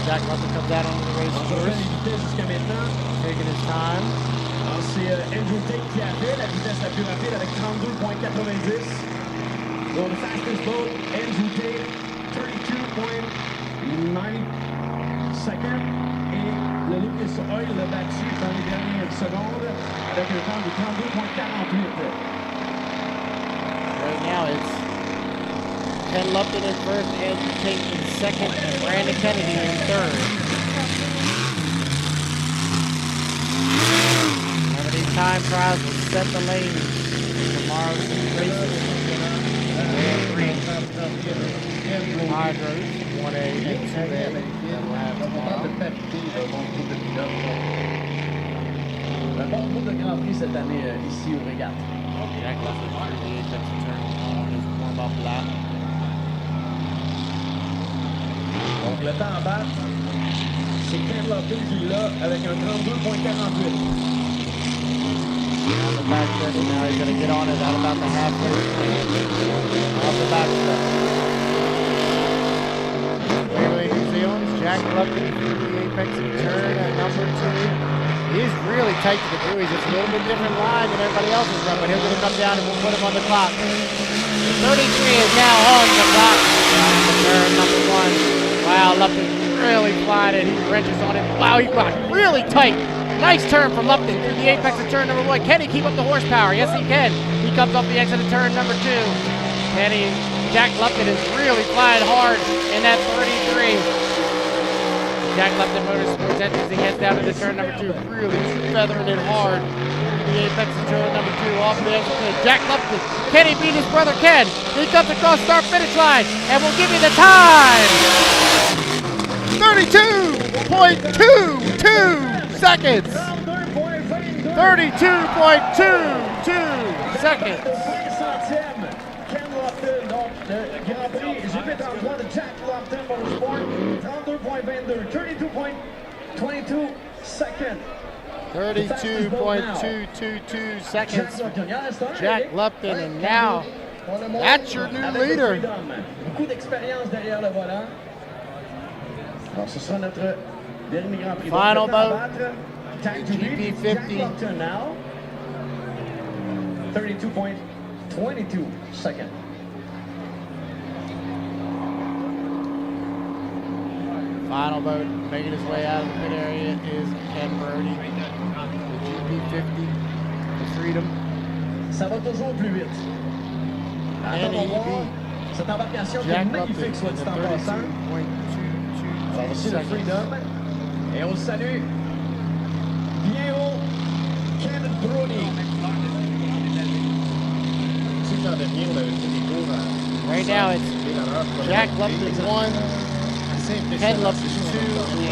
Jack Lupton comes out onto the race On va faire course, les vitesses jusqu'à maintenant. taking his time. Alors, c'est Andrew Tate qui a fait la vitesse la plus rapide avec 32,90. So the fastest boat, Andrew Tate, 32,9 seconds. Et le Lucas Oil l'a battu dans les dernières secondes avec un temps de 32,48. Right now it's Ken Lupton in first, Andrew Tate in second, and Brandon Kennedy in third. One of these time trials will set the lanes for tomorrow's races. Hydros, 1A and 2A that we'll have On va tomorrow. de papier, le bon groupe de pilotes. Un bon groupe de Grand Prix cette année ici au Régates. Jack Lupton through the apex turn on his warm-up lap. Donc le temps à battre, c'est Ken Lupton qui l'a avec un 32,48. On the back stretch, now he's going to get on it at about the halfway point of the back stretch. Clearly, New Zealand's Jack Lupton through the apex of turn at number 2. He's really tight to the buoys. It's a little bit different line than everybody else's run, but he's going to come down and we'll put him on the clock. The 33 is now on the clock. Turn number 1. Wow, Lupton really flying it. He wrenches on it. Wow, he got really tight. Nice turn from Lupton through the apex of turn number 1. Can he keep up the horsepower? Yes, he can. He comes off the exit of turn number 2. Jack Lupton is really flying hard in that 33. Jack Lupton Motorsports enters. He heads down into turn number 2, really feathering it hard. The apex of turn number 2 off the exit pit. Jack Lupton, can he beat his brother Ken? He comes across start finish line, and we'll give you the time. 32.22 seconds. 32.22 seconds. Ken Lupton, donc le Grand Prix GP33 de Jack Lupton Motorsport, 32.22, 32.22 seconds. 32.222 seconds. Jack Lupton, and now that's your new leader. Beaucoup d'expérience derrière le volant. Alors, ce sera notre dernier Grand Prix. Final boat, Time to beat Jack GP50. Lupton now. 32.22 seconds. Final boat making his way out of the pit area is Ken Brody. The GP50, the Freedom. Ça va toujours plus vite. Attends, on va voir cette embarcation qui est Jack magnifique, Lupton soit in dit the en passant. 32.222 Alors, voici le seconds. Freedom. Et on le salue. Bien haut, Ken Brody. Tu sais, l'an dernier, on avait fait des cours à Right now it's 100 000 à l'heure pour Jack le Lupton assez 1, impressionnant. Ken Lupton 2,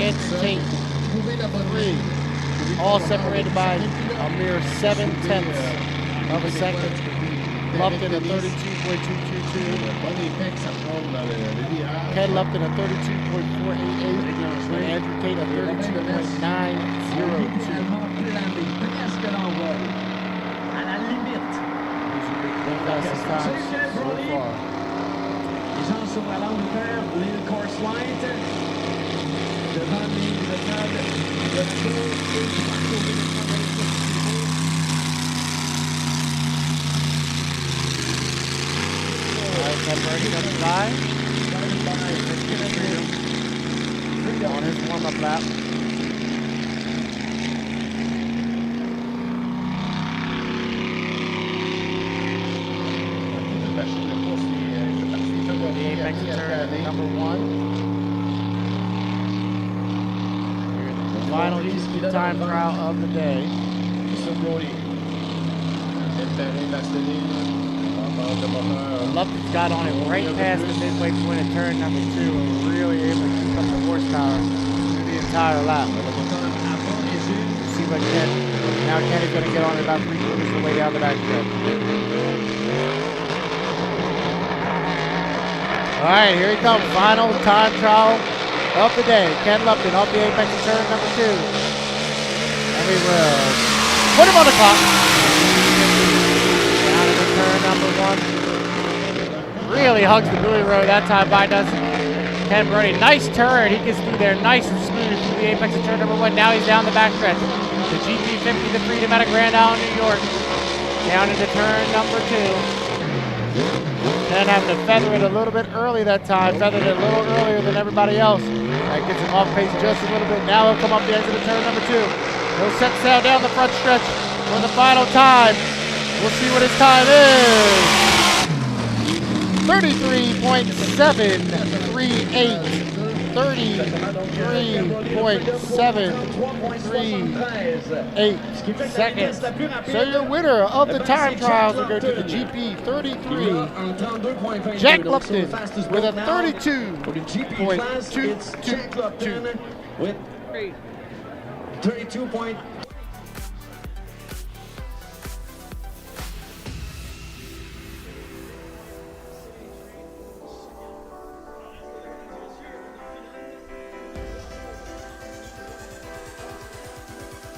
and Tate Trouver la bonne 3. ligne. All separated by a mere 7/10 of a second. Lupton at 32.222. Bon effet que ça prend dans le virage. Ken Lupton at 32.488. And Andrew Tate at 32.902. Finalement plané, presque l'envol. À la limite. Fastest time so far. Les gens sur la langue de terre, l'île course light. Devant l'île de table, le tour et du parcours de Alright, Ken Brody comes by on his warm-up lap. The apex turn number 1. The final time trial of the day. Lupton's got on it right past the midway point of turn number 2 and really able to keep up the horsepower through the entire lap. See what Ken, now Kenny's going to get on it about 3/4 of the way down the back stretch. All right, here he comes. Final time trial of the day. Ken Lupton off the apex of turn number 2. And we will put him on the clock. Down into turn number 1. Really hugs the buoy row that time by does Ken Brody. Nice turn. He gets through there nice and smooth through the apex of turn number 1. Now he's down the backstretch. The GP50, the Freedom out of Grand Island, New York. Down into turn number 2. Then having to feather it a little bit early that time. Feathered it a little earlier than everybody else. That gets him off pace just a little bit. Now he'll come up the exit of turn number 2. He'll set sail down the front stretch for the final time. We'll see what his time is. 33.738. 33.738 seconds. So your winner of the time trials will go to the GP 33. Jack Lupton with a 32.222. With 32 point.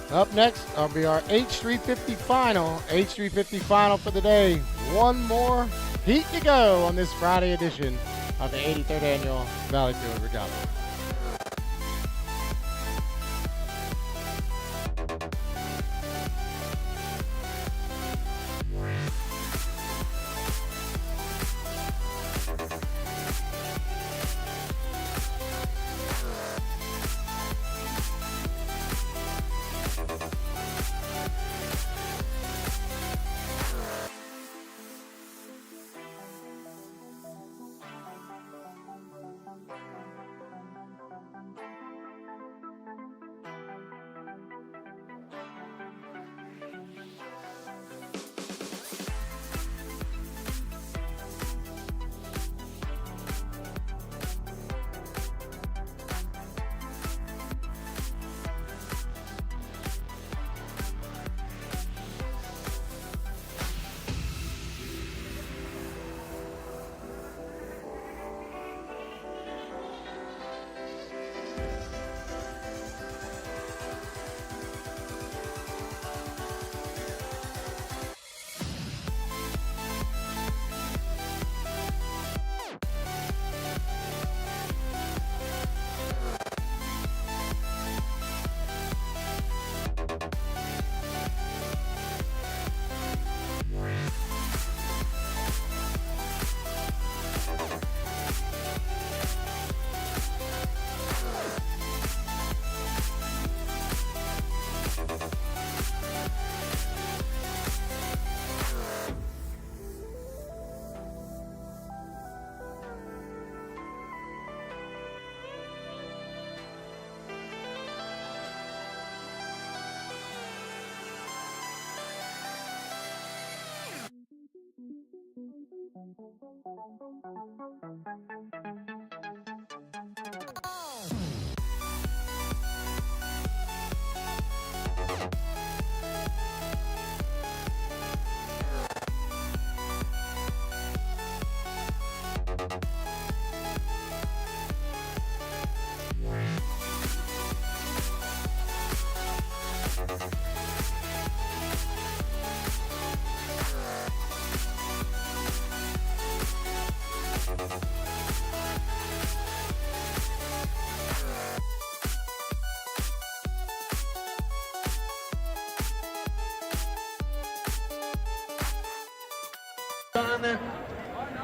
Up next, will be our H350 final. H350 final for the day. One more heat to go on this Friday edition of the 83rd Annual Valleyfield Regatta.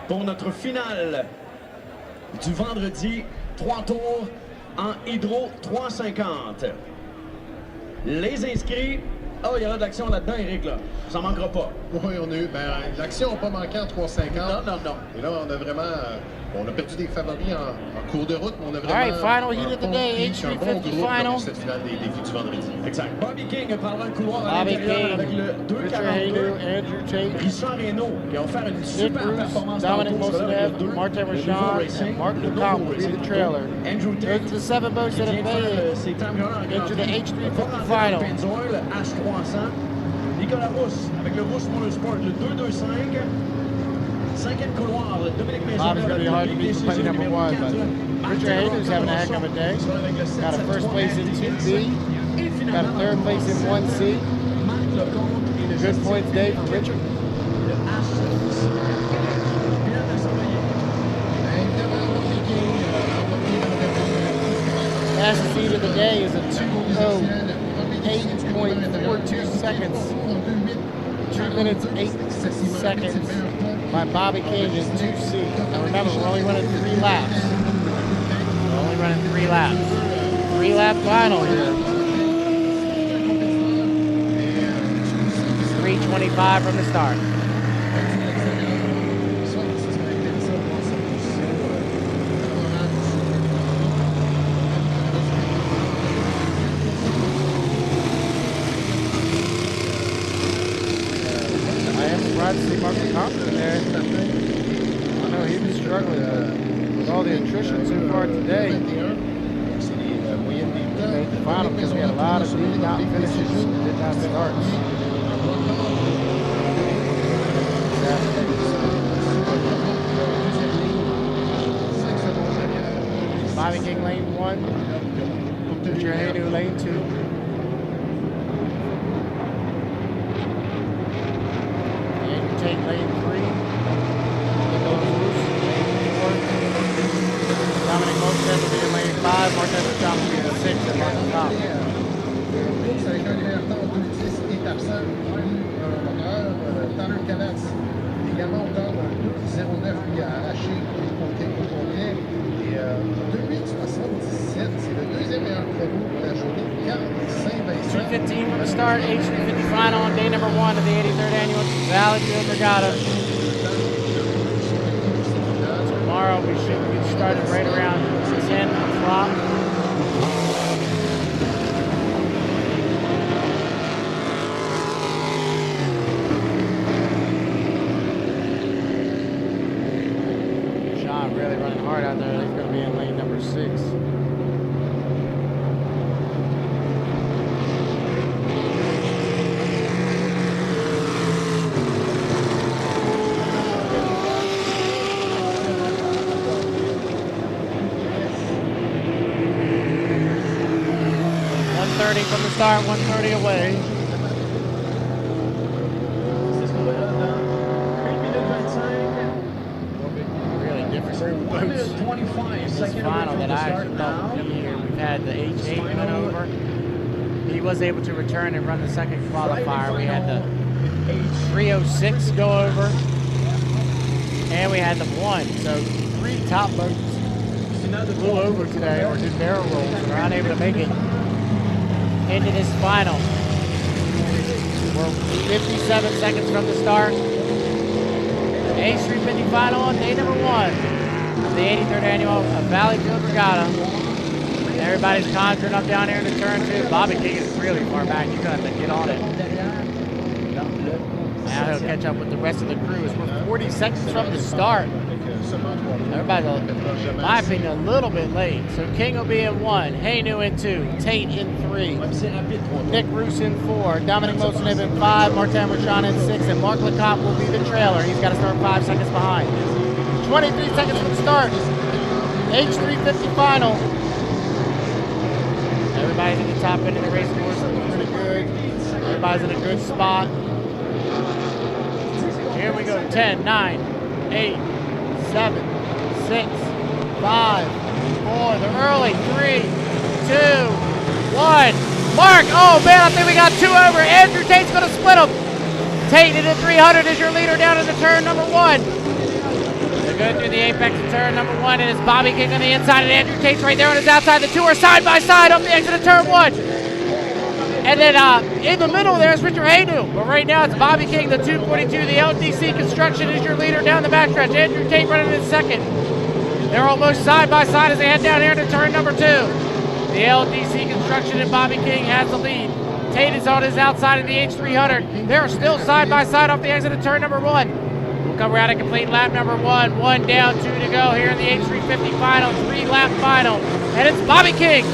Pour notre finale du vendredi, 3 tours en hydro 350. Les inscrits, oh, il y aura de l'action là-dedans, Eric, là. Ça manquera pas. Oui, on a eu, l'action n'a pas manqué en 350. Non. Et là, on a vraiment, on a perdu des favoris en cours de route, mais on a vraiment... All right, final heat of the day, H350 final. Cette finale des défis du vendredi. Exact. Bobby King prendra le couloir à Bobby l'intérieur King, avec le Richard Haydu, 2,42. Andrew Tate, Richard Rhéaume qui va faire une super Bruce, performance Dominic tantôt, Mosenev, le 2, Martin le Rashad, nouveau racing, and Mark le Lucas nouveau will be racing. the trailer. Andrew Those Tate are the 7 boats that have vient faire made it ses temps violents en into Grand the Prix. H350 final. Pennzoil, le H300. Nicolas Rousse avec le Rousse Motorsport, le 225. Cinquième couloir, Dominique Bobby's going to be hard to beat for number 1, but Richard Hayden's having a heck of a day. Got a first place in 2B, got a third place in 1C. Good points day for Richard. Fastest speed of the day is a 2:08.42 seconds. 2 minutes 8 seconds by Bobby King in 2C. Now remember, we're only running 3 laps. We're only running 3 laps. 3-lap final here. 3:25 from the start. See Marc-André in there. I know he was struggling with all the attrition so far today. He made the final because we had a lot of did not finishes, did not starts. Bobby King lane 1, Richard Hayden lane 2. Take lane 3. Dominic Mostet will be in lane 5. Martin Chop will be in 6 and Martin Top. Avec un meilleur temps 2:10 est absent. Tanner Canatz, également auteur d'un 2:09, lui a arraché le compté au complet. Et 2:08.77, c'est le deuxième meilleur chrono de la journée. 3:15 from the start, H350 final on day number 1 of the 83rd annual Valleyfield Regatta. Tomorrow we should be starting right around 10 o'clock. Sean really running hard out there. He's going to be in lane number 6. From the start, 1:30 away. Really different boats. This final that I actually thought would come here. We've had the H8 went over. He was able to return and run the second qualifier. We had the 306 go over. And we had the 1. So 3 top boats flew over today or did barrel rolls and are unable to make it into this final. We're 57 seconds from the start. H350 final on day number 1 of the 83rd annual Valleyfield Regatta. Everybody's conjuring up down here into turn 2. Bobby King is really far back. You're going to have to get on it. Now he'll catch up with the rest of the crew. We're 40 seconds from the start. Everybody's, in my opinion, a little bit late. So King will be in 1, Haynu in 2, Tate in 3, Nick Roos in 4, Dominic Mosenev in 5, Martin Rachon in 6, and Mark Lecoq will be the trailer. He's got to start 5 seconds behind. 23 seconds from the start. H350 final. Everybody's at the top end of the race course. Pretty good. Everybody's in a good spot. Here we go. 10, 9, 8, 7, 6, 5, 4. They're early. 3, 2, 1. Mark, oh man, I think we got 2 over. Andrew Tate's going to split them. Tate into 300 is your leader down into turn number 1. They're going through the apex of turn number 1, and it's Bobby King on the inside, and Andrew Tate's right there on his outside. The 2 are side by side up the exit of turn 1. And then in the middle there is Richard Haynu. But right now it's Bobby King, the 242. The LDC Construction is your leader down the backstretch. Andrew Tate running in second. They're almost side by side as they head down here into turn number 2. The LDC Construction and Bobby King has the lead. Tate is on his outside of the H300. They're still side by side off the exit of turn number 1. We'll come around and complete lap number 1. 1 down, 2 to go here in the H350 final, 3-lap final. And it's Bobby King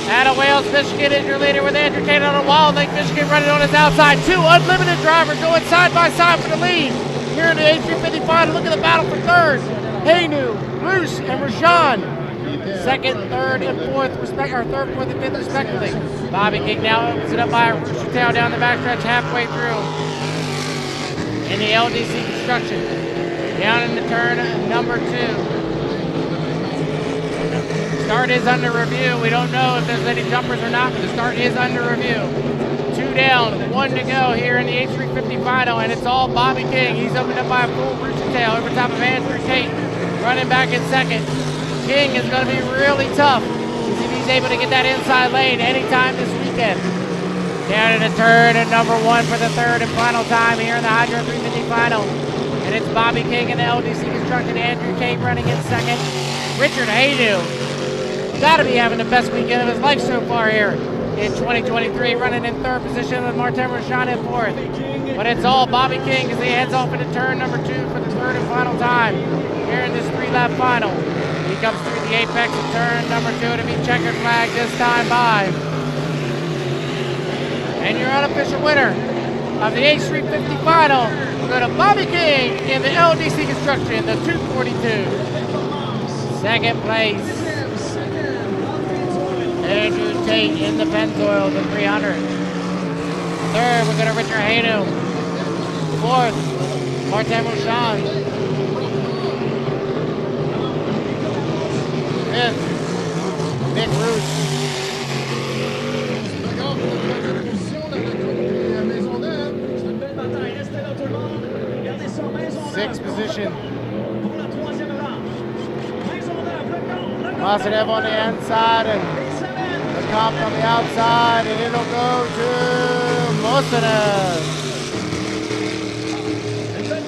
out of Wales, Michigan is your leader with Andrew Tate on a Wild Lake, Michigan running on his outside. 2 unlimited drivers going side by side for the lead. here in the H350 final. Look at the battle for third. Haynu, Bruce, and Rashawn. Second, third, and fourth, third, fourth, and fifth, respectively. Bobby King now opens it up by a rooster tail down the backstretch halfway through. In the LDC construction. Down in the turn number 2. Start is under review. We don't know if there's any jumpers or not, but the start is under review. 2 down, 1 to go here in the H350 final, and it's all Bobby King. He's opened up by a full rooster tail over top of Andrew Tate, running back in second. King is going to be really tough. See if he's able to get that inside lane anytime this weekend. Down in the turn at number 1 for the third and final time here in the Hydro 350 final. And it's Bobby King in the LDC construction. Andrew Tate running in second. Richard Haydu, got to be having the best weekend of his life so far here in 2023, running in third position with Martin Rashawn in fourth. But it's all Bobby King as he heads off into turn number 2 for the third and final time here in this 3-lap final. He comes through the apex of turn number 2 to be checkered flag this time by. And your unofficial winner of the H350 final will go to Bobby King in the LDC construction, the 242. Second place, Andrew Tate in the Pennzoil, the 300. Third, we're going to Richard Haynu. Fourth, Martin Rashawn. Fifth, Nick Roos. Sixth position. Positive on the inside and the comp on the outside, and it'll go to Mosenev.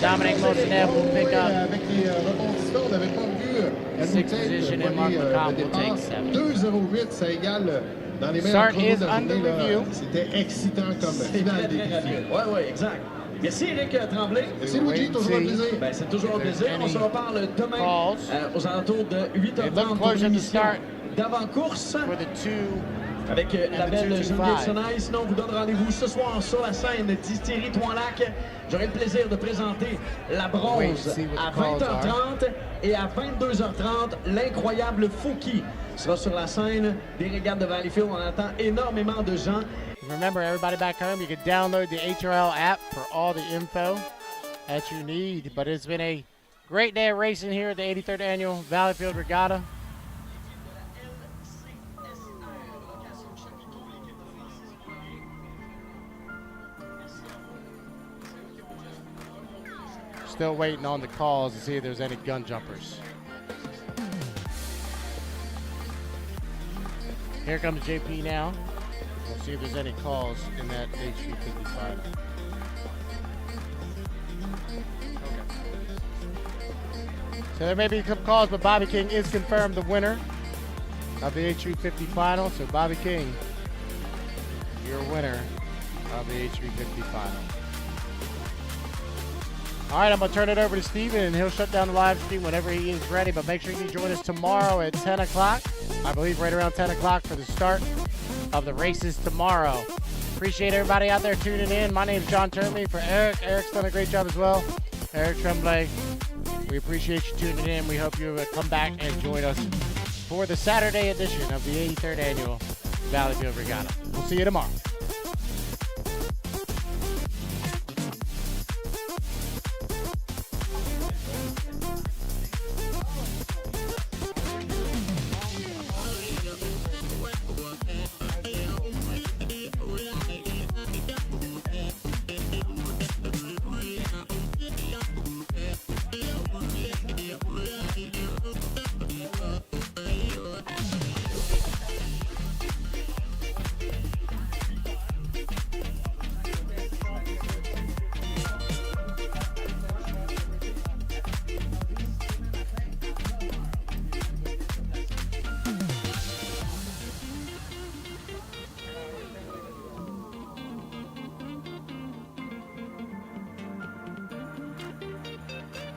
Dominic Mosenev will pick up sixth position, and Mark McComb will take 7. 2:08, ça égale dans les Start is under review. C'était excitant comme finale des défis. Oui, exact. Merci Eric Tremblay. Merci Luigi, toujours un plaisir. Ben, c'est toujours un plaisir. On se reparle demain aux alentours de 8h30 pour l'émission d'avant-course avec la belle Geneviève Sonnet. Sinon, on vous donne rendez-vous ce soir sur la scène d'Thierry Toinlac. J'aurai le plaisir de présenter la bronze à 20h30 et à 22h30, l'incroyable Fouki sera sur la scène des Régates de Valleyfield. On attend énormément de gens. Remember, everybody back home, you can download the HRL app for all the info that you need. But it's been a great day of racing here at the 83rd Annual Valleyfield Regatta. Still waiting on the calls to see if there's any gun jumpers. Here comes JP now. We'll see if there's any calls in that H355. Okay. So there may be some calls, but Bobby King is confirmed the winner of the H350 final. So Bobby King, your winner of the H350 final. All right, I'm going to turn it over to Steven, and he'll shut down the live stream whenever he is ready. But make sure you join us tomorrow at 10 o'clock. I believe right around 10 o'clock for the start of the races tomorrow. Appreciate everybody out there tuning in. My name is John Termey for Eric. Eric's done a great job as well. Eric Tremblay, we appreciate you tuning in. We hope you come back and join us for the Saturday edition of the 83rd Annual Valleyfield Regatta. We'll see you tomorrow.